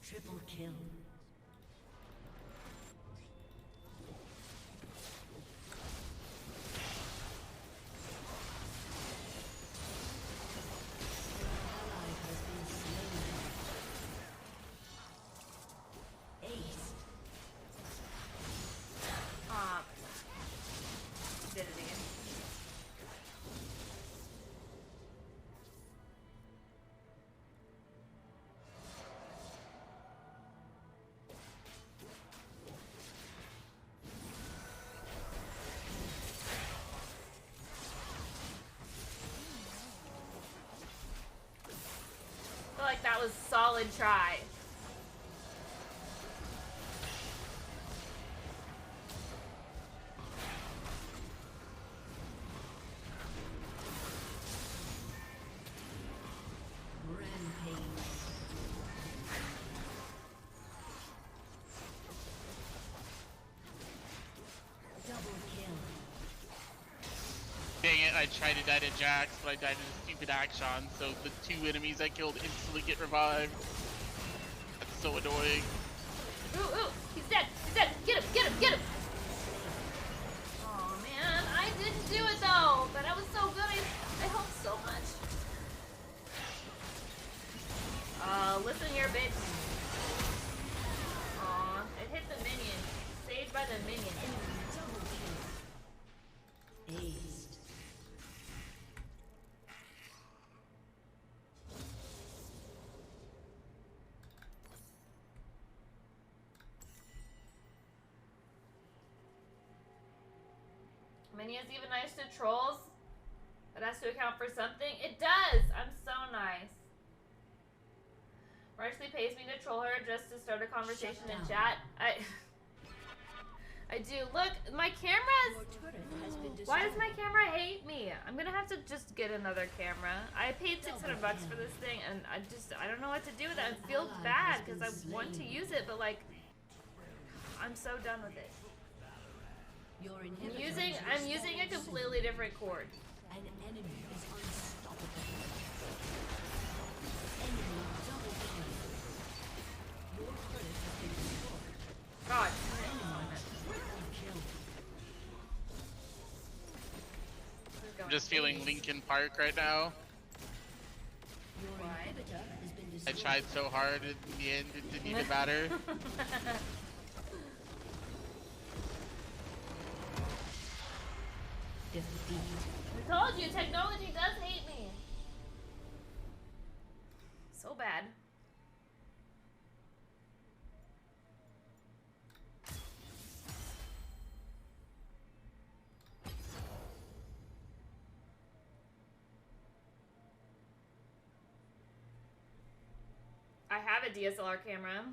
Triple kill. Ally has been slain. Ace. Did it again. I feel like that was solid try. Rampage. dang it, I tried to die to Jax, but I died to the stupid Action, so the 2 enemies I killed instantly get revived. That's so annoying. Ooh, he's dead, get him! Oh man, I didn't do it though, but I was so good, I helped so much. Listen here, bitch. Aw, it hit the minion. Saved by the minion. Aced. Minion's even nice to trolls. That has to account for something. It does! I'm so nice. Marshall pays me to troll her just to start a conversation in chat. I do. Look, my camera's... Your turret has been destroyed. Why does my camera hate me? I'm gonna have to just get another camera. I paid $600 for this thing, and I don't know what to do with it. I feel bad because I want to use it, but like, I'm so done with it. Your I'm inhibitor using a completely different cord. An enemy is unstoppable. Enemy double kill. Your turret has been destroyed. God. Triple kill. I'm just feeling Linkin Park right now. Your Why? inhibitor has been I destroyed. tried so hard, in the end, it didn't even matter. Defeat. I told you, technology does hate me. So bad. I have a DSLR camera.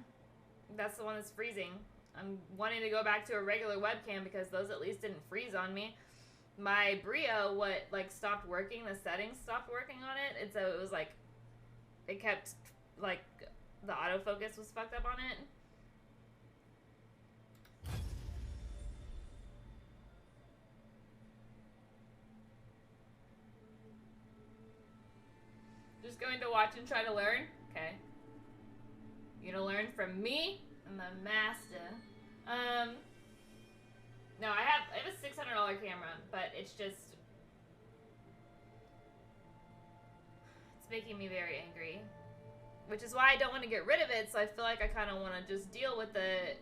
That's the one that's freezing. I'm wanting to go back to a regular webcam because those at least didn't freeze on me. My Brio, stopped working, the settings stopped working on it, and so it was like, it kept, like, the autofocus was fucked up on it. Just going to watch and try to learn? Okay. You're gonna learn from me and the master. No, I have a $600 camera, but it's making me very angry. Which is why I don't want to get rid of it, so I feel like I kind of want to just deal with the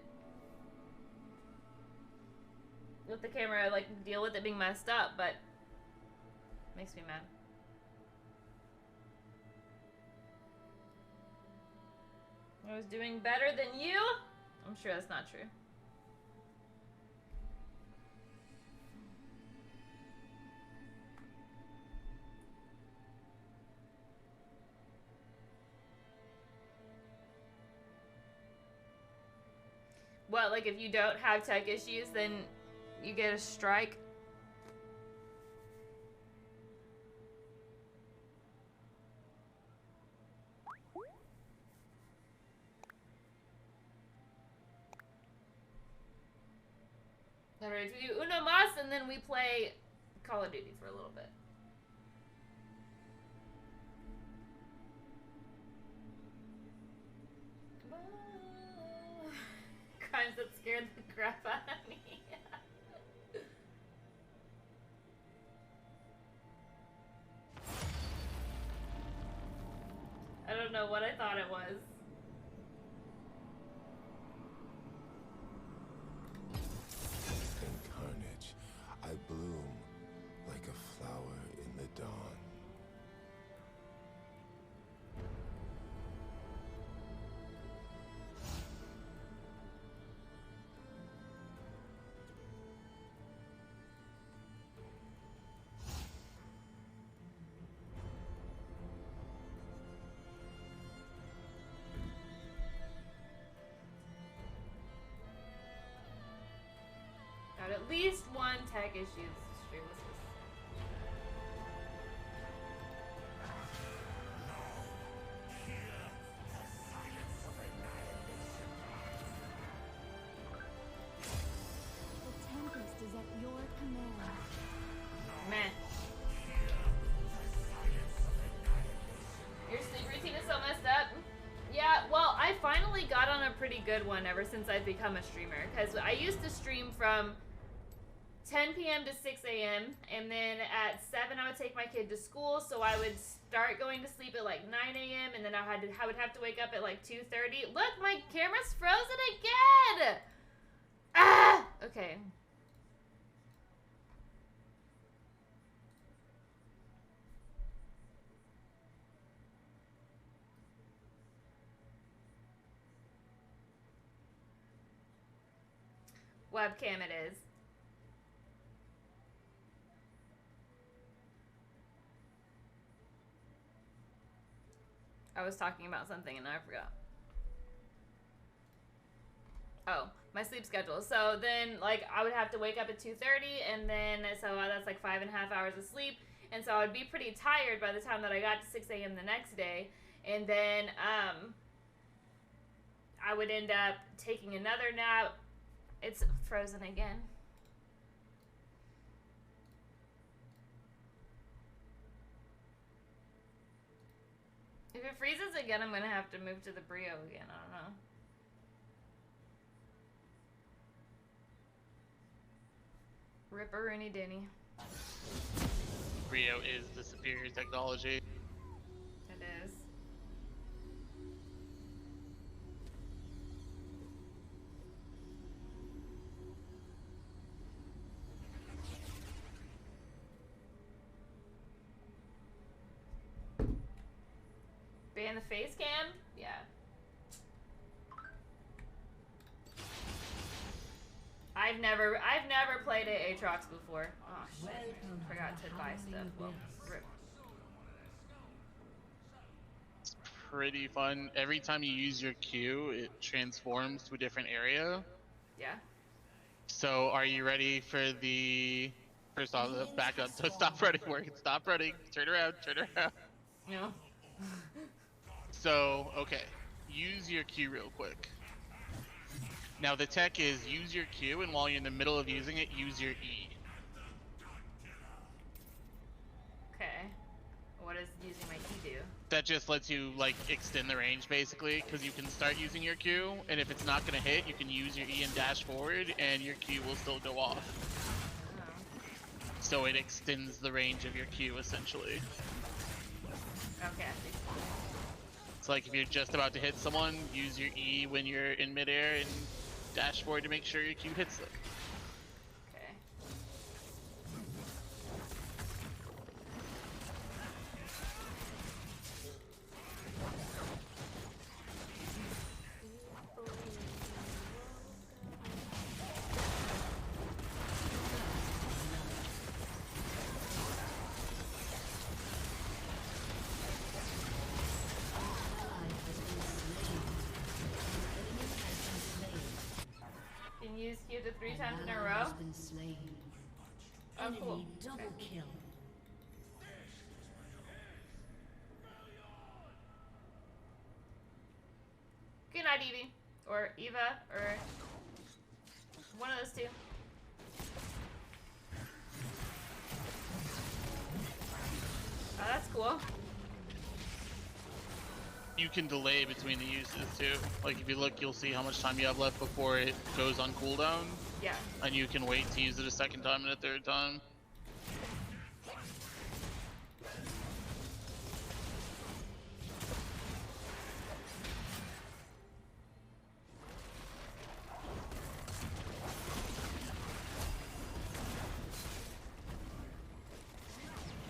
camera, like deal with it being messed up, but it makes me mad. I was doing better than you? I'm sure that's not true. What, like if you don't have tech issues, then you get a strike? Alright, we do Uno Mas and then we play Call of Duty for a little bit. Crimes that scared the crap out of me. I don't know what I thought it was. In carnage, I bloom like a flower in the dawn. Got at least one tech issue this stream. What's this? The Tempest is at your command. Meh. a pretty good one ever since I've become a streamer. Because I used to stream from 10 p.m. to 6 a.m. and then at 7 I would take my kid to school, so I would start going to sleep at like 9 a.m. and then I would have to wake up at like 2:30. Look, my camera's frozen again! Ah! Okay. Webcam it is. I was talking about something and I forgot. Oh, my sleep schedule. So then, like, I would have to wake up at 2:30, and then, so that's like 5.5 hours of sleep. And so I would be pretty tired by the time that I got to 6 a.m. the next day. And then, I would end up taking another nap. It's frozen again. If it freezes again, I'm gonna have to move to the Brio again. I don't know. Ripperoonie Denny. Rio is the superior technology. It is. Ban the face cam? Yeah. I've never played Aatrox before. Oh shit. Welcome Forgot to to buy the stuff. Well, Howling rip. It's pretty fun. Every time you use your Q, it transforms to a different area. Yeah. So, are you ready for the... First off, back up. So stop running, Morgan. Stop running. Turn around. Turn around. No. So, okay. Use your Q real quick. Now, the tech is use your Q, and while you're in the middle of using it, use your E. Okay. What does using my key do? That just lets you, like, extend the range, basically, because you can start using your Q, and if it's not going to hit, you can use your E and dash forward, and your Q will still go off. Oh. So it extends the range of your Q, essentially. Okay. I see. It's like if you're just about to hit someone, use your E when you're in midair, and dash forward to make sure your Q hits them. Okay. Can you use Q to 3 times in a row? Has been slain. Oh, Enemy cool. double Okay. kill. Good night, Evie. Or Eva, or one of those two. Oh, that's cool. You can delay between the uses too. Like if you look, you'll see how much time you have left before it goes on cooldown, Yeah. and you can wait to use it a second time and a third time.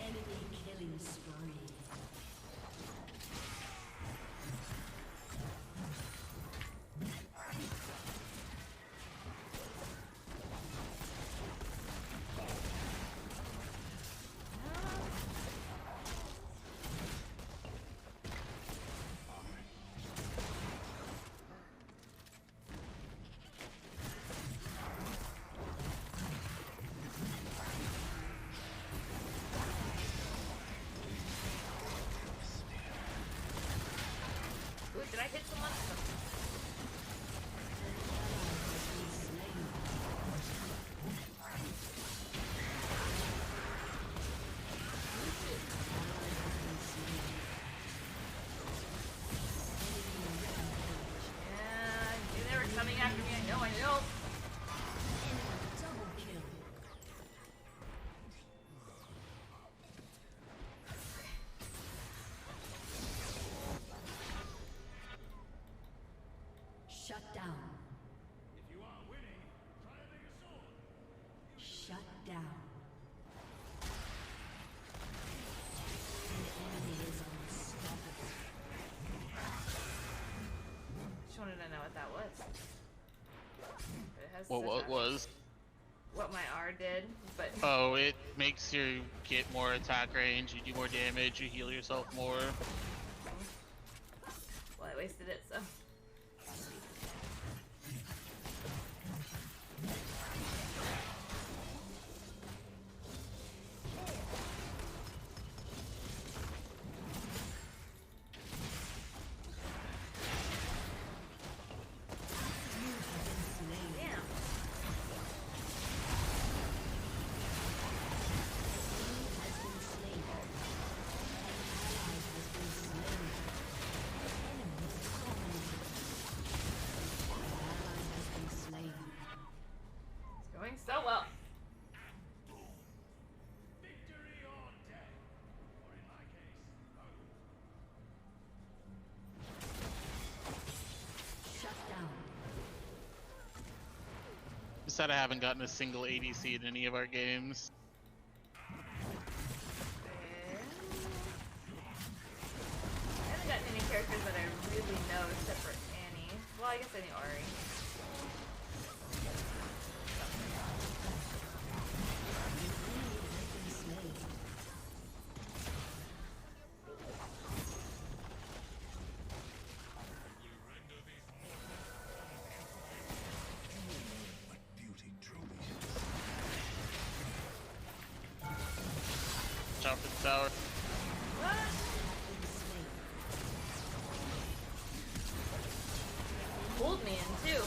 Enemy killing spree. What was? What my R did, but Oh, it makes you get more attack range, you do more damage, you heal yourself more. well, I wasted it, so. Damn. It's going so well. Shut down. Just that I haven't gotten a single ADC in any of our games. I haven't gotten any characters that I really know except for Annie. Well, I guess I knew Ari. Beauty truly Jump in the tower. What? Pulled me in too.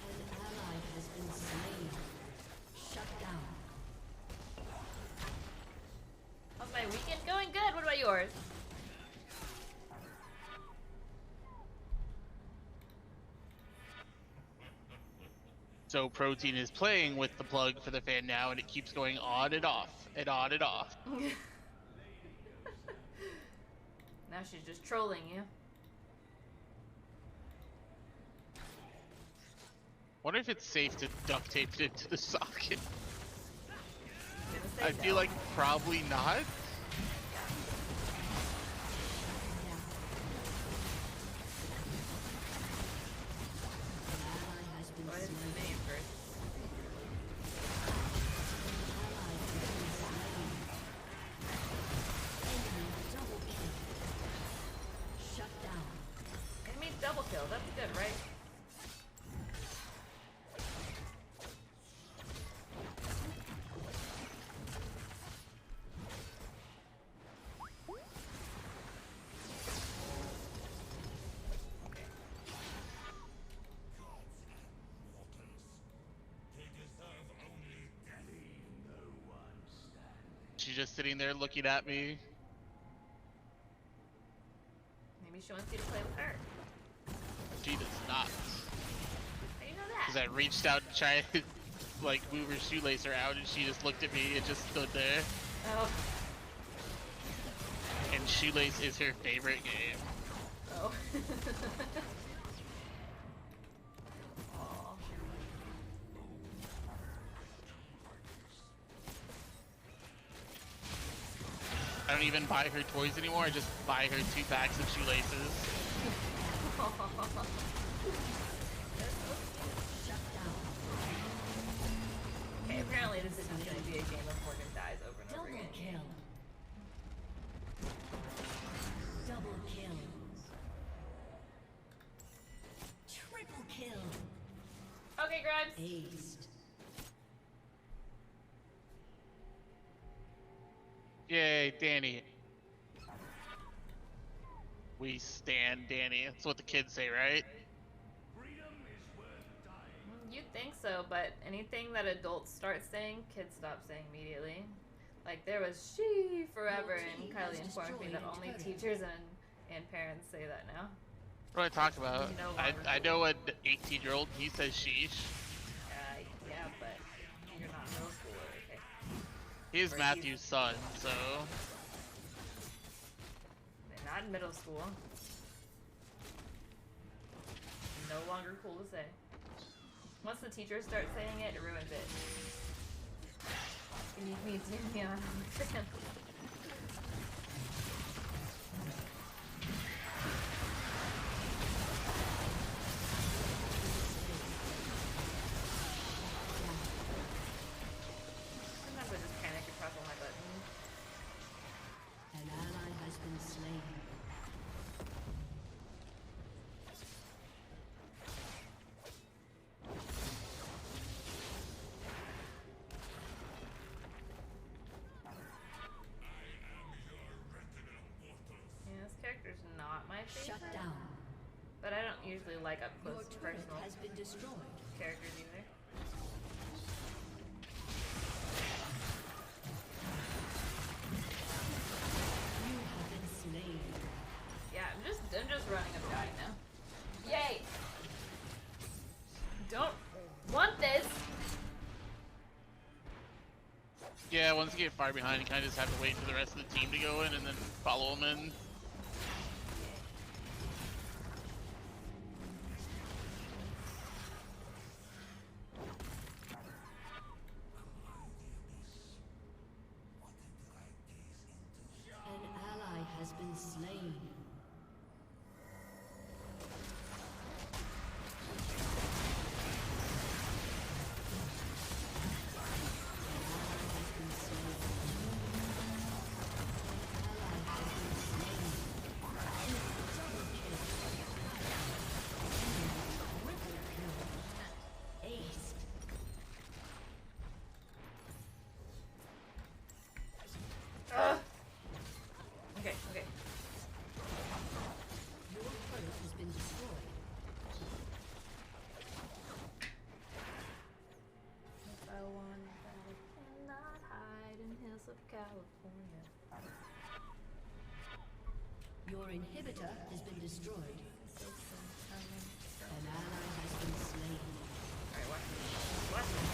An ally has been slain. Shut down. How's my weekend going? Good. What about yours? So Protein is playing with the plug for the fan now, and it keeps going on and off, and on and off. Now she's just trolling you. Wonder if it's safe to duct tape it into the socket. Gonna say I feel no. like probably not. Ally has been Go ahead and slain. name first. Enemy double kill. Shut down. Enemy double kill. That's good, right? She's just sitting there looking at me. Maybe she wants you to play with her. She does not. How do you know Because that? I reached out to try to like move her shoelacer out, and she just looked at me and just stood there. Oh. And shoelace is her favorite game. Oh. Aw. I don't even buy her toys anymore. I just buy her 2 packs of shoelaces. Shut down. Okay, apparently this is just gonna be a game of Morgan dies over and over Double again. kill. Double kill. Triple kill. Okay, Grimes. Aced. Yay, Danny. We stand Danny. That's what the kids say, right? You'd think so, but anything that adults start saying, kids stop saying immediately. Like there was she forever, and Kylie informed me that only teachers and parents say that now. What do I talk about? You know I longer. know an 18-year-old, he says sheesh. Yeah, but you're not middle schooler, okay? He's Or Matthew's son, so... Not in middle school. No longer cool to say. Once the teachers start saying it, it ruins it. You need me to be on OnlyFans. Shut favorite. down. But I don't usually like up Your close turret personal has been destroyed. characters either. You have been slain. Yeah, I'm just running up dying now. Yay! Don't want this. Yeah, once you get far behind, you kind of just have to wait for the rest of the team to go in and then follow them in. An ally has been slain. Okay, okay. Your turret has been destroyed. If I want that, I cannot hide in hills of California. Your inhibitor has been destroyed. An ally has been slain. Alright, watch me. Watch me.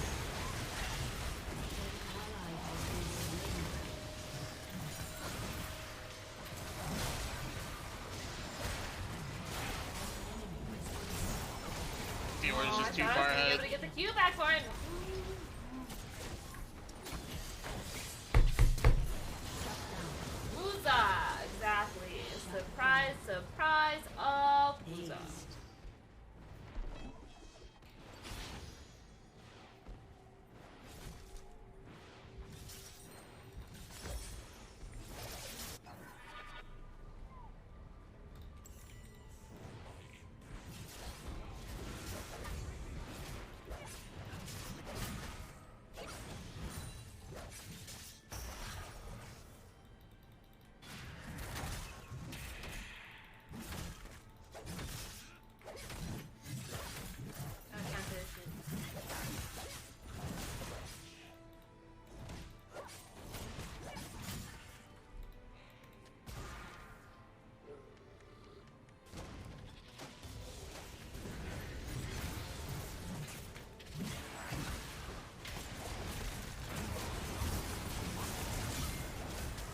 An ally has been slain. Fior's just too I far thought I was gonna be ahead. able to get the Q back for him. Woozah! Exactly. Surprise, surprise of Woozah. Aced. I can't do this shit.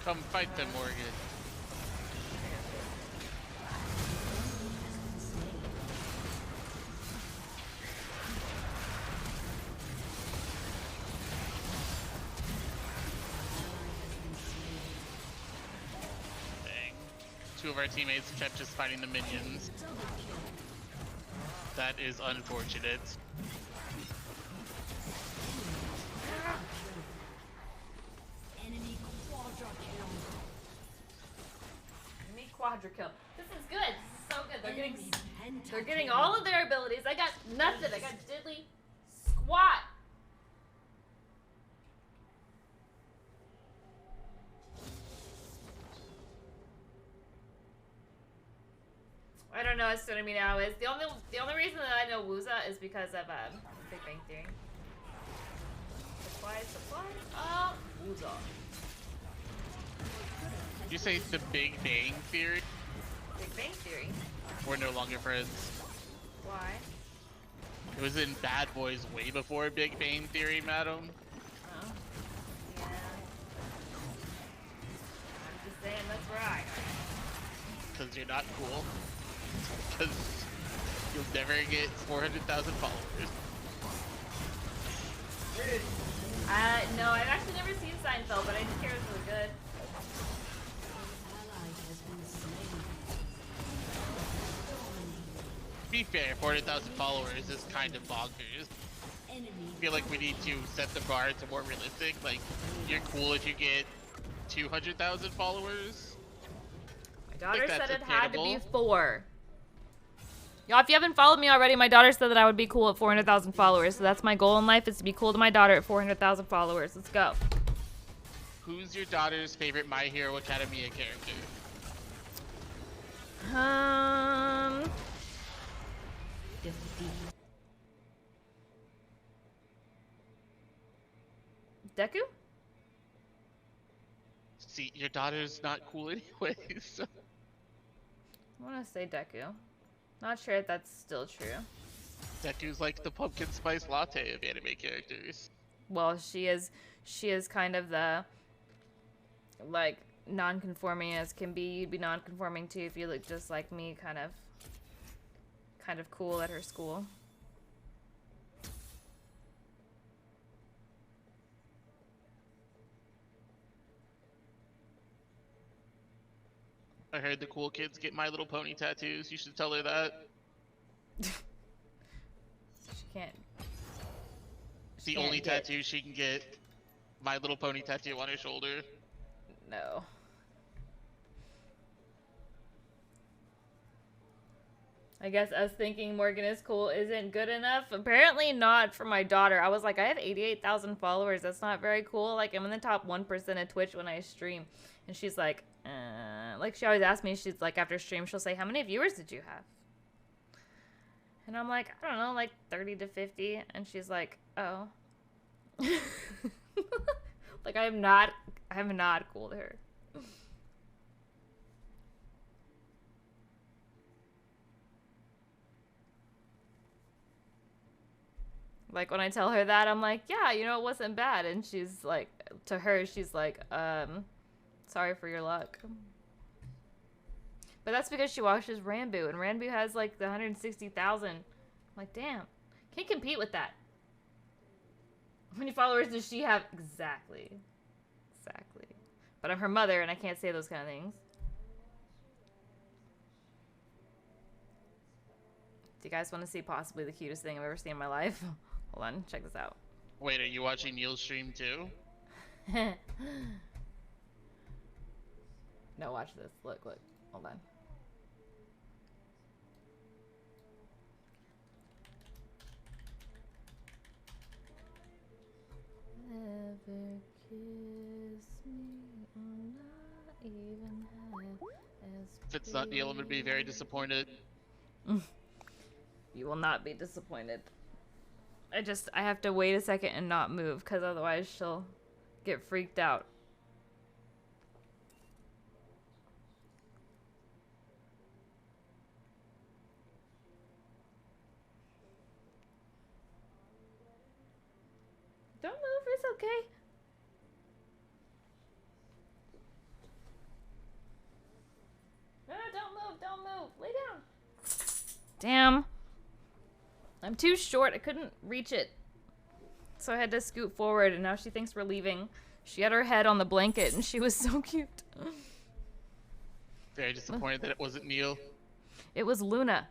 Come fight them, Morgan. Dang. Two of our teammates kept just fighting the minions. That is unfortunate. Enemy quadra kill. Enemy quadra kill. This is good. This is so good. Enemy They're getting pentakill. all of their abilities. I got nothing. I got diddly squat. I don't know what suiting me now is. The only reason that I know Woozah is because of Big Bang Theory. Supplies. Woozah. Did you say the Big Bang Theory? Big Bang Theory. We're no longer friends. Why? It was in Bad Boys way before Big Bang Theory, madam. Oh. Yeah. I'm just saying that's where I got. Because you're not cool. Because you'll never get 400,000 followers. No, I've actually never seen Seinfeld, but I just hear it's really good. Ally has been slain. To be fair, 400,000 followers is kind of bonkers. Enemy I feel like we need to set the bar to more realistic. Like, you're cool if you get 200,000 followers. My daughter that's said it had to be attainable. 4. Y'all, if you haven't followed me already, my daughter said that I would be cool at 400,000 followers. So that's my goal in life, is to be cool to my daughter at 400,000 followers. Let's go. Who's your daughter's favorite My Hero Academia character? Deku? See, your daughter's not cool anyways. So. I want to say Deku. Not sure if that's still true. Deku's like the pumpkin spice latte of anime characters. Well, she is kind of the, like, non-conforming as can be. You'd be non-conforming too if you look just like me, kind of cool at her school. I heard the cool kids get My Little Pony tattoos. You should tell her that. She can't. The only tattoo she can get, My Little Pony tattoo on her shoulder. No. I guess us thinking Morgan is cool isn't good enough. Apparently not for my daughter. I was like, I have 88,000 followers. That's not very cool. Like, I'm in the top 1% of Twitch when I stream. And she's like, like she always asks me, she's like, after stream, she'll say, how many viewers did you have? And I'm like, I don't know, like 30 to 50. And she's like, oh. Like, I'm not cool to her. Like, when I tell her that, I'm like, yeah, you know, it wasn't bad. And she's like, to her, she's like, sorry for your luck. But that's because she watches Ranboo, and Ranboo has like the 160,000. I'm like, damn, can't compete with that. How many followers does she have? Exactly. But I'm her mother, and I can't say those kind of things. Do you guys want to see possibly the cutest thing I've ever seen in my life? Hold on, check this out. Wait, are you watching Neil's stream too? No, watch this. Look. Hold on. Never kiss me or not even have If it's not Neil, I'm gonna be very disappointed. You will not be disappointed. I have to wait a second and not move, because otherwise she'll get freaked out. Don't move, it's okay. No, don't move. Lay down. Damn. I'm too short. I couldn't reach it. So I had to scoot forward, and now she thinks we're leaving. She had her head on the blanket, and she was so cute. Very disappointed that it wasn't Neil. It was Luna.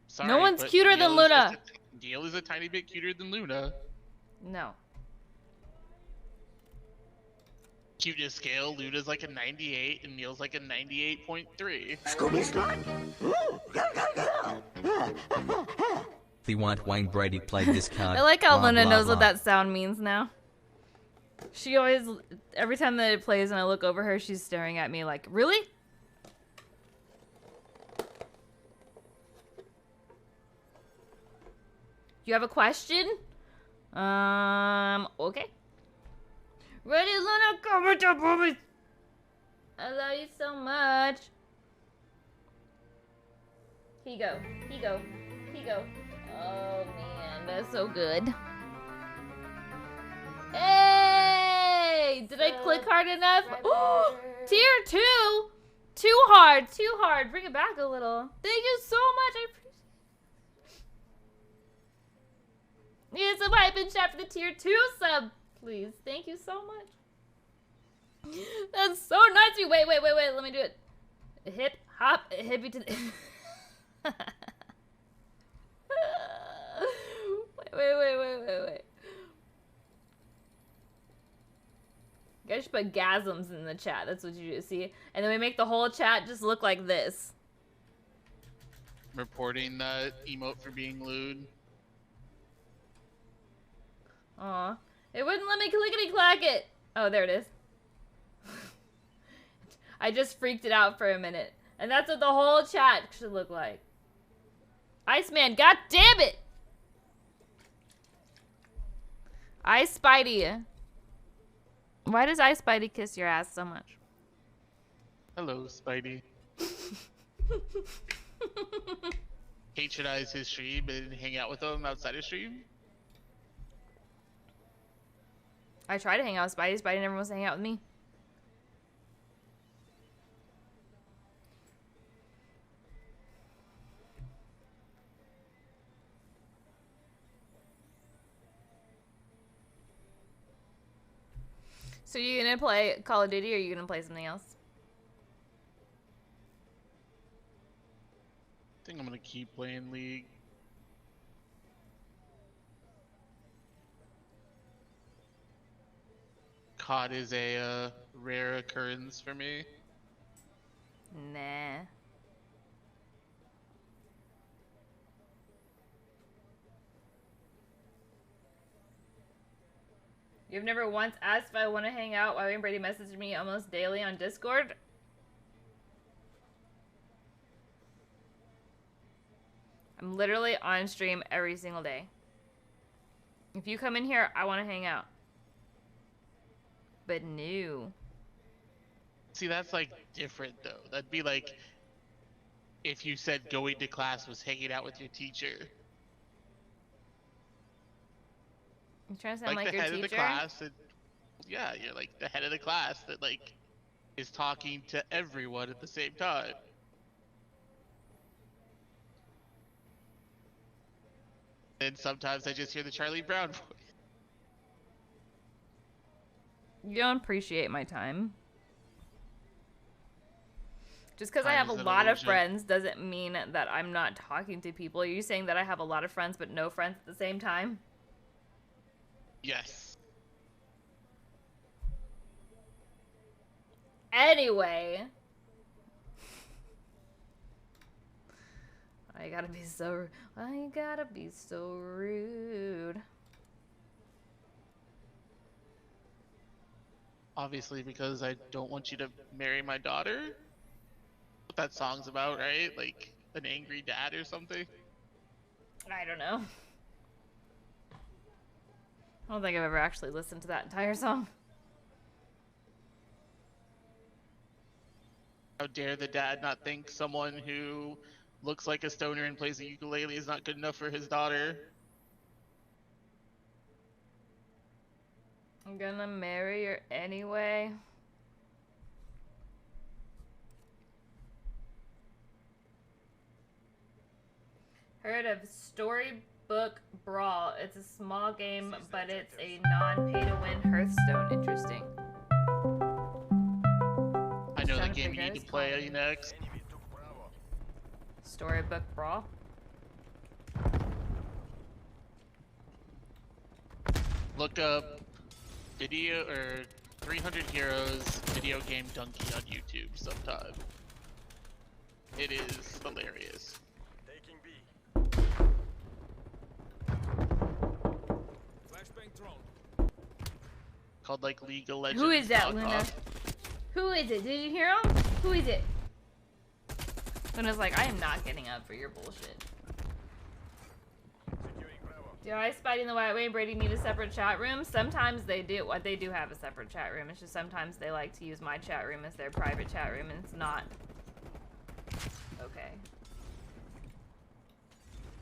Sorry, no one's but cuter than Luna. Neil is a tiny bit cuter than Luna. No. Cuteness scale, Luna's like a 98 and Neil's like a 98.3. The White Wayne Brady played this card. I like how blah, Luna blah, knows blah. what that sound means now. She always, every time that it plays and I look over her, she's staring at me like, really? You have a question? Okay. Ready, Luna? Come with your boobies. I love you so much. Here you go. Oh man, that's so good. Hey! Did I click hard enough? Oh, tier 2! Too hard. Bring it back a little. Thank you so much. I appreciate it. Need some hype in chat for the tier 2 sub, please. Thank you so much. That's so nice of you. Wait. Let me do it. Hip, hop, hippie to the... Wait. You guys should put gasms in the chat. That's what you do, see? And then we make the whole chat just look like this. Reporting that emote for being lewd. Aw. It wouldn't let me clickety-clack it. Oh, there it is. I just freaked it out for a minute. And that's what the whole chat should look like. Iceman, god damn it! Ice Spidey. Why does Ice Spidey kiss your ass so much? Hello, Spidey. Patronize his stream and hang out with him outside of stream. I try to hang out with Spidey. Spidey never wants to hang out with me. So you gonna play Call of Duty or are you gonna play something else? I think I'm gonna keep playing League. COD is a rare occurrence for me. Nah. You've never once asked if I want to hang out while Brady messages me almost daily on Discord? I'm literally on stream every single day. If you come in here, I want to hang out. But no. See, that's like different though. That'd be like if you said going to class was hanging out with your teacher. You trying to sound Like like the your head teacher? of the class, and yeah, you're like the head of the class that like is talking to everyone at the same time. And sometimes I just hear the Charlie Brown voice. You don't appreciate my time. Just because I Time have a is an lot of illusion. friends doesn't mean that I'm not talking to people. Are you saying that I have a lot of friends but no friends at the same time? Yes. Anyway. Why you gotta be so rude? Obviously, because I don't want you to marry my daughter. What that song's about, right? Like an angry dad or something. I don't know. I don't think I've ever actually listened to that entire song. How dare the dad not think someone who looks like a stoner and plays a ukulele is not good enough for his daughter? I'm gonna marry her anyway. Heard of Storybook Brawl. It's a small game, but it's a non-pay-to-win Hearthstone. Interesting. I know the Trying to game you figure need out to play next. Storybook Brawl. Look up video or 300 Heroes video game donkey on YouTube sometime. It is hilarious. Taking B. Flashbang thrown. Called like League of Legends. Who is that, knockoff. Luna? Who is it? Did you hear him? Who is it? Luna's like, I am not getting up for your bullshit. Securing Bravo. Do I, Spidey and the White Wayne Brady need a separate chat room? Sometimes they do. They do have a separate chat room. It's just sometimes they like to use my chat room as their private chat room, and it's not okay.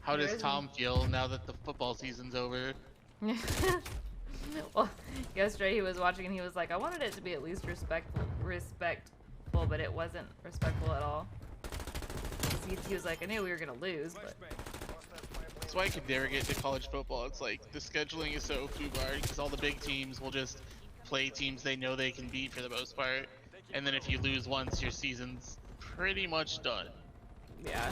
How does There's- Tom feel now that the football season's over? Well, yesterday he was watching and he was like, I wanted it to be at least respectful, but it wasn't respectful at all. He was like, I knew we were gonna lose, but That's why I could never get into college football. It's like the scheduling is so foobarred because all the big teams will just play teams they know they can beat for the most part, and then if you lose once, your season's pretty much done. yeah.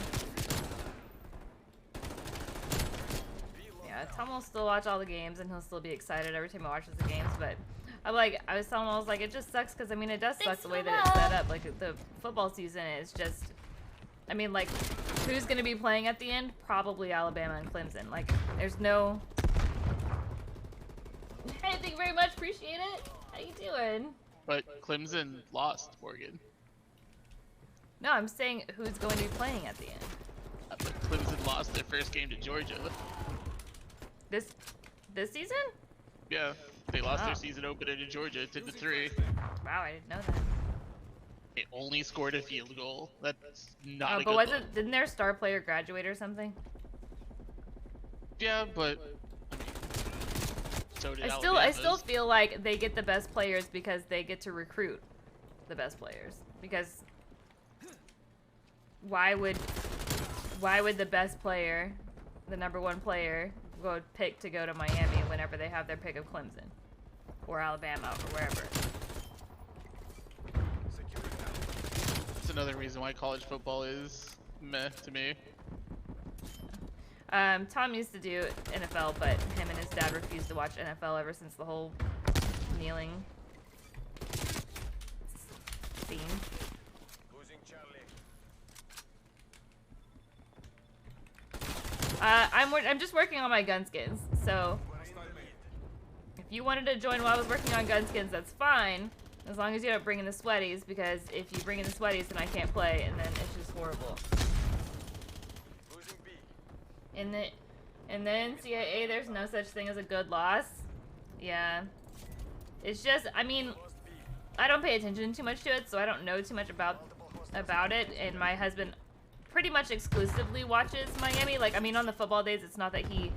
Yeah, Tom will still watch all the games and he'll still be excited every time he watches the games, but I was telling him, I was like, it just sucks because, I mean, it does suck Thanks the way for that it's that. set up. Like, the football season is just, I mean, like, who's going to be playing at the end? Probably Alabama and Clemson. Like, there's no... Hey, thank you very much. Appreciate it. How you doing? But Clemson lost, Morgan. No, I'm saying who's going to be playing at the end. But Clemson lost their first game to Georgia. This season? Yeah, they lost Oh. their season opener to Georgia 10-3. Wow, I didn't know that. They only scored a field goal. That's not Oh, a but good wasn't didn't their star player graduate or something? Yeah, but I mean, so did I Alabama's. still feel like they get the best players because they get to recruit the best players. Because why would the best player, the #1 player, go pick to go to Miami whenever they have their pick of Clemson or Alabama or wherever? That's another reason why college football is meh to me. Tom used to do NFL, but him and his dad refused to watch NFL ever since the whole kneeling scene. I'm just working on my gun skins, so if you wanted to join while I was working on gun skins, that's fine, as long as you don't bring in the sweaties, because if you bring in the sweaties, then I can't play, and then it's just horrible. And then CIA, there's no such thing as a good loss. Yeah, it's just, I mean, I don't pay attention too much to it, so I don't know too much about it, and my husband pretty much exclusively watches Miami. Like, I mean, on the football days, it's not that he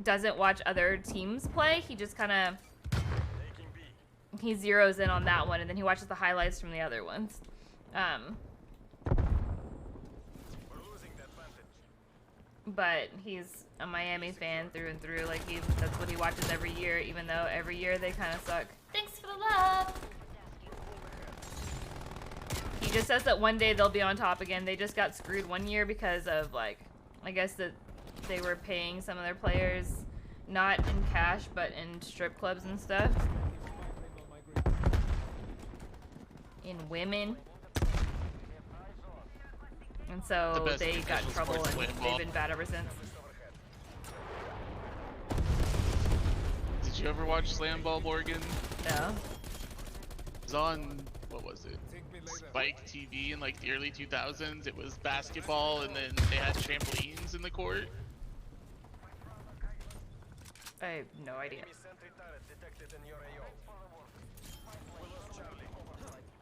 doesn't watch other teams play. He just kind of, he zeroes in on that one, and then he watches the highlights from the other ones. But he's a Miami fan through and through. Like, that's what he watches every year, even though every year they kind of suck. Thanks for the love! He just says that one day they'll be on top again. They just got screwed one year because of, like, I guess that they were paying some of their players not in cash, but in strip clubs and stuff. In women. And so they got in trouble and they've been bad ever since. Did you ever watch Slam Ball Morgan? No. It was on, what was it? Spike TV in like the early 2000s. It was basketball and then they had trampolines in the court. I have no idea.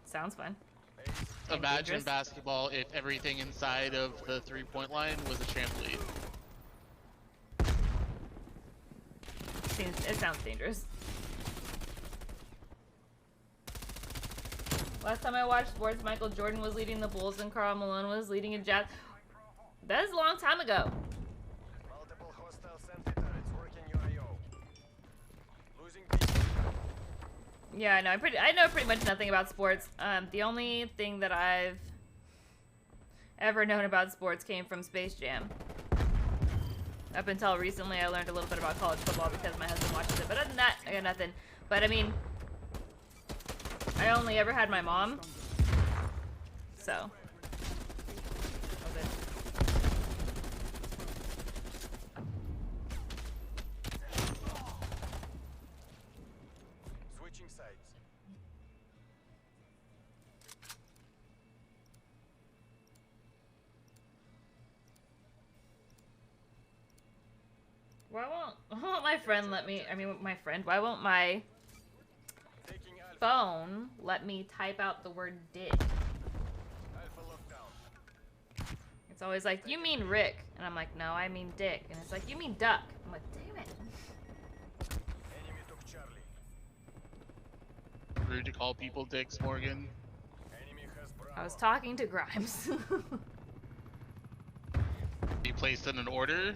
Sounds fun. Imagine dangerous. basketball if everything inside of the three-point line was a trampoline. It sounds dangerous. Last time I watched sports, Michael Jordan was leading the Bulls and Karl Malone was leading in Jazz. That is a long time ago. Yeah, no, I know pretty much nothing about sports. The only thing that I've ever known about sports came from Space Jam. Up until recently, I learned a little bit about college football because my husband watches it. But other than that, I got nothing. But I mean, I only ever had my mom, so. Switching sides. Why won't my friend let me, why won't my phone let me type out the word dick? It's always like, you mean Rick. And I'm like, no, I mean dick. And it's like, you mean duck. I'm like, damn it. Enemy took Charlie. Rude to call people dicks, Morgan. Enemy has Bravo. I was talking to Grimes. Be placed in an order.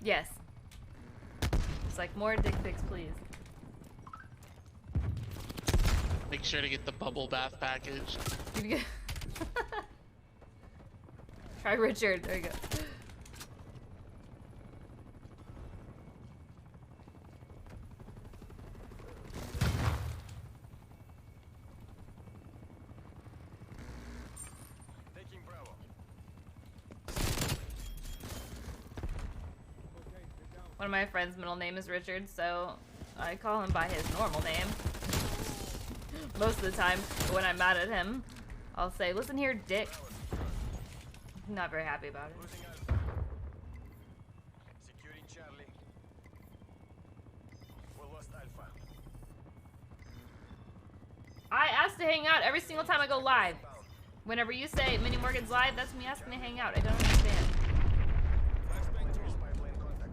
Yes. It's like, more dick pics, please. Make sure to get the bubble bath package. Try Richard. There you go. Taking Bravo. One of my friend's middle name is Richard, so I call him by his normal name. Most of the time, when I'm mad at him, I'll say, "Listen here, dick." I'm not very happy about it. Losing Alpha. Securing Charlie. We lost Alpha. I ask to hang out every single time I go live. Whenever you say Minnie Morgan's live, that's me asking to hang out. I don't understand. Flashbang to pipeline contact.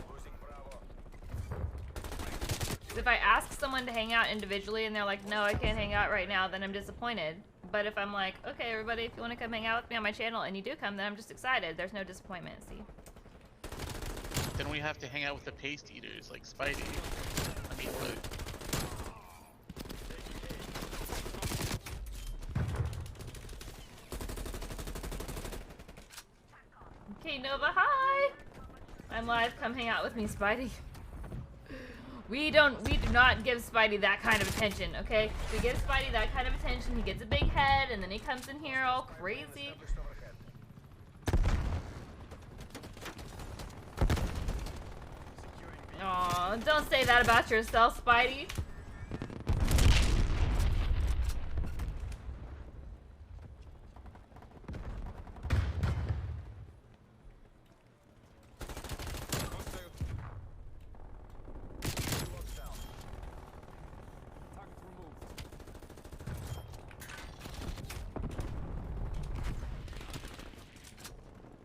Losing Bravo. If I ask someone to hang out individually and they're like, "No, I can't hang out right now," then I'm disappointed. But if I'm like, "Okay, everybody, if you want to come hang out with me on my channel," and you do come, then I'm just excited. There's no disappointment, see? Then we have to hang out with the paste eaters like Spidey. I mean, what? Okay, Nova, hi! I'm live. Come hang out with me, Spidey. We do not give Spidey that kind of attention, okay? If we give Spidey that kind of attention, he gets a big head, and then he comes in here all crazy. Aw, don't say that about yourself, Spidey.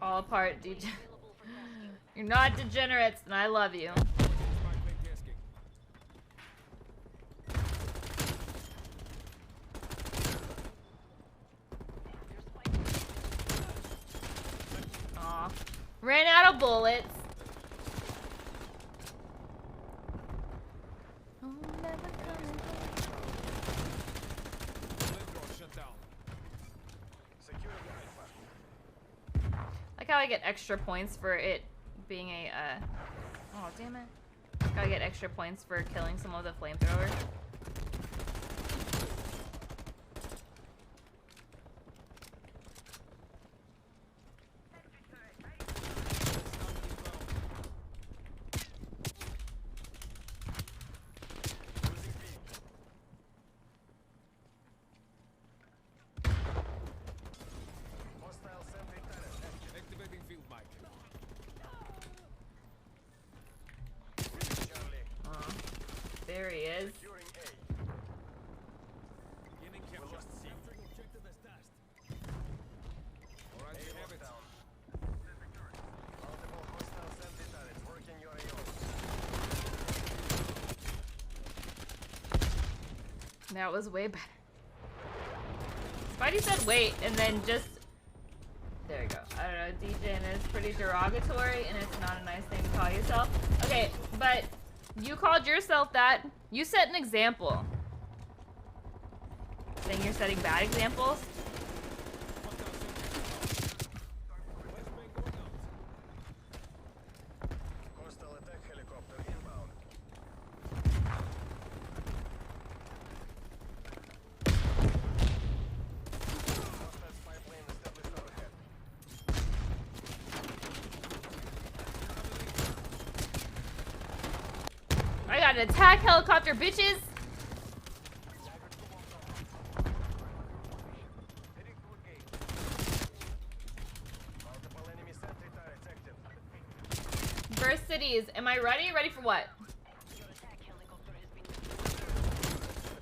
All apart, DJ. You're not degenerates, and I love you. Aw. Ran out of bullets. Like how I get extra points for it being a, oh, damn it. Like how I get extra points for killing someone with a flamethrower. Hostile sentry turret. Activating field mic. Charlie. Oh, there he is. Securing A. Beginning We capture. lost C. Capturing objective as tasked. Alright, A we have it. lockdown. Multiple hostile sentry turrets working your AO. That was way better. Spidey said wait, and then just... There you go. I don't know, DJ, and it's pretty derogatory, and it's not a nice thing to call yourself. Okay, but you called yourself that. You set an example. Saying you're setting bad examples? Hostile attack helicopter inbound. Hostile spy plane established overhead. I got an attack helicopter, bitches! Heading toward gate. Multiple enemy sentry turrets active. Burst cities. Am I ready? Ready for what?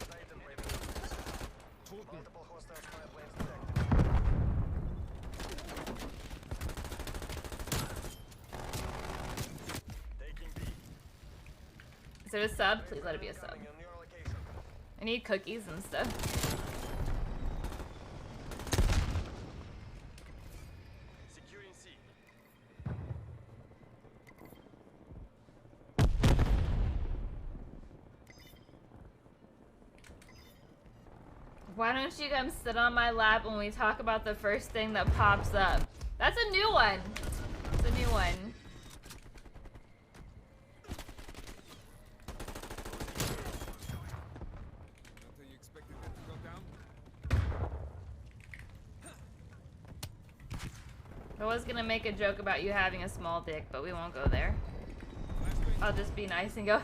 Titan by the multiple hostile spy planes detected. Taking B. Is it a sub? Please let it be a sub. Coming on your location. I need cookies and stuff. Securing C. Why don't you come sit on my lap when we talk about the first thing that pops up? That's a new one. It's a new one. Don't think you expected that to go down? I was gonna make a joke about you having a small dick, but we won't go there. I'll just be nice and go,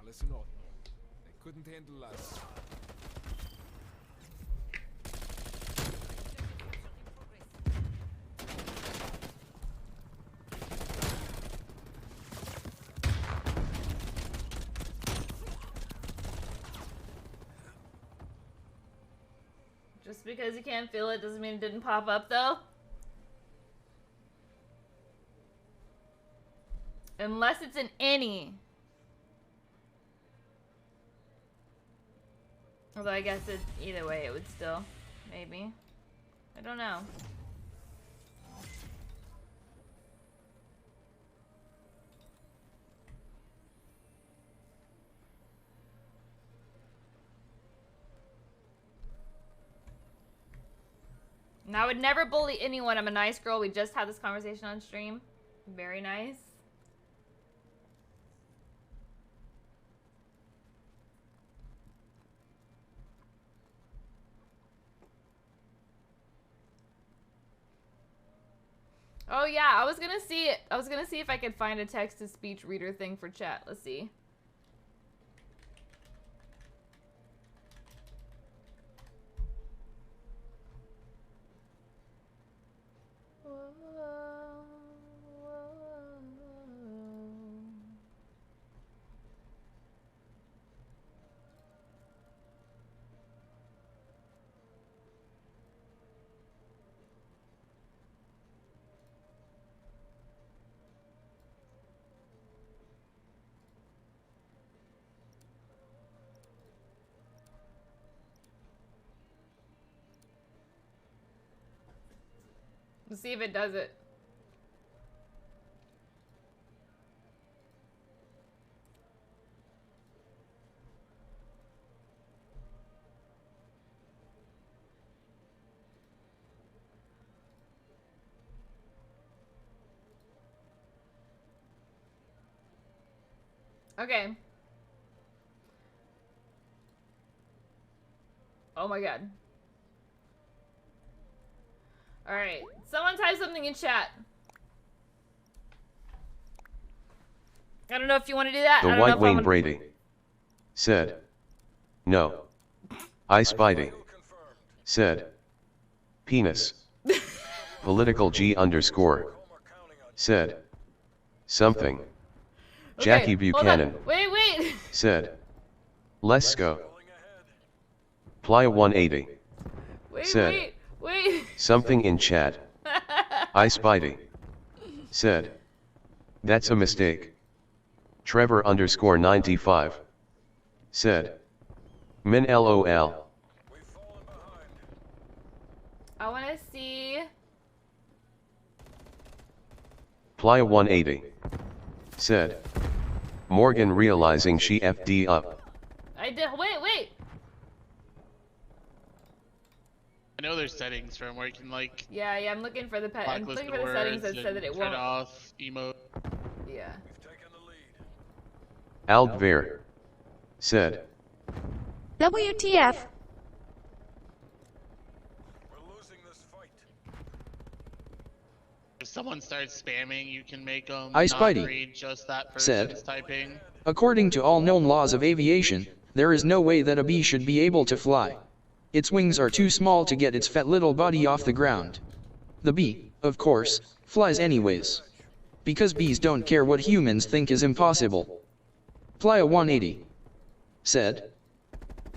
Listen up. They couldn't handle us. Just because you can't feel it doesn't mean it didn't pop up, though. Unless it's an any. Although I guess it, either way it would still, maybe. I don't know. And I would never bully anyone. I'm a nice girl. We just had this conversation on stream. Very nice. Oh yeah, I was gonna see if I could find a text-to-speech reader thing for chat. Let's see. Let's see if it does it. Okay. Oh my god. Alright. Someone type something in chat. I don't know if you want to do that. The White Wayne Brady said, no. I Spidey said, penis. Political G underscore said, something. Okay, Jackie Buchanan wait. said, let's go. Playa 180 said, wait. something in chat. I Spidey said, that's a mistake. Trevor underscore 95 said, Min LOL. I want to see. Playa 180 said, Morgan realizing she FD up. I did. Wait. I know there's settings from where you can like. Yeah. I'm looking for the pet. I'm blacklist looking for the settings that words said that it and won't. turn off emote. Yeah. Aldver said, WTF. If someone starts spamming, you can make them I not Spidey read just that said, person's typing. according to all known laws of aviation, there is no way that a bee should be able to fly. Its wings are too small to get its fat little body off the ground. The bee, of course, flies anyways. Because bees don't care what humans think is impossible. Playa 180 said,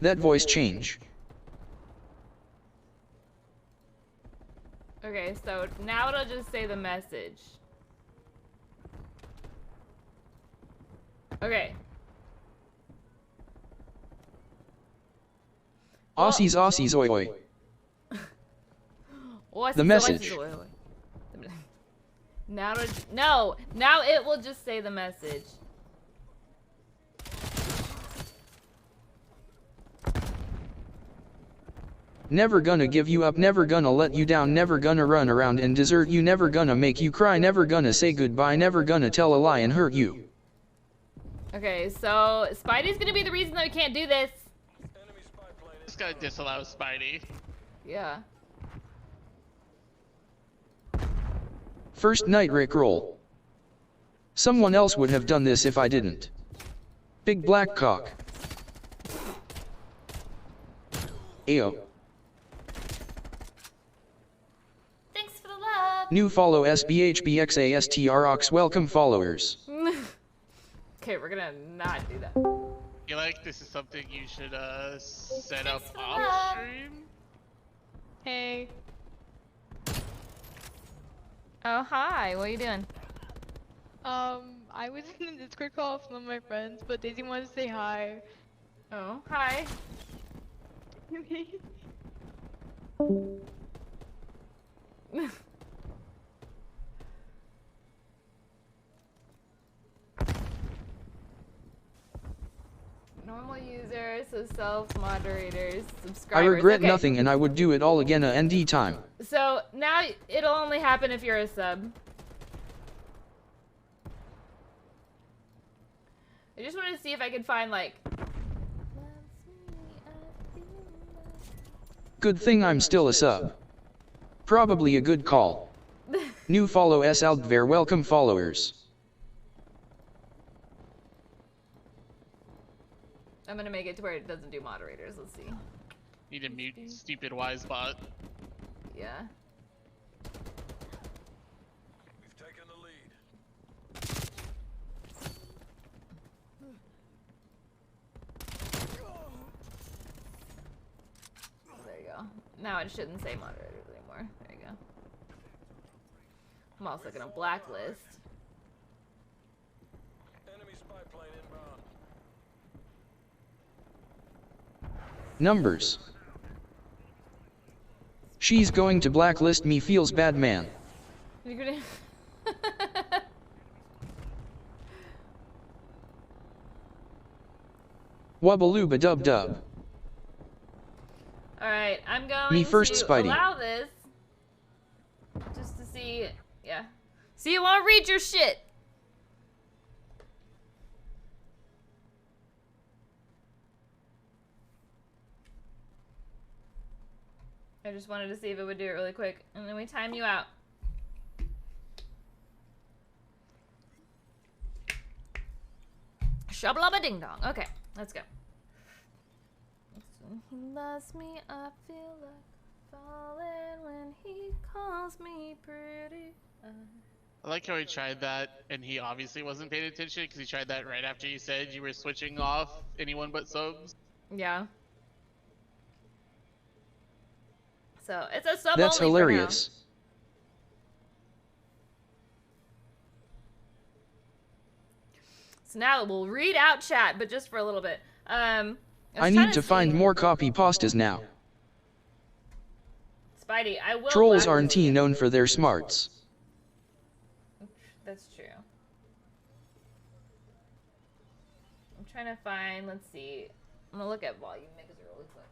that voice change. Okay, so now it'll just say the message. Okay. Aussies oi oi. The message. Now it will just say the message. Never gonna give you up, never gonna let you down, never gonna run around and desert you, never gonna make you cry, never gonna say goodbye, never gonna tell a lie and hurt you. Okay, so Spidey's gonna be the reason that we can't do this. Just gotta disallow Spidey. Yeah. First night Rickroll. Someone else would have done this if I didn't. Big black cock. Ayo. Thanks for the love. New follow SBHBXASTROX welcome followers. Okay, we're gonna not do that. You like this is something you should set up for the off love. stream? Hey. Oh, hi. What are you doing? I was in a Discord call with one of my friends, but Daisy wanted to say hi. Oh, hi. Normal users, so self-moderators, I subscribers. regret Okay. nothing and I would do it all again a ND time. So now it'll only happen if you're a sub. I just wanted to see if I could find like. Good thing I'm still a sub. Probably a good call. New follow S Aldver welcome followers. I'm gonna make it to where it doesn't do moderators. Let's see. Need to mute stupid wise bot. Yeah. We've taken the lead. There you go. Now it shouldn't say moderators anymore. There you go. I'm also gonna blacklist. Enemy spy plane inbound. Numbers. She's going to blacklist me feels bad man. You're gonna. Wubbalooba dub dub. Alright, I'm going Me first, to Spidey. allow this. Just to see. Yeah. See, you wanna read your shit. I just wanted to see if it would do it really quick. And then we time you out. Shabba ding dong. Okay, let's go. When he loves me, I feel like falling when he calls me pretty. I like how he tried that, and he obviously wasn't paying attention because he tried that right after you said you were switching off anyone but subs. Yeah. So it's a sub That's only hilarious. For now. So now we'll read out chat, but just for a little bit. I need to find more copy pastas now. Spidey, I will. Trolls blacklist aren't you. known for their smarts. That's true. I'm trying to find. Let's see. I'm gonna look at volume mixer really quick.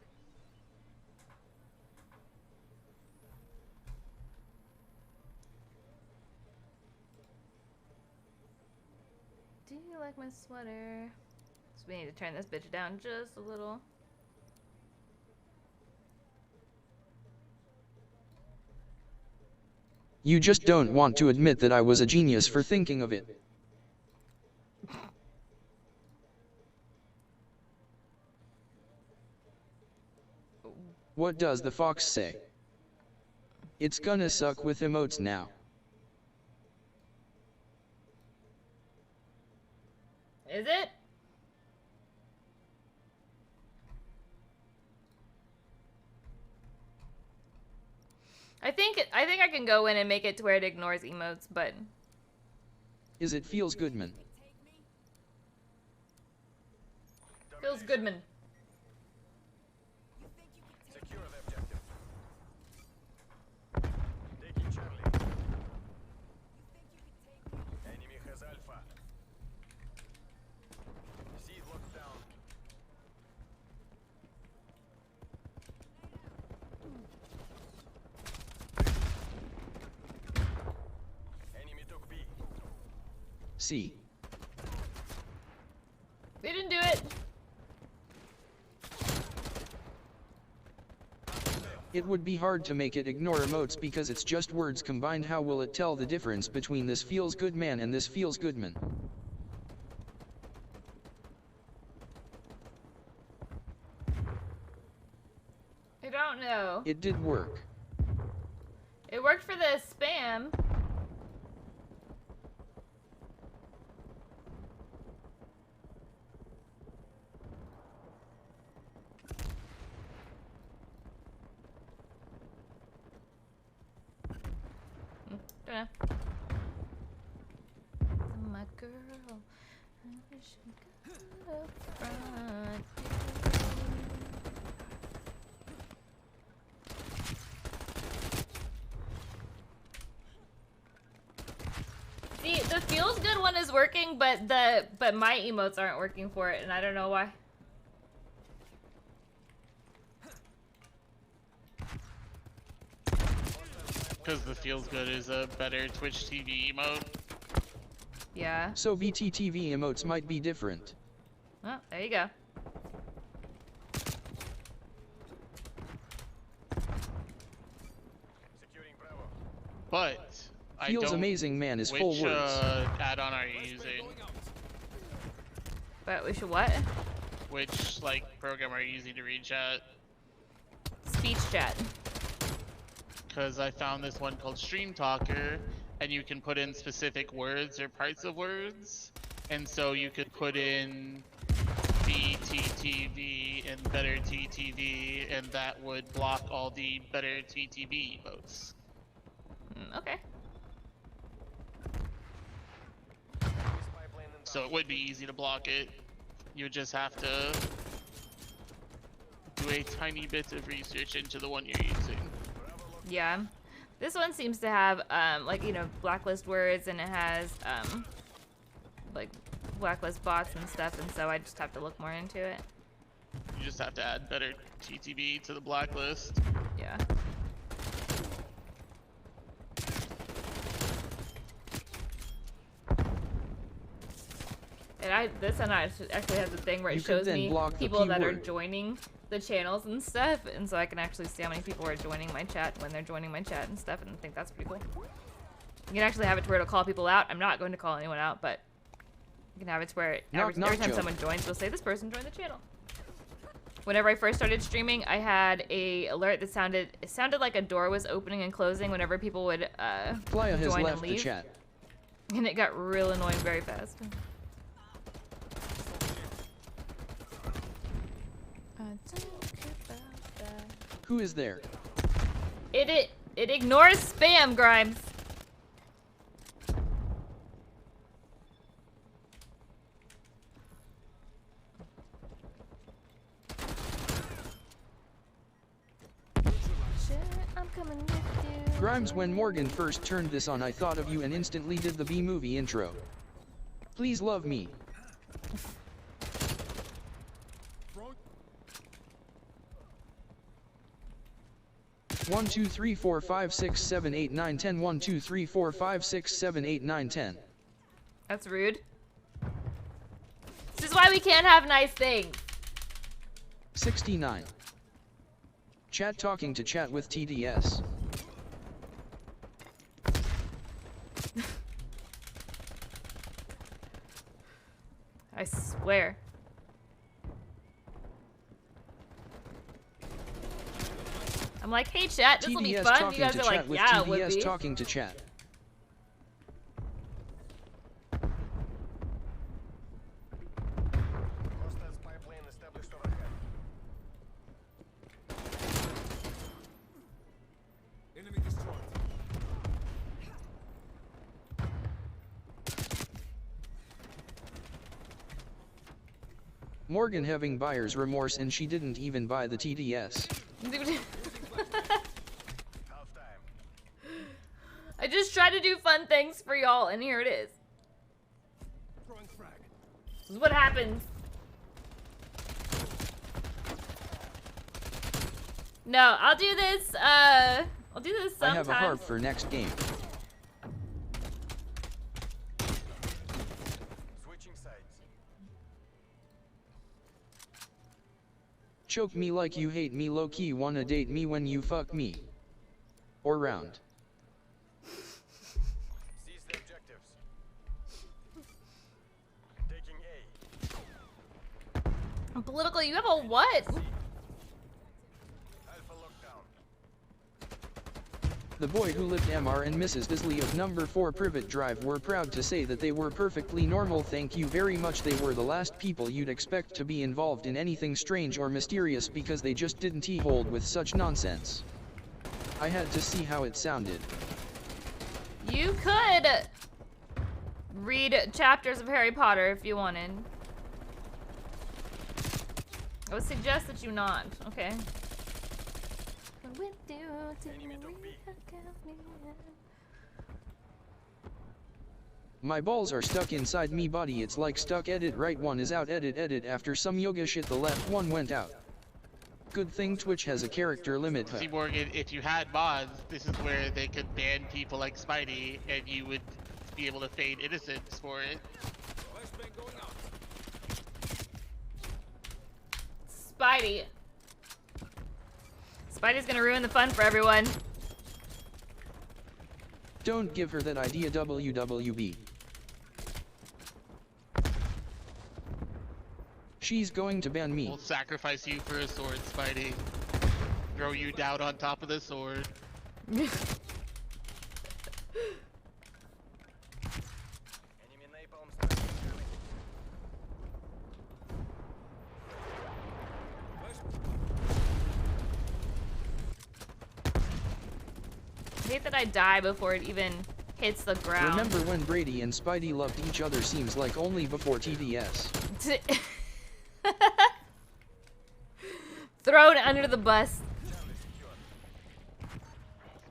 Do you like my sweater? So we need to turn this bitch down just a little. You just don't want to admit that I was a genius for thinking of it. What does the fox say? It's gonna suck with emotes now. Is it? I think I can go in and make it to where it ignores emotes, but Is it feels Goodman? feels Goodman. Secure the objective. Taking Charlie. Enemy has Alpha. C locked down. Enemy took B. C. They didn't do it. It would be hard to make it ignore emotes because it's just words combined. How will it tell the difference between this feels good man and this feels good man? I don't know. It did work. It worked for the spam. Don't know. My girl, I wish we could up front. See, the feels good one is working, but my emotes aren't working for it, and I don't know why. Because the feels good is a better Twitch TV emote. Yeah. So VTTV emotes might be different. Oh, there you go. But I Feels don't. amazing man is which, full words. add-on are you using? But we should what? Which program are you using to read chat? Speech chat. Because I found this one called Stream Talker, and you can put in specific words or parts of words, and so you could put in BTTV and better TTV, and that would block all the better TTV emotes. Okay. So it would be easy to block it. You would just have to do a tiny bit of research into the one you're using. Yeah. This one seems to have, blacklist words, and it has, blacklist bots and stuff, and so I just have to look more into it. You just have to add better TTV to the blacklist. Yeah. And this one actually has a thing where it shows me people that are joining the channels and stuff, and so I can actually see how many people are joining my chat when they're joining my chat and stuff, and I think that's pretty cool. You can actually have it to where it'll call people out. I'm not going to call anyone out, but you can have it to where every time someone joins, it'll say this person joined the channel. Whenever I first started streaming, I had a alert that sounded like a door was opening and closing whenever people would Playa has join left and leave. the chat. And it got real annoying very fast. Who is there? It ignores spam, Grimes. Grimes, when Morgan first turned this on, I thought of you and instantly did the B-movie intro. Please love me. 1 2 3 4 5 6 7 8 9 10 1 2 3 4 5 6 7 8 9 10. That's rude. This is why we can't have nice things. 69. Chat talking to chat with TDS. I swear. I'm like, hey chat, this will be fun. You guys are like, yeah, it would be. TDS talking to chat. Morgan having buyer's remorse and she didn't even buy the TDS. I just try to do fun things for y'all, and here it is. This is what happens. No, I'll do this, I'll do this sometime. I have a harp for next game. Choke me like you hate me, low-key wanna date me when you fuck me. Or round. Seize the objectives. Taking A. Political, you have a what? Alpha lockdown. The boy who lived Mr. and Mrs. Disley of number 4 Privet Drive were proud to say that they were perfectly normal. Thank you very much. They were the last people you'd expect to be involved in anything strange or mysterious because they just didn't hold with such nonsense. I had to see how it sounded. You could read chapters of Harry Potter if you wanted. I would suggest that you not, okay? My balls are stuck inside me body. It's like stuck. Edit right one is out. Edit after some yoga shit the left one went out. Good thing Twitch has a character limit. See, Morgan, if you had mods, this is where they could ban people like Spidey, and you would be able to feign innocence for it. Spidey. Spidey's gonna ruin the fun for everyone. Don't give her that idea, WWB. She's going to ban me. We'll sacrifice you for a sword, Spidey. Throw you down on top of the sword. Enemy napalm strike incoming. I hate that I die before it even hits the ground. Remember when Brady and Spidey loved each other? Seems like only before TDS. Thrown under the bus.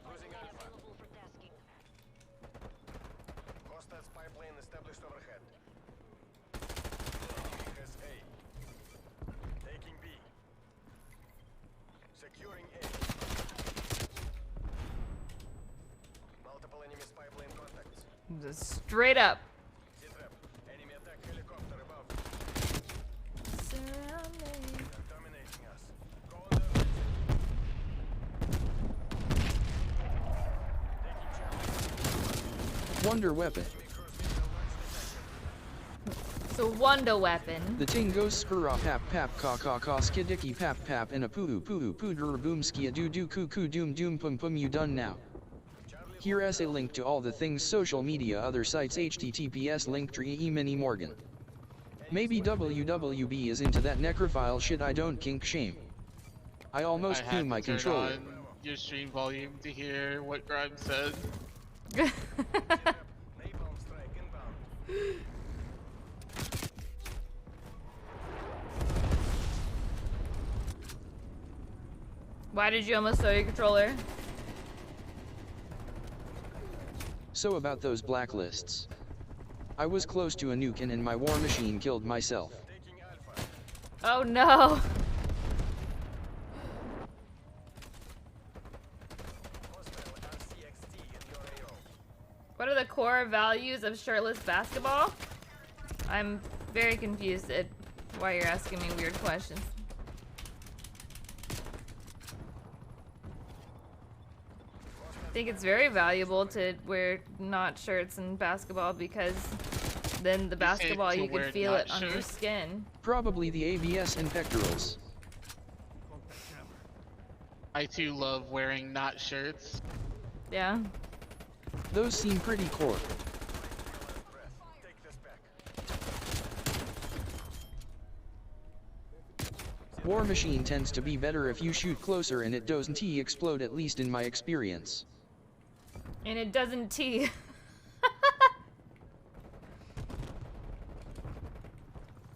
Losing Alpha. Hostile spy plane established overhead. Has A. Taking B. Securing A. Multiple enemy spy plane contacts. Just straight up. Z-trap. Enemy attack helicopter above. Surrounding. They're dominating us. Go on their left. Taking challenge. Wonder weapon. So Wonder weapon. The ting goes skura pap pap ka ka ka skidiki pap pap and a poo poo pooder boom skia doo doo coo coo doom doom pum pum. You done now. Here's a link to all the things social media other sites https linktree MINNIEMORGAN. Maybe WWB is into that necrophile shit. I don't kink shame. I almost I threw had my to turn controller. on your stream volume to hear what Grimes said. Napalm strike inbound. Why did you almost throw your controller? So about those blacklists. I was close to a nuke and my war machine killed myself. Taking Alpha. Oh no. Hostile RCXT in your AO. What are the core values of shirtless basketball? I'm very confused at why you're asking me weird questions. I think it's very valuable to wear not shirts in basketball because then the basketball to you wear can feel not it on your shirts? skin. Probably the ABS and pectorals. I too love wearing not shirts. Yeah. Those seem pretty core. Breath. Take this back. War machine tends to be better if you shoot closer and it doesn't explode, at least in my experience. And it doesn't tee.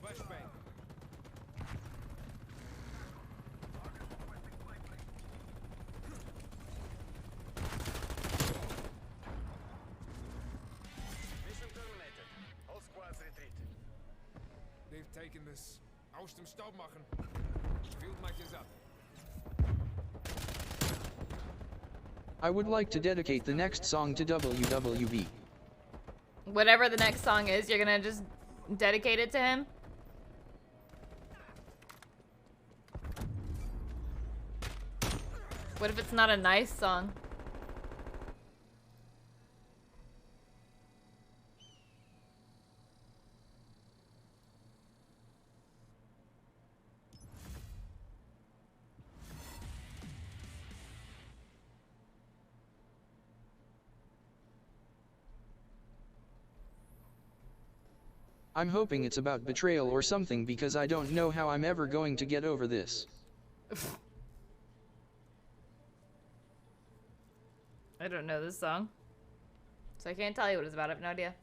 Flashbang. Mission terminated. All squads retreat. They've taken this. Aus dem Staub machen. Field mic is up. I would like to dedicate the next song to WWB. Whatever the next song is, you're gonna just dedicate it to him? What if it's not a nice song? I'm hoping it's about betrayal or something because I don't know how I'm ever going to get over this. I don't know this song, so I can't tell you what it's about. I have no idea.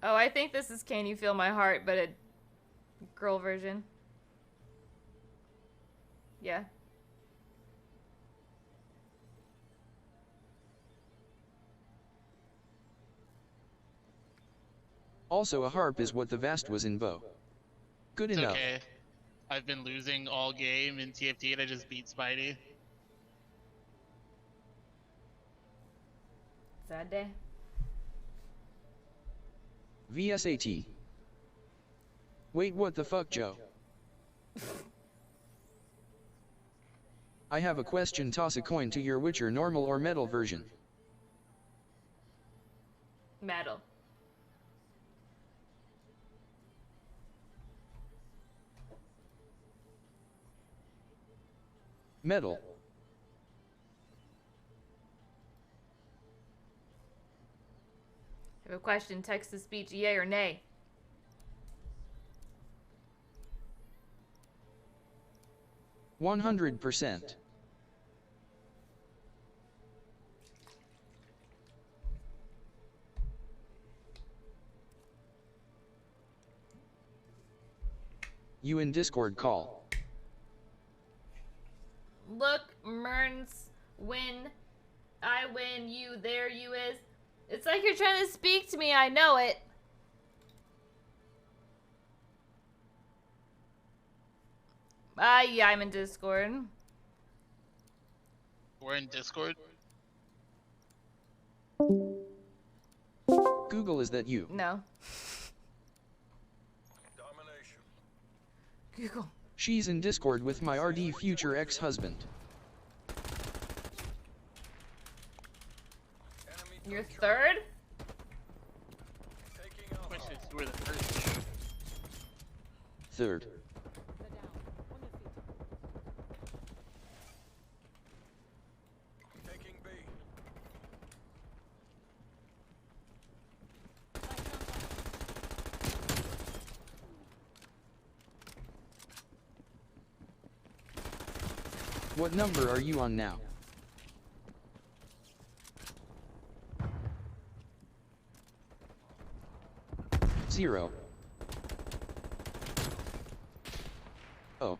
Oh, I think this is Can You Feel My Heart, but a girl version. Yeah. Also, a harp is what the Vast was in Bow. Good It's enough. okay. I've been losing all game in TFT and I just beat Spidey. Sad day. VSAT. Wait, what the fuck, Joe? I have a question. Toss a coin to your Witcher, normal or metal version. Metal. Metal. I have a question. Text to speech, yay or nay? %100. You in Discord call. Look, Merns, win. I win, you, there you is. It's like you're trying to speak to me, I know it. Yeah, I'm in Discord. We're in Discord? Google, is that you? No. Domination. Google. She's in Discord with my RD future ex-husband. You're third? Question is, who are the first? Third. Taking B. What number are you on now? Zero. Oh.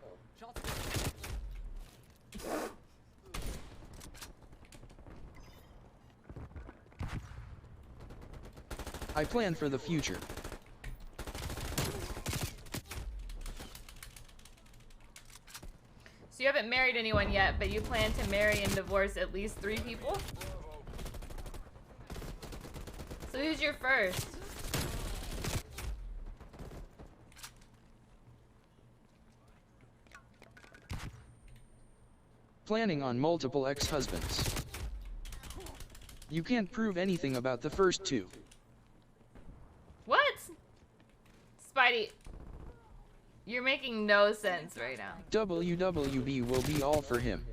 I plan for the future. So you haven't married anyone yet, but you plan to marry and divorce at least 3 people? So who's your first? Planning on multiple ex-husbands. You can't prove anything about the first 2. What? Spidey, you're making no sense right now. WWB will be all for him.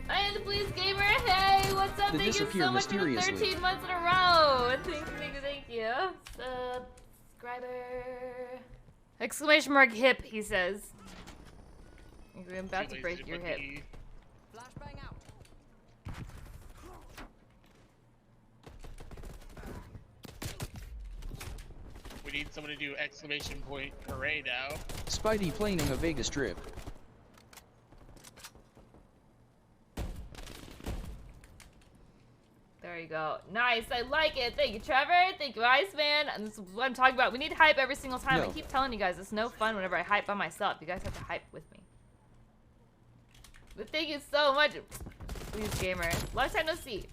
I am the police gamer. Hey, what's up? They Thank you disappear so much for the mysteriously. 13 months in a row. Thank you. Subscriber. Exclamation mark hip, he says. You're about to break your hip. Flashbang out. We need someone to do exclamation point hooray now. Spidey planning a Vegas trip. There you go. Nice. I like it. Thank you, Trevor. Thank you, Iceman. And this is what I'm talking about. We need hype every single time. No. I keep telling you guys, it's no fun whenever I hype by myself. You guys have to hype with me. But thank you so much, please, gamer. Long time no see.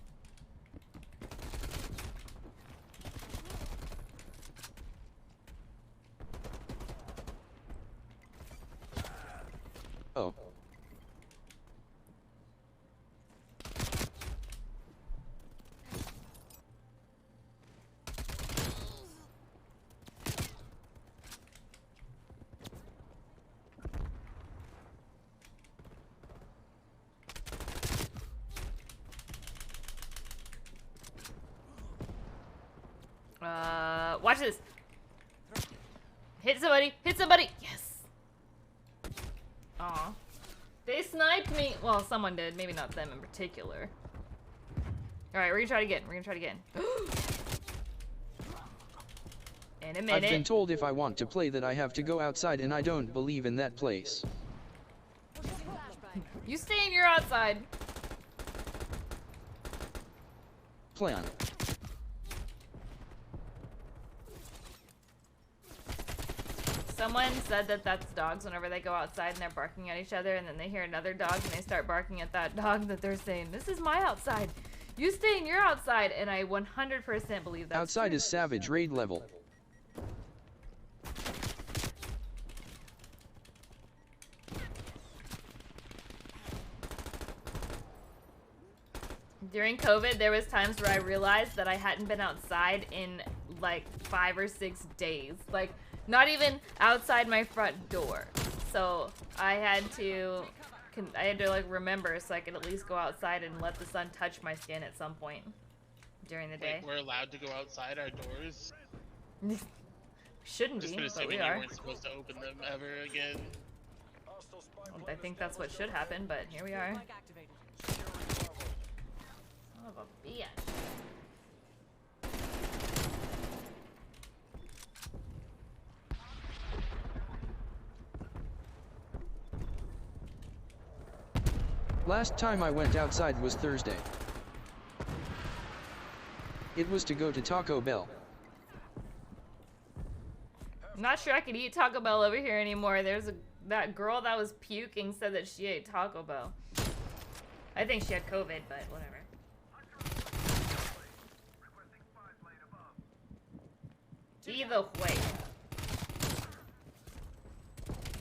Watch this. Hit somebody. Hit somebody. Yes. Aw. They sniped me. Well, someone did. Maybe not them in particular. Alright, we're gonna try it again. We're gonna try it again. In a minute. I've been told if I want to play that I have to go outside, and I don't believe in that place. You stay in your outside. Play on. Someone said that that's dogs whenever they go outside and they're barking at each other, and then they hear another dog and they start barking at that dog, that they're saying, "This is my outside. You stay in your outside." And I 100% believe that. Outside is savage raid level. During COVID, there was times where I realized that I hadn't been outside in like 5 or 6 days. Like, not even outside my front door. So I had to like remember so I could at least go outside and let the sun touch my skin at some point during the day. Wait, we're allowed to go outside our doors? Shouldn't Just be, gonna say but we we are. weren't supposed to open them ever again. I think that's what should happen, but here we are. Son of a bitch. Last time I went outside was Thursday. It was to go to Taco Bell. I'm not sure I could eat Taco Bell over here anymore. That girl that was puking said that she ate Taco Bell. I think she had COVID, but whatever. Either way.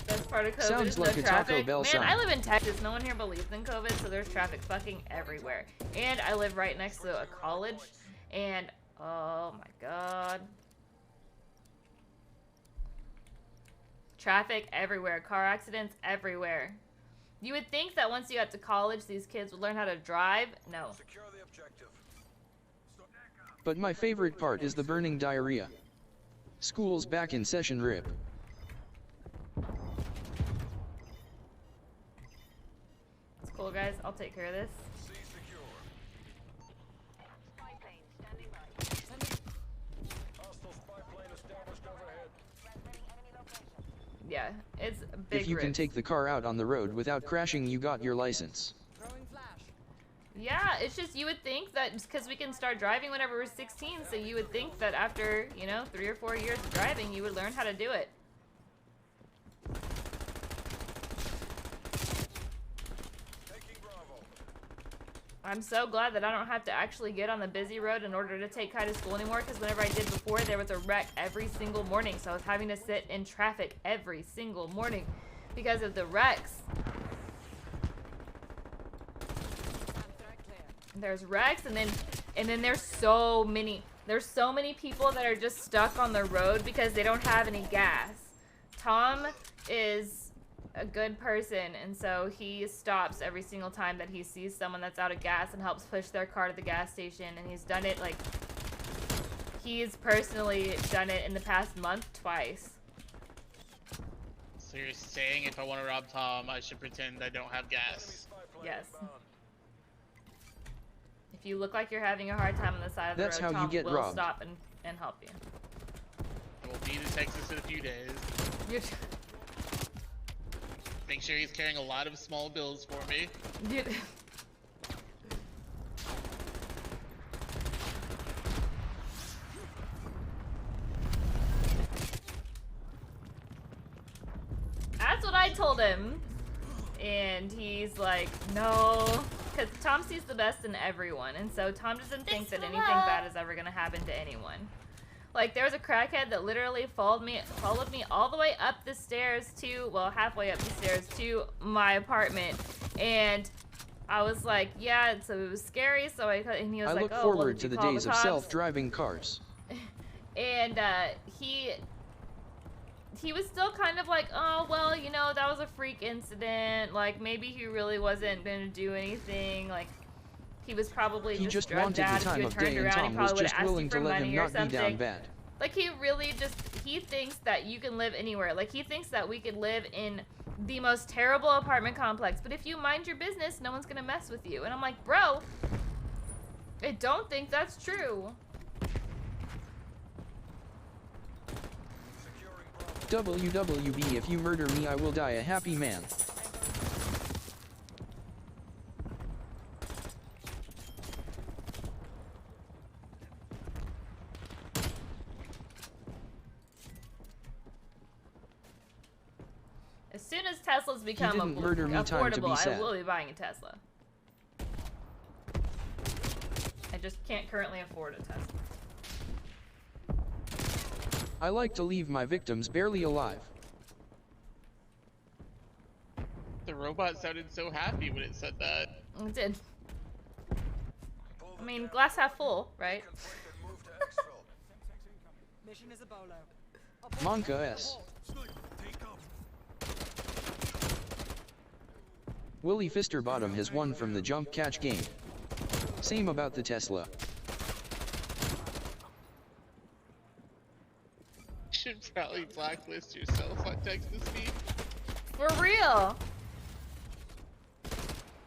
Best part of COVID Sounds is like no a Taco traffic. Bell Man, sign. I live in Texas. No one here believes in COVID, so there's traffic fucking everywhere. And I live right next to a college, and oh my god. Traffic everywhere. Car accidents everywhere. You would think that once you got to college, these kids would learn how to drive. No. But my favorite part is the burning diarrhea. School's back in session, rip. It's cool, guys. I'll take care of this. Yeah, it's a big If you can risk. take the car out on the road without crashing, you got your license. Yeah, it's just you would think that because we can start driving whenever we're 16, so you would think that after, 3 or 4 years of driving, you would learn how to do it. I'm so glad that I don't have to actually get on the busy road in order to take Kai to school anymore, because whenever I did before, there was a wreck every single morning, so I was having to sit in traffic every single morning because of the wrecks. There's wrecks, and then there's so many people that are just stuck on the road because they don't have any gas. Tom is a good person, and so he stops every single time that he sees someone that's out of gas and helps push their car to the gas station, and he's done it, he's personally done it in the past month twice. So you're saying if I want to rob Tom, I should pretend I don't have gas? Yes. If you look like you're having a hard time on the side of the That's road, how you Tom get will robbed. stop and help you. I will be in Texas in a few days. You're Make sure he's carrying a lot of small bills for me. That's what I told him. And he's like, no. Because Tom sees the best in everyone. And so Tom doesn't think that anything bad is ever going to happen to anyone. Like, there was a crackhead that literally followed me all the way up the stairs to, well, halfway up the stairs to my apartment. And I was like, yeah, so it was scary. So and he was I like, look oh, forward well, did to you the call days the of cops? self-driving cars. And he was still kind of like, oh, well, that was a freak incident. Like, maybe he really wasn't going to do anything. Like, he was probably He just drugged wanted out. the time If you of had turned day, and around, he Tom was probably would just have asked willing you to for let him money or not be down something. bad. Like, he really just, he thinks that you can live anywhere. Like, he thinks that we could live in the most terrible apartment complex, but if you mind your business, no one's gonna mess with you. And I'm like, bro, I don't think that's true. WWB, if you murder me, I will die a happy man. As soon as Teslas become didn't murder me, time to be affordable, I sad. will be buying a Tesla. I just can't currently afford a Tesla. I like to leave my victims barely alive. The robot sounded so happy when it said that. It did. I mean, glass half full, right? Mission is a bolo. Monka S. Willie Fisterbottom has won from the jump catch game. Same about the Tesla. You should probably blacklist yourself on text-to-speech. For real.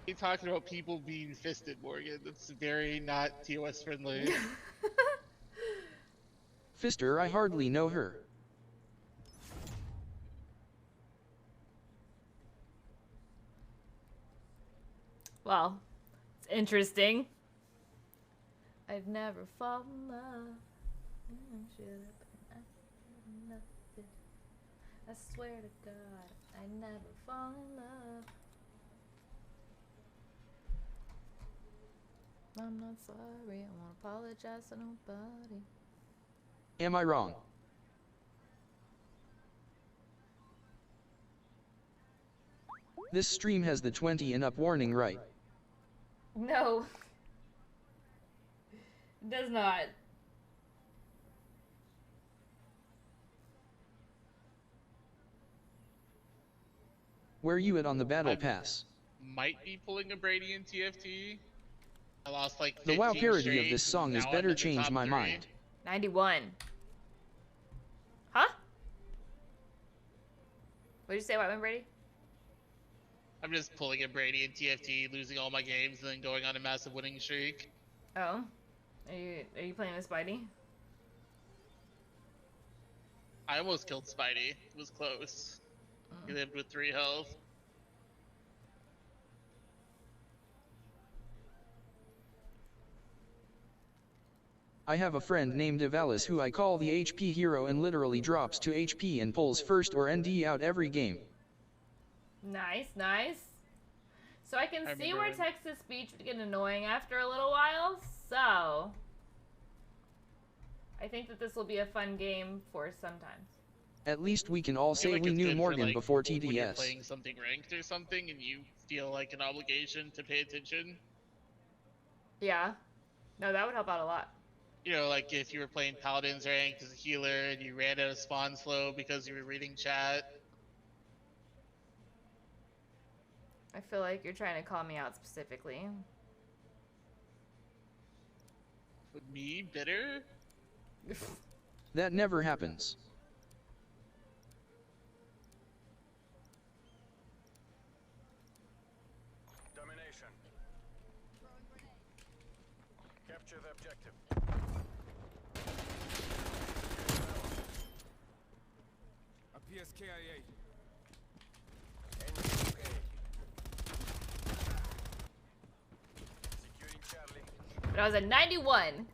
He talking about people being fisted, Morgan. That's very not TOS friendly. Fister, I hardly know her. Well, it's interesting. I've never fallen in love. I swear to God, I never fall in love. I'm not sorry, I won't apologize to nobody. Am I wrong? This stream has the 20 and up warning, right? No. It does not. Where you at on the battle pass? Might be pulling a Brady in TFT. I lost like 15 The WoW parody straight, of this song is now I'm better in the change top my 3. mind. 91. Huh? What did you say about me, Brady? I'm just pulling a Brady in TFT, losing all my games, and then going on a massive winning streak. Oh. Are you playing with Spidey? I almost killed Spidey. It was close. He lived with 3 health. I have a friend named Evalis who I call the HP hero and literally drops to HP and pulls first or ND out every game. Nice, nice. So I can see where remember text-to-speech would get annoying after a little while, so I think that this will be a fun game for sometimes. At least we can all I feel say like we it's knew good for, Morgan like, before when you're TDS. playing something ranked or something and you feel like an obligation to pay attention. Yeah. No, that would help out a lot. You know, like if you were playing Paladin's ranked as a healer and you ran out of spawns flow because you were reading chat. I feel like you're trying to call me out specifically. With me, bitter? That never happens. Domination. Capture the objective. A PSKIA. Securing Charlie. But I was at 91.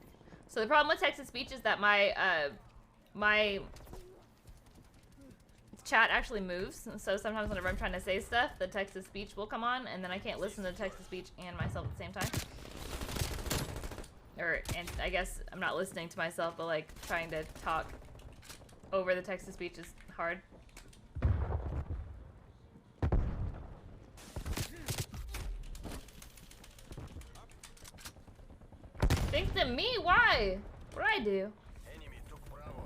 So the problem with text-to-speech is that my chat actually moves. So sometimes whenever I'm trying to say stuff, the text-to-speech will come on, and then I can't listen to the text-to-speech and myself at the same time. And I guess I'm not listening to myself, but like trying to talk over the text-to-speech is hard. Think to me? Why? What did I do? Enemy took Bravo.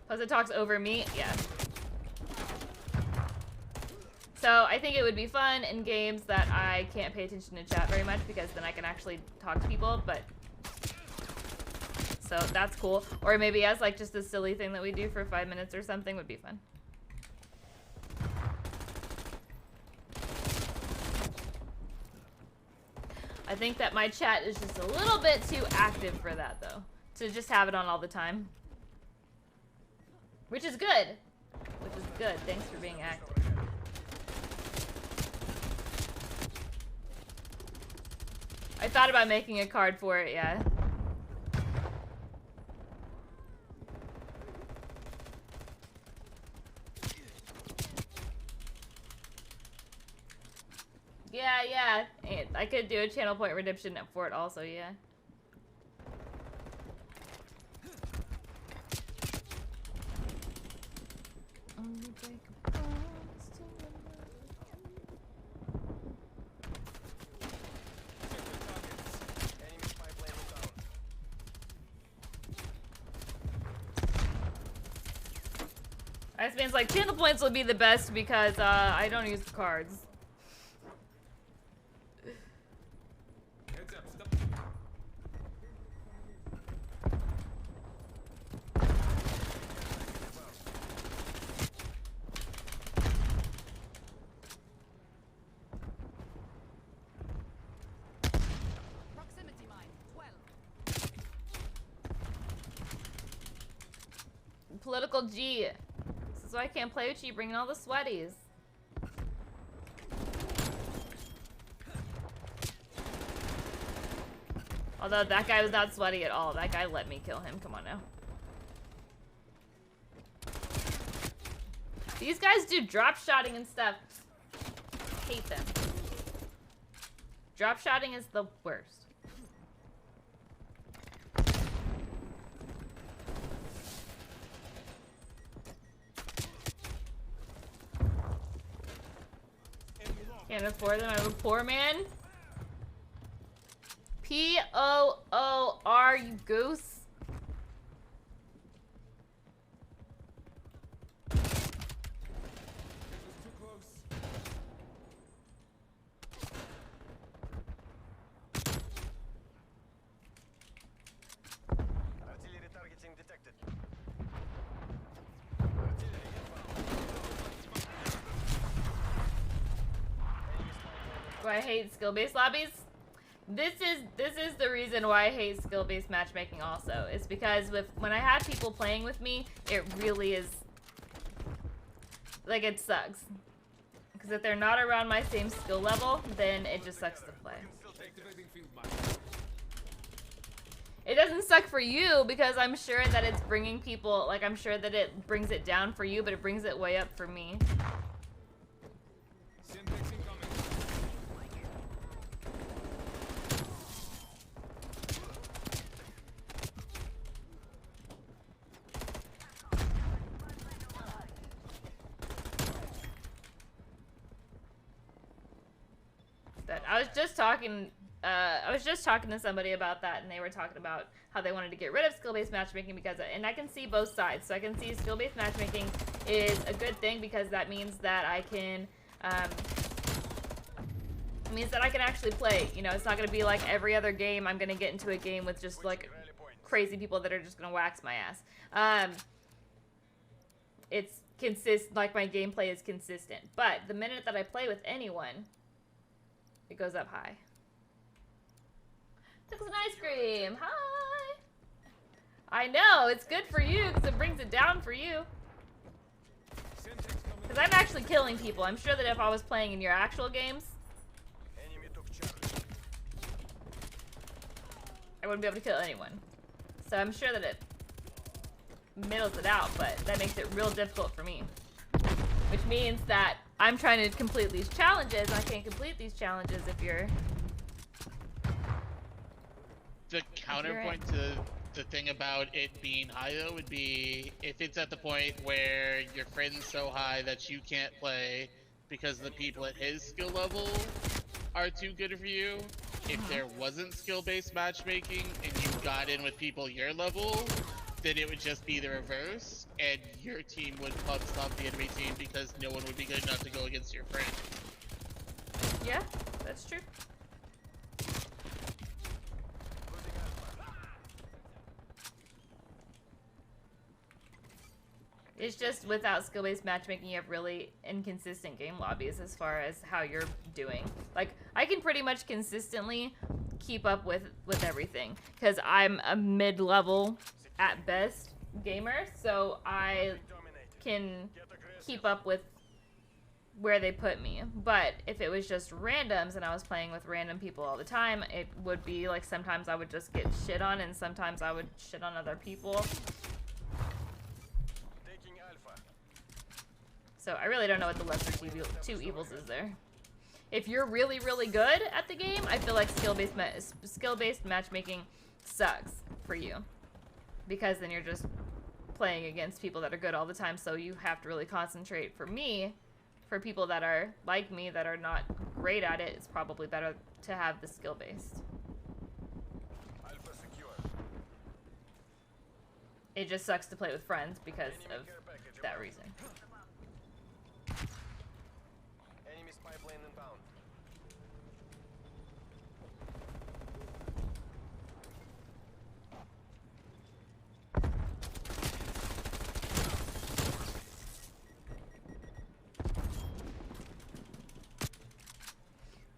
Plus it talks over me. Yeah. So I think it would be fun in games that I can't pay attention to chat very much because then I can actually talk to people, but so that's cool. Or maybe as like just a silly thing that we do for 5 minutes or something would be fun. I think that my chat is just a little bit too active for that though. To just have it on all the time. Which is good. Which is good. Thanks for being active. I thought about making a card for it, yeah. Yeah. I could do a channel point redemption for it also, yeah. This means like channel points will be the best because I don't use the cards. Proximity mine. 12. Political G. This is why I can't play with you, bringing all the sweaties. Although that guy was not sweaty at all. That guy let me kill him. Come on now. These guys do drop shotting and stuff. Hate them. Drop shotting is the worst. Can't afford them. I'm a poor man. P-O-O-R, you goose. Artillery targeting detected. Do I hate skill-based lobbies? This is the reason why I hate skill-based matchmaking also. It's because when I have people playing with me, it really is like it sucks. Because if they're not around my same skill level, then it just sucks to play. It doesn't suck for you because I'm sure that it's bringing people, like I'm sure that it brings it down for you, but it brings it way up for me. I was just talking to somebody about that, and they were talking about how they wanted to get rid of skill-based matchmaking because, and I can see both sides. So I can see skill-based matchmaking is a good thing because that means that I can, it means that I can actually play. You know, it's not going to be like every other game. I'm going to get into a game with just like crazy people that are just going to wax my ass. It's like my gameplay is consistent. But the minute that I play with anyone, it goes up high. Took some ice cream. Hi. I know, it's good for you because it brings it down for you. Because I'm actually killing people. I'm sure that if I was playing in your actual games, I wouldn't be able to kill anyone. So I'm sure that it middles it out, but that makes it real difficult for me. Which means that I'm trying to complete these challenges, and I can't complete these challenges if you're... The counterpoint to the thing about it being high, though, would be if it's at the point where your friend's so high that you can't play because the people at his skill level are too good for you. If there wasn't skill-based matchmaking and you got in with people your level, then it would just be the reverse, and your team would pub stop the enemy team because no one would be good enough to go against your friend. Yeah, that's true. It's just without skill-based matchmaking, you have really inconsistent game lobbies as far as how you're doing. Like, I can pretty much consistently keep up with everything because I'm a mid-level at best gamer, so I can keep up with where they put me. But if it was just randoms and I was playing with random people all the time, it would be like sometimes I would just get shit on and sometimes I would shit on other people. So I really don't know what the lesser two evils is there. If you're really, really good at the game, I feel like skill-based matchmaking sucks for you. Because then you're just playing against people that are good all the time, so you have to really concentrate. For me, for people that are like me, that are not great at it, it's probably better to have the skill-based. It just sucks to play with friends because of that reason. Enemy spy plane inbound.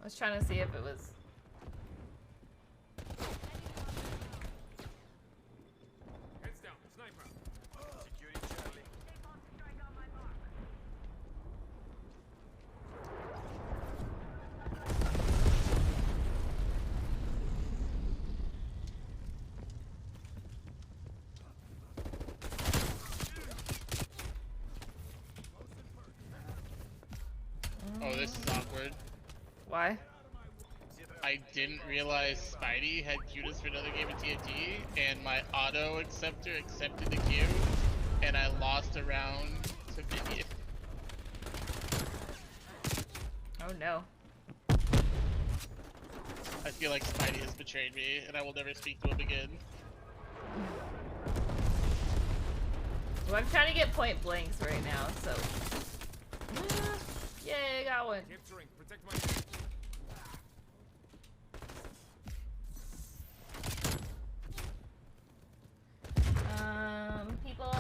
I was trying to see if it was... Heads down, sniper. Security Charlie. Oh, this is awkward. Why? I didn't realize Spidey had queued us for another game of TNT, and my auto acceptor accepted the queue, and I lost a round to Minion. Oh no. I feel like Spidey has betrayed me, and I will never speak to him again. Well, I'm trying to get point blanks right now, so... Yay, got one. Capturing, protect my... People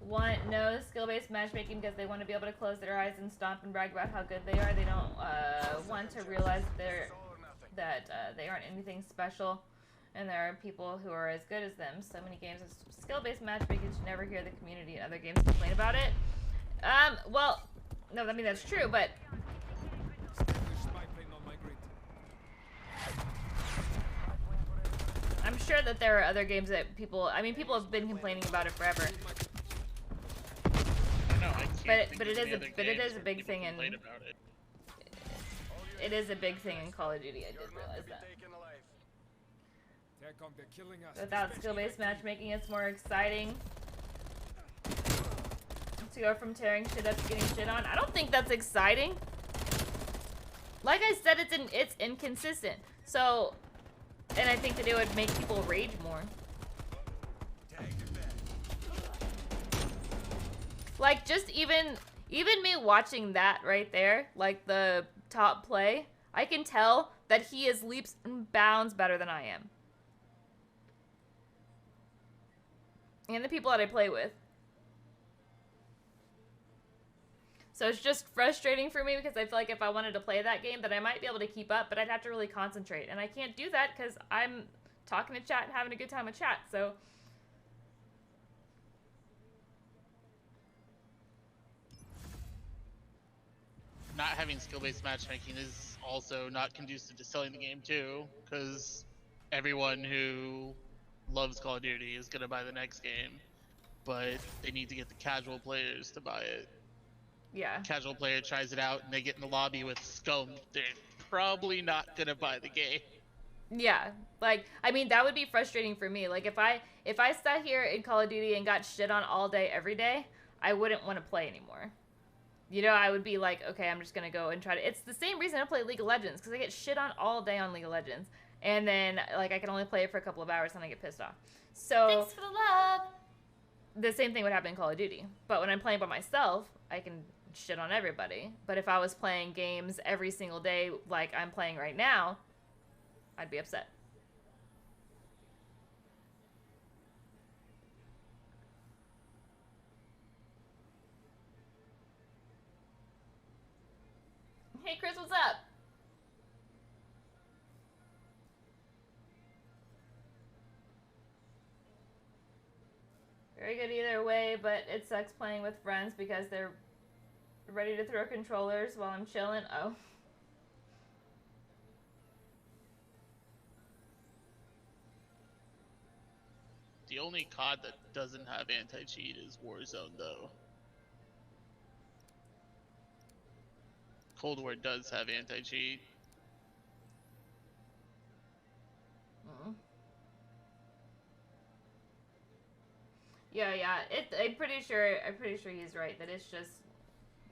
want no skill-based matchmaking because they want to be able to close their eyes and stomp and brag about how good they are. They don't want to realize that they aren't anything special, and there are people who are as good as them. So many games of skill-based matchmaking should never hear the community and other games complain about it. Well, no, I mean that's true, but I'm sure that there are other games that people, I mean, people have been complaining about it forever. But it is a big thing in it is a big thing in Call of Duty. I did realize that. Without skill-based matchmaking, it's more exciting to go from tearing shit up to getting shit on. I don't think that's exciting. Like I said, it's inconsistent. So, and I think that it would make people rage more. Like, just even me watching that right there, like the top play, I can tell that he is leaps and bounds better than I am. And the people that I play with. So it's just frustrating for me because I feel like if I wanted to play that game, that I might be able to keep up, but I'd have to really concentrate. And I can't do that because I'm talking to chat and having a good time with chat, so... Not having skill-based matchmaking is also not conducive to selling the game too, because everyone who loves Call of Duty is gonna buy the next game, but they need to get the casual players to buy it. Yeah. Casual player tries it out and they get in the lobby with scum. They're probably not gonna buy the game. Yeah, like, I mean, that would be frustrating for me. Like, if I sat here in Call of Duty and got shit on all day, every day, I wouldn't want to play anymore. You know, I would be like, okay, I'm just gonna go and try to... It's the same reason I play League of Legends, because I get shit on all day on League of Legends. And then, like, I can only play it for a couple of hours and I get pissed off. So... Thanks for the love! the same thing would happen in Call of Duty. But when I'm playing by myself, I can shit on everybody. But if I was playing games every single day like I'm playing right now, I'd be upset. Hey Chris, what's up? Very good either way, but it sucks playing with friends because they're ready to throw controllers while I'm chilling. Oh. The only COD that doesn't have anti-cheat is Warzone, though. Cold War does have anti-cheat. Yeah. I'm pretty sure he's right that it's just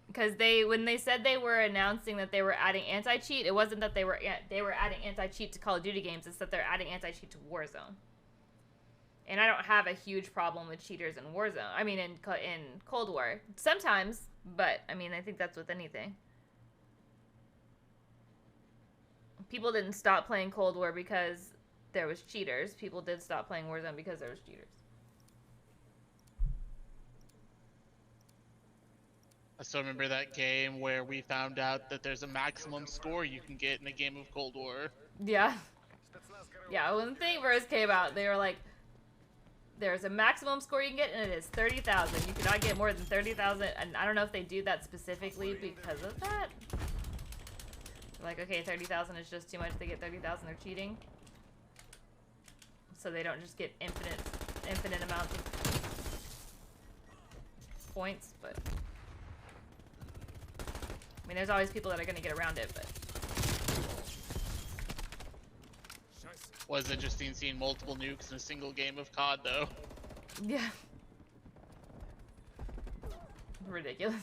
because when they said they were announcing that they were adding anti-cheat, it wasn't that they were adding anti-cheat to Call of Duty games. It's that they're adding anti-cheat to Warzone. And I don't have a huge problem with cheaters in Warzone. I mean, in Cold War sometimes, but I mean, I think that's with anything. People didn't stop playing Cold War because there was cheaters. People did stop playing Warzone because there was cheaters. I still remember that game where we found out that there's a maximum score you can get in a game of Cold War. Yeah. Yeah, when the thing first came out, they were like, there's a maximum score you can get, and it is 30,000. You cannot get more than 30,000, and I don't know if they do that specifically because of that. Like, okay, 30,000 is just too much. They get 30,000, they're cheating. So they don't just get infinite amounts of points, but I mean, there's always people that are gonna get around it, but Was interesting seeing multiple nukes in a single game of COD, though. yeah. Ridiculous.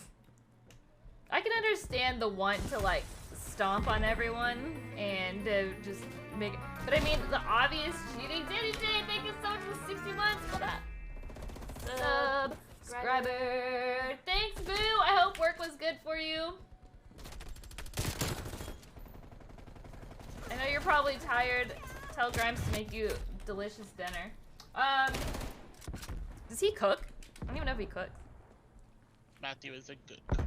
I can understand the want to, like, stomp on everyone and just make it. But I mean, the obvious cheating. Danny J, thank you so much for 60 months. What up? Subscriber. Thanks, Boo. I hope work was good for you. I know you're probably tired. Tell Grimes to make you delicious dinner. Does he cook? I don't even know if he cooks. Matthew is a good cook.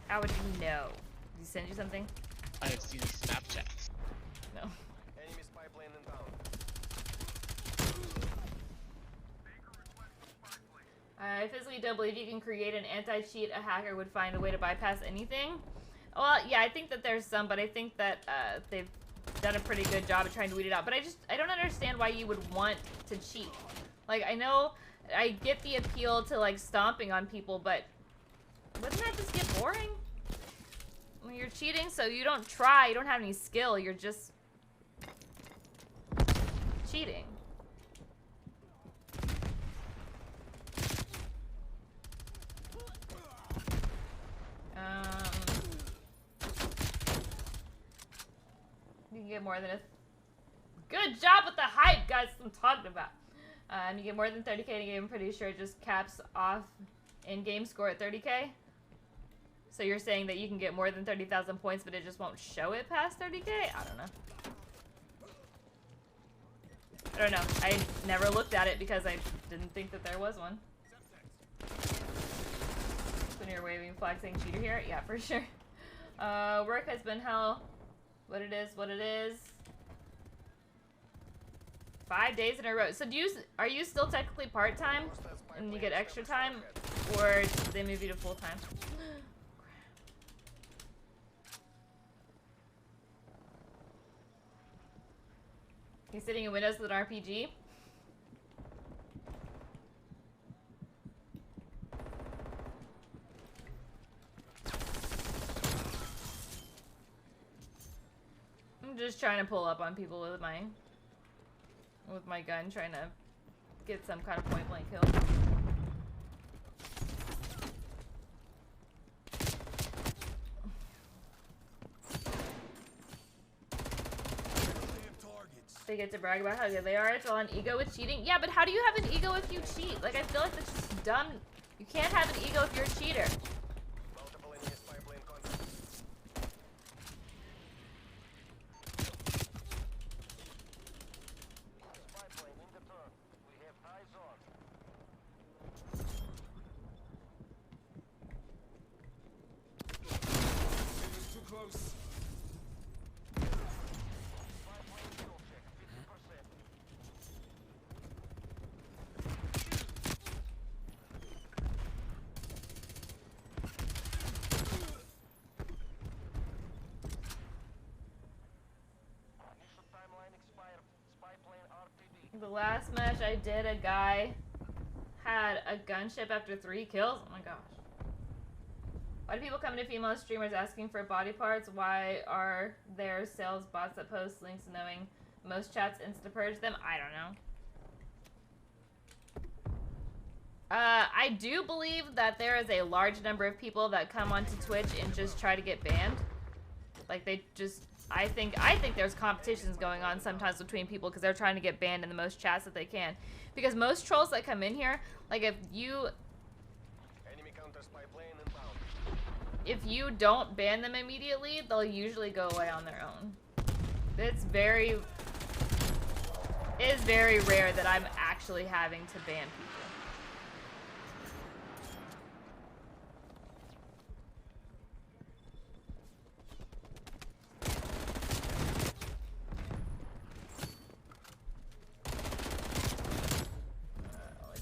How would you know? Did he send you something? I have seen Snapchats. No. Enemy spy plane inbound. I physically don't believe you can create an anti-cheat. A hacker would find a way to bypass anything. Well, yeah, I think that there's some, but I think that they've done a pretty good job of trying to weed it out. But I don't understand why you would want to cheat. Like, I know, I get the appeal to, like, stomping on people, but wouldn't that just get boring? When you're cheating, so you don't try, you don't have any skill, you're just cheating. You can get more than a... Good job with the hype, guys, I'm talking about. You get more than 30k in a game, I'm pretty sure it just caps off in-game score at 30k. So you're saying that you can get more than 30,000 points, but it just won't show it past 30k? I don't know. I don't know. I never looked at it because I didn't think that there was one. When you're waving flag saying cheater here? Yeah, for sure. Work has been hell. What it is. 5 days in a row. So are you still technically part-time and you get extra time? Or did they move you to full-time? He's sitting in Windows with an RPG. I'm just trying to pull up on people with my gun, trying to get some kind of point blank kill. They get to brag about how good they are. It's all an ego with cheating. Yeah, but how do you have an ego if you cheat? Like, I feel like that's just dumb. You can't have an ego if you're a cheater. Multiple enemies pipeline contact. Pipeline in the turn. We have eyes on. Too close. Pipeline kill check. 50%. Mission timeline expired. Spy plane RTB. The last match I did, a guy had a gunship after 3 kills. Oh my gosh. Why do people come to female streamers asking for body parts? Why are there sales bots that post links knowing most chats insta-purge them? I don't know. I do believe that there is a large number of people that come onto Twitch and just try to get banned. Like, they just... I think there's competitions going on sometimes between people because they're trying to get banned in the most chats that they can. Because most trolls that come in here, like, if you don't ban them immediately, they'll usually go away on their own. It is very rare that I'm actually having to ban people.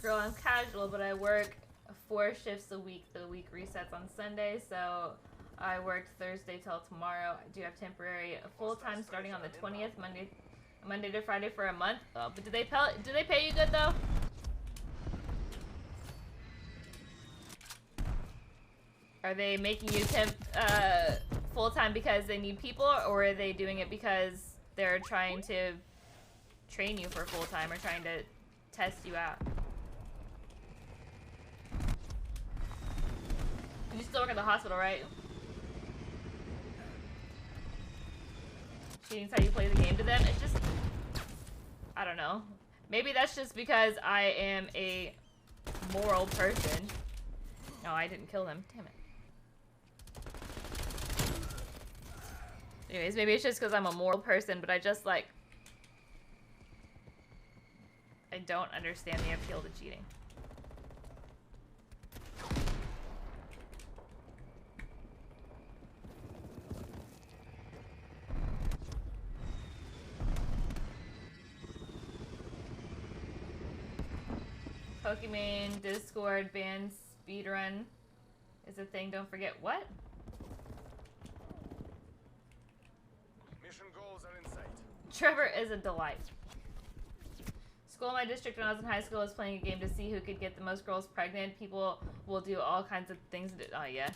Girl, I'm casual, but I work 4 shifts a week. The week resets on Sunday, so I worked Thursday till tomorrow. I do have temporary full-time starting on the 20th, Monday to Friday for a month. Oh, but do they pay you good though? Are they making you temp full-time because they need people, or are they doing it because they're trying to train you for full-time or trying to test you out? You still work at the hospital, right? Cheating's how you play the game to them. It's just... I don't know. Maybe that's just because I am a moral person. No, I didn't kill them. Damn it. Anyways, maybe it's just because I'm a moral person, but I just, like... I don't understand the appeal to cheating. Pokemon Discord ban speedrun is a thing. Don't forget what? Mission goals are in sight. Trevor is a delight. School in my district when I was in high school was playing a game to see who could get the most girls pregnant. People will do all kinds of things. Oh yeah.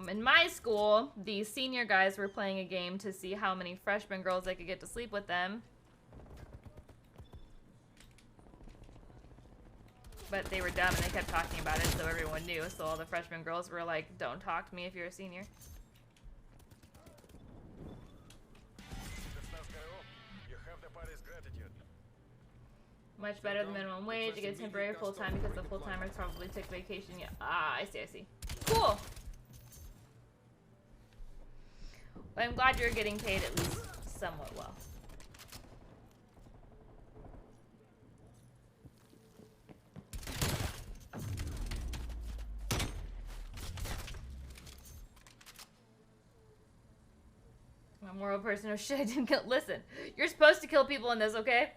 In my school, the senior guys were playing a game to see how many freshman girls they could get to sleep with them. But they were dumb and they kept talking about it, so everyone knew. So all the freshman girls were like, don't talk to me if you're a senior. You have the party's gratitude. Much better than minimum wage. You get temporary full-time because the full-timers probably took vacation. Yeah. Ah, I see. Cool. Well, I'm glad you're getting paid at least somewhat well. I'm a moral person. Oh shit, I didn't kill. Listen, you're supposed to kill people in this, okay?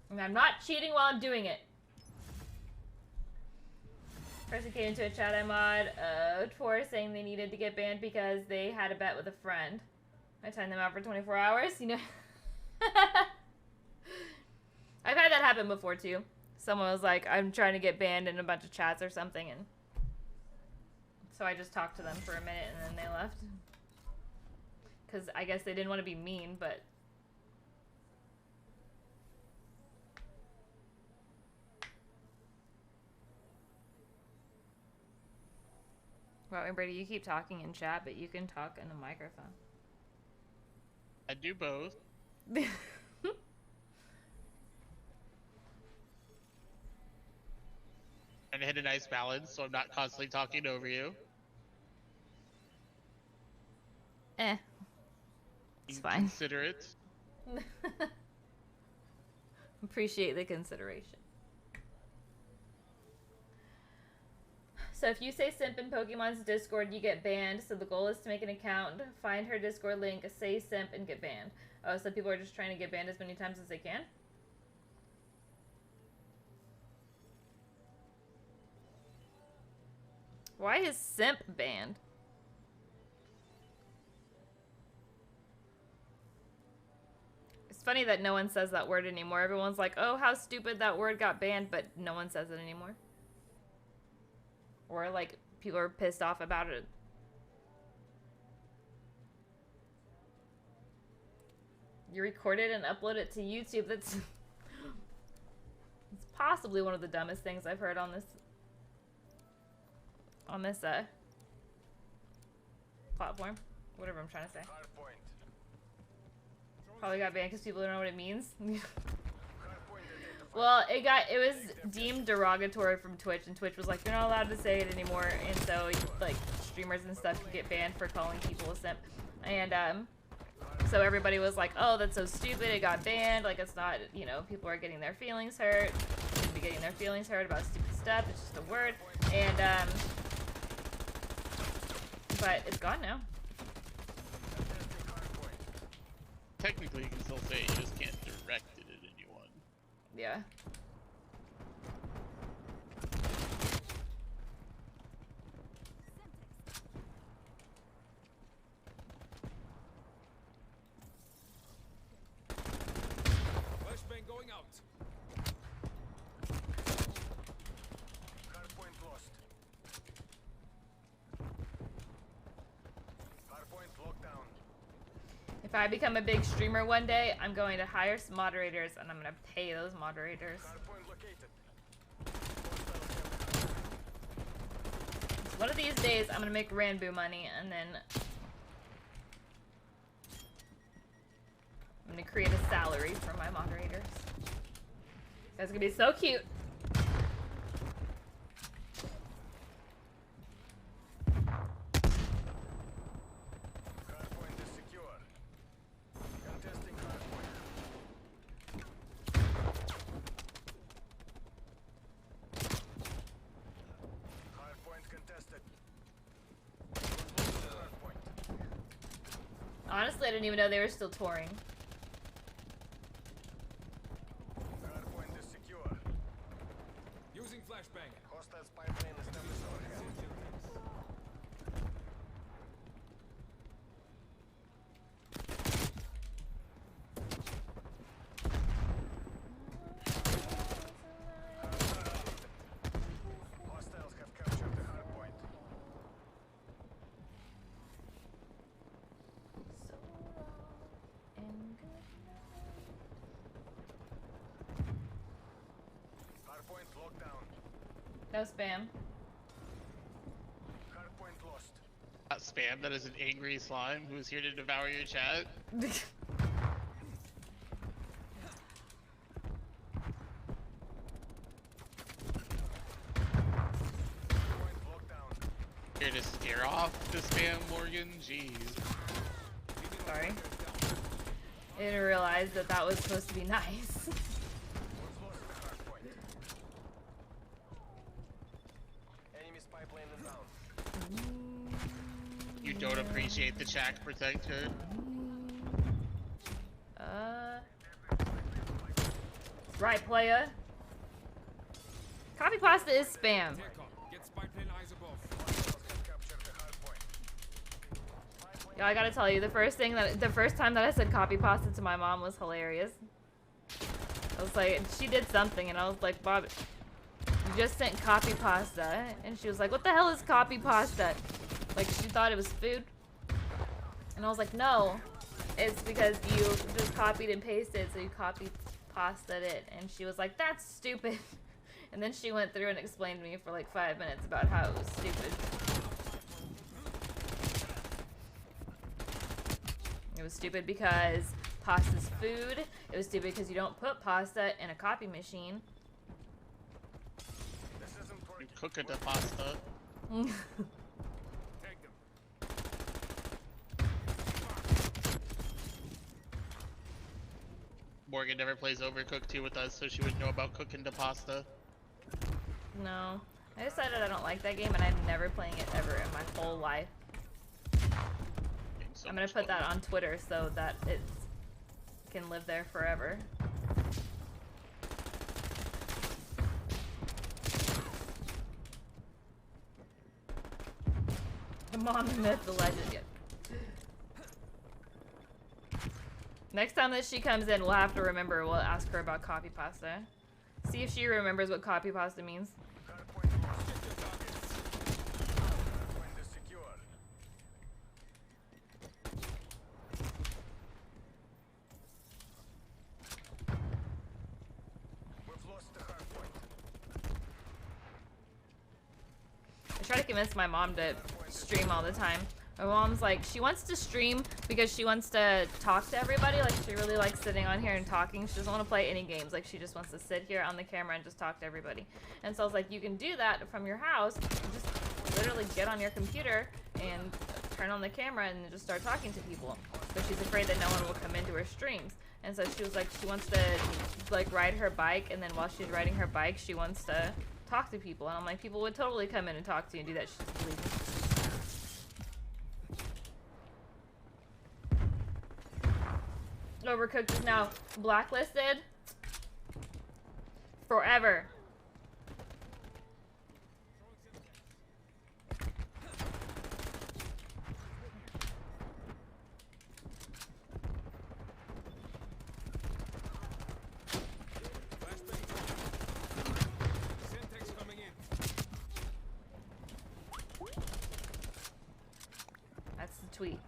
And I'm not cheating while I'm doing it. Person came into a chat I mod for saying they needed to get banned because they had a bet with a friend. I timed them out for 24 hours, you know. I've had that happen before too. Someone was like, I'm trying to get banned in a bunch of chats or something, and so I just talked to them for a minute and then they left. Because I guess they didn't want to be mean, but Wow, Brady, you keep talking in chat, but you can talk in the microphone. I do both. And hit a nice balance, so I'm not constantly talking over you. It's fine. Consider it. Appreciate the consideration. So if you say simp in Pokemon's Discord, you get banned. So the goal is to make an account, find her Discord link, say simp, and get banned. Oh, so people are just trying to get banned as many times as they can? Why is simp banned? It's funny that no one says that word anymore. Everyone's like, oh, how stupid that word got banned, but no one says it anymore. Or, like, people are pissed off about it. You record it and upload it to YouTube. That's... It's possibly one of the dumbest things I've heard on this... platform. Whatever I'm trying to say. Probably got banned because people don't know what it means. Well, it was deemed derogatory from Twitch, and Twitch was like, you're not allowed to say it anymore, and so, like, streamers and stuff could get banned for calling people a simp. And, so everybody was like, oh, that's so stupid, it got banned, like, it's not, you know, people are getting their feelings hurt, they should be getting their feelings hurt about stupid stuff, it's just a word, and, but it's gone now. Technically, you can still say it, you just can't direct it at anyone. Yeah. Flashbang going out. Hardpoint lost. Hardpoint locked down. If I become a big streamer one day, I'm going to hire some moderators, and I'm going to pay those moderators. Hardpoint located. One of these days, I'm going to make Ranboo money, and then I'm going to create a salary for my moderators. That's going to be so cute. Hardpoint is secure. Contesting hardpoint. Hardpoint contested. Hardpoint. Honestly, I didn't even know they were still touring. Hardpoint is secure. Using flashbang. Hostile spy plane established overhead. Hostiles have captured the hardpoint. Hardpoint locked down. No spam. Hardpoint lost. Not spam, that is an angry slime who is here to devour your chat. Here to scare off the spam, Morgan? Jeez. Sorry. I didn't realize that that was supposed to be nice. Enemy spy plane is down. You don't appreciate the chat protector? Right, playa. Copy pasta is spam. Get spy plane eyes above. Yeah, I gotta tell you, the first time that I said copy pasta to my mom was hilarious. I was like, she did something, and I was like, Bob, you just sent copy pasta, and she was like, what the hell is copy pasta? Like, she thought it was food, and I was like, no, it's because you just copied and pasted, so you copy pasted it, and she was like, that's stupid. And then she went through and explained to me for like 5 minutes about how it was stupid. It was stupid because pasta's food. It was stupid because you don't put pasta in a copy machine. You cook the pasta. Morgan never plays Overcooked 2 with us, so she wouldn't know about cooking the pasta. No. I decided I don't like that game and I'm never playing it ever in my whole life. So I'm gonna put that on Twitter so that it can live there forever. The mom, the myth, the legend. Yep. Next time that she comes in, we'll have to remember. We'll ask her about copy pasta. See if she remembers what copy pasta means. I try to convince my mom to stream all the time. My mom's like, she wants to stream because she wants to talk to everybody. Like, she really likes sitting on here and talking. She doesn't want to play any games. Like, she just wants to sit here on the camera and just talk to everybody. And so I was like, you can do that from your house. Just literally get on your computer and turn on the camera and just start talking to people. But she's afraid that no one will come into her streams. And so she was like, she wants to, like, ride her bike. And then while she's riding her bike, she wants to talk to people. And I'm like, people would totally come in and talk to you and do that. She's just leaving. Overcooked is now blacklisted forever. That's the tweet.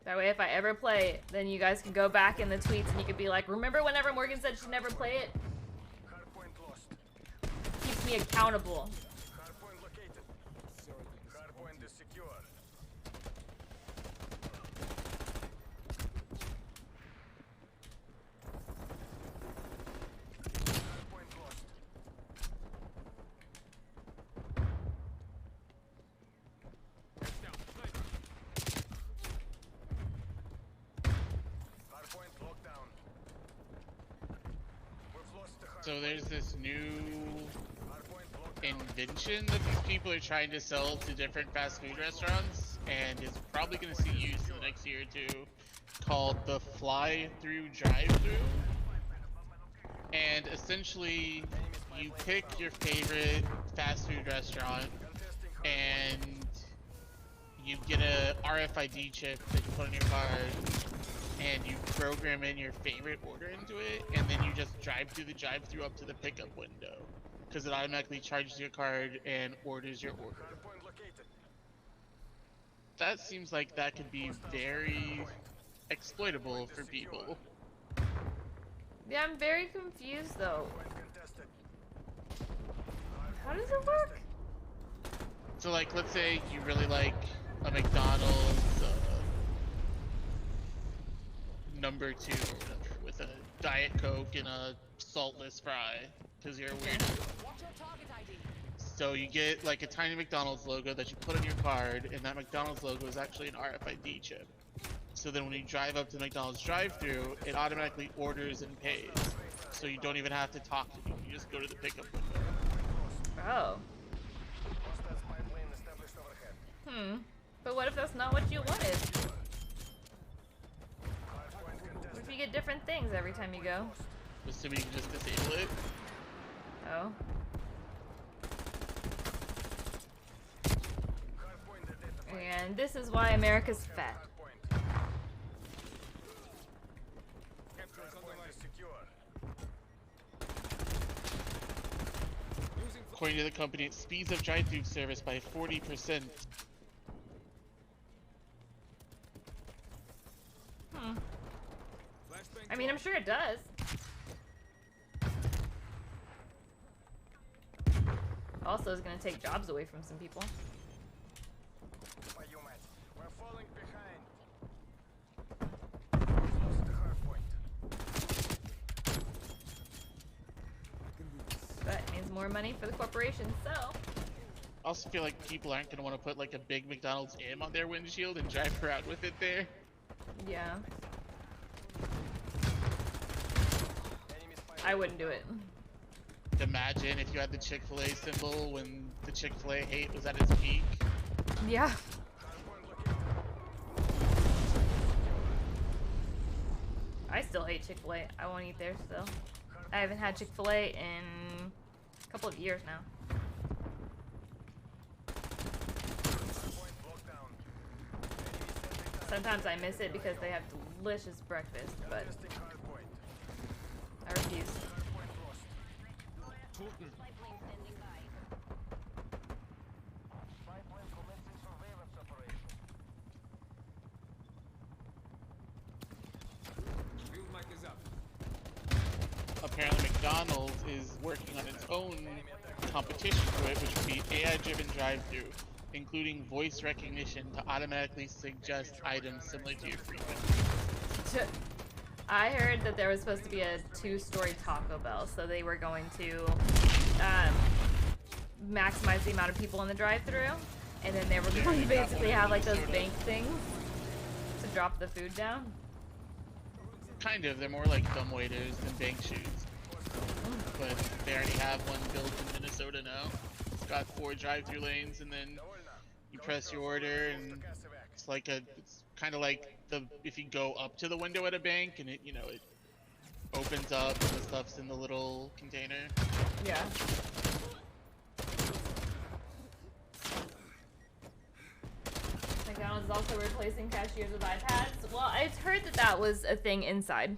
That way if I ever play it, then you guys can go back in the tweets and you could be like, remember whenever Morgan said she'd never play it? Keeps me accountable. So there's this new invention that these people are trying to sell to different fast food restaurants, and is probably going to see use in the next year or two, called the fly-through drive-through. And essentially, you pick your favorite fast food restaurant, and you get a RFID chip that you put on your card, and you program in your favorite order into it, and then you just drive through the drive-through up to the pickup window, because it automatically charges your card and orders your order. That seems like that could be very exploitable for people. Yeah, I'm very confused though. How does it work? So like, let's say you really like a McDonald's number 2 with a Diet Coke and a saltless fry, because you're a weirdo. So you get like a tiny McDonald's logo that you put on your card, and that McDonald's logo is actually an RFID chip. So then when you drive up to the McDonald's drive-thru, it automatically orders and pays. So you don't even have to talk to people, you just go to the pickup window. Oh. But what if that's not what you wanted? What if you get different things every time you go? Assuming you can just disable it. Oh. And this is why America's fat. According to the company, it speeds up drive-thru service by 40%. I mean, I'm sure it does. Also, it's gonna take jobs away from some people. We're falling back. but it means more money for the corporation, so. I also feel like people aren't gonna want to put like a big McDonald's M on their windshield and drive around with it there. Yeah. I wouldn't do it. Imagine if you had the Chick-fil-A symbol when the Chick-fil-A hate was at its peak. Yeah. I still hate Chick-fil-A. I won't eat there still. I haven't had Chick-fil-A in a couple of years now. Sometimes I miss it because they have delicious breakfast, but I refuse. Apparently McDonald's is working on its own competition for it, which would be AI-driven drive-thru, including voice recognition to automatically suggest items similar to your frequent. I heard that there was supposed to be a 2-story Taco Bell, so they were going to maximize the amount of people in the drive-thru, and then they were going to basically have like those bank things to drop the food down. Kind of, they're more like dumbwaiters than bank shoes. But they already have one built in Minnesota now. It's got 4 drive-thru lanes, and then you press your order, and it's like it's kind of like if you go up to the window at a bank, and it opens up and the stuff's in the little container. Yeah. McDonald's is also replacing cashiers with iPads. Well, I've heard that that was a thing inside,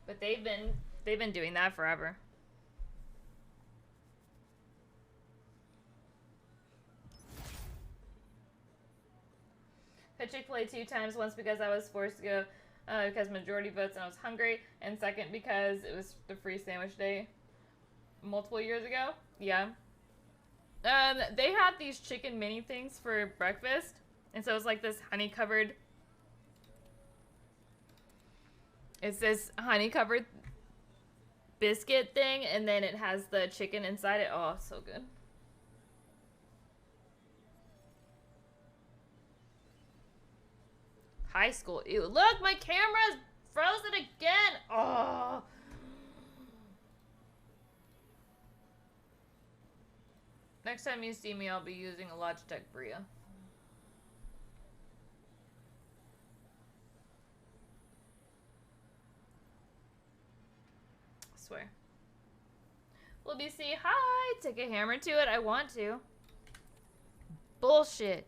but they've been doing that forever. I Chick-fil-A 2 times, once because I was forced to go because majority votes and I was hungry, and second because it was the free sandwich day multiple years ago. Yeah. They have these chicken mini things for breakfast, and so it's like this honey-covered. It's this honey-covered biscuit thing, and then it has the chicken inside it. Oh, so good. High school. Ew. Look, my camera's frozen again. Oh. Next time you see me, I'll be using a Logitech Bria. I swear. Will BC, hi! Take a hammer to it. I want to. Bullshit.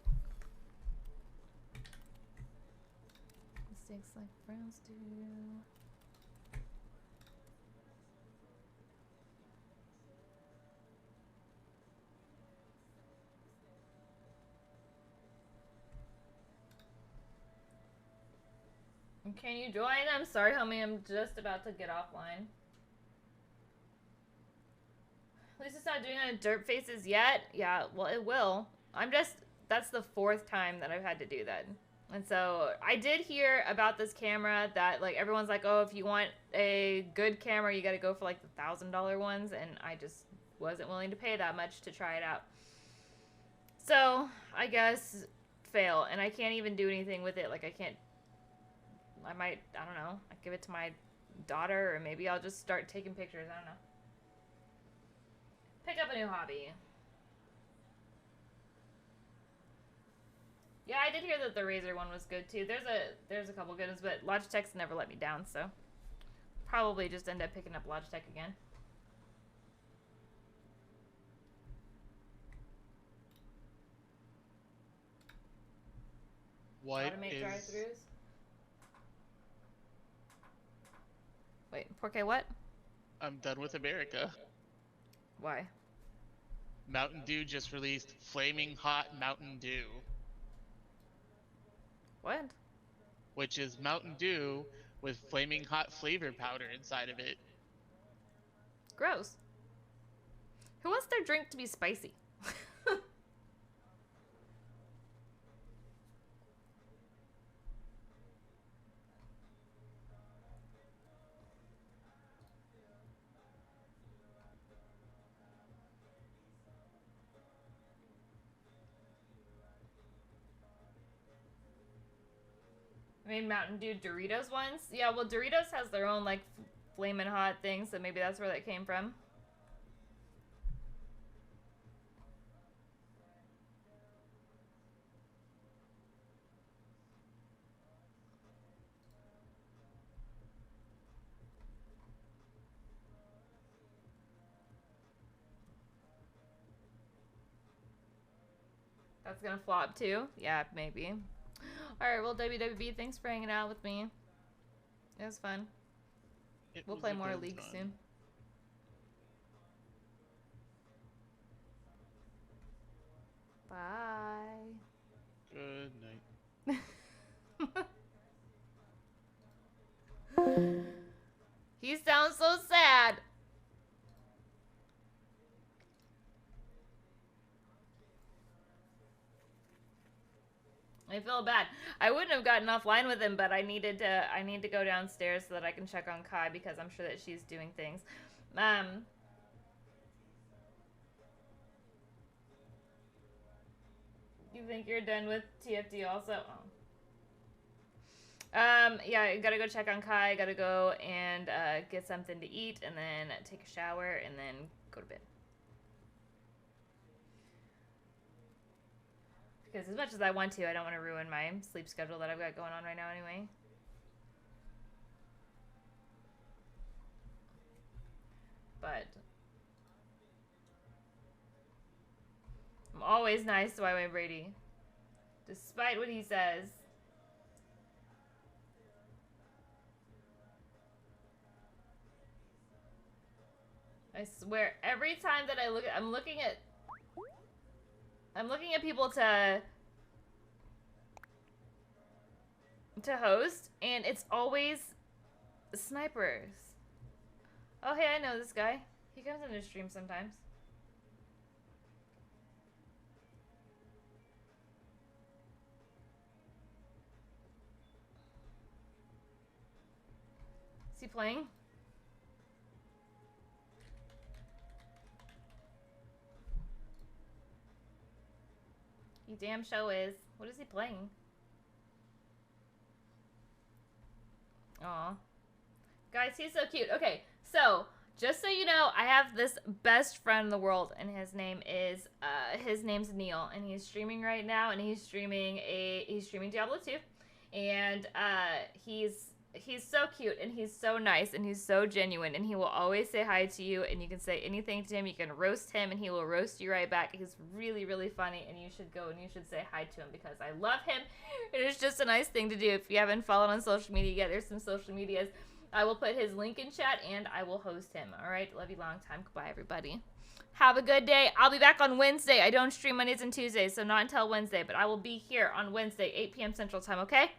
Mistakes like Browns do. Can you join? I'm sorry, homie. I'm just about to get offline. At least it's not doing it on Dirt Faces yet. Yeah, well, it will. That's the 4th time that I've had to do that. And so I did hear about this camera that like everyone's like, oh, if you want a good camera, you got to go for like the $1,000 ones. And I just wasn't willing to pay that much to try it out. So I guess fail. And I can't even do anything with it. Like I don't know, I give it to my daughter, or maybe I'll just start taking pictures. I don't know. Pick up a new hobby. Yeah, I did hear that the Razer one was good too. There's a couple good ones, but Logitech's never let me down, so probably just end up picking up Logitech again. What Automate is... drive-thrus. Wait, Porke, what? I'm done with America. Why? Mountain Dew just released Flaming Hot Mountain Dew. What? Which is Mountain Dew with flaming hot flavor powder inside of it. Gross. Who wants their drink to be spicy? I made Mountain Dew Doritos once. Yeah, well, Doritos has their own, like, flamin' hot thing, so maybe that's where that came from. That's gonna flop too? Yeah, maybe. Alright, well, WWB, thanks for hanging out with me. It was fun. We'll play more League soon. Bye. Good night. He sounds so sad. I feel bad. I wouldn't have gotten offline with him, but I need to go downstairs so that I can check on Kai because I'm sure that she's doing things. You think you're done with TFD also? Oh. Yeah, I gotta go check on Kai, gotta go and get something to eat, and then take a shower, and then go to bed. Because as much as I want to, I don't want to ruin my sleep schedule that I've got going on right now anyway. But I'm always nice to Wai Brady. Despite what he says. I swear, every time that I look at, I'm looking at people to host, and it's always snipers. Oh, hey, I know this guy. He comes into stream sometimes. Is he playing? He damn show is. What is he playing? Aw. Guys, he's so cute. Okay, so, just so you know, I have this best friend in the world, and his name's Neil, and he's streaming right now, and he's streaming Diablo 2, and he's so cute, and he's so nice, and he's so genuine, and he will always say hi to you, and you can say anything to him. You can roast him, and he will roast you right back. He's really, really funny, and you should go and you should say hi to him because I love him. It is just a nice thing to do. If you haven't followed on social media yet, there's some social medias. I will put his link in chat, and I will host him. All right, love you long time. Goodbye, everybody. Have a good day. I'll be back on Wednesday. I don't stream Mondays and Tuesdays, so not until Wednesday, but I will be here on Wednesday, 8 p.m. Central Time, okay?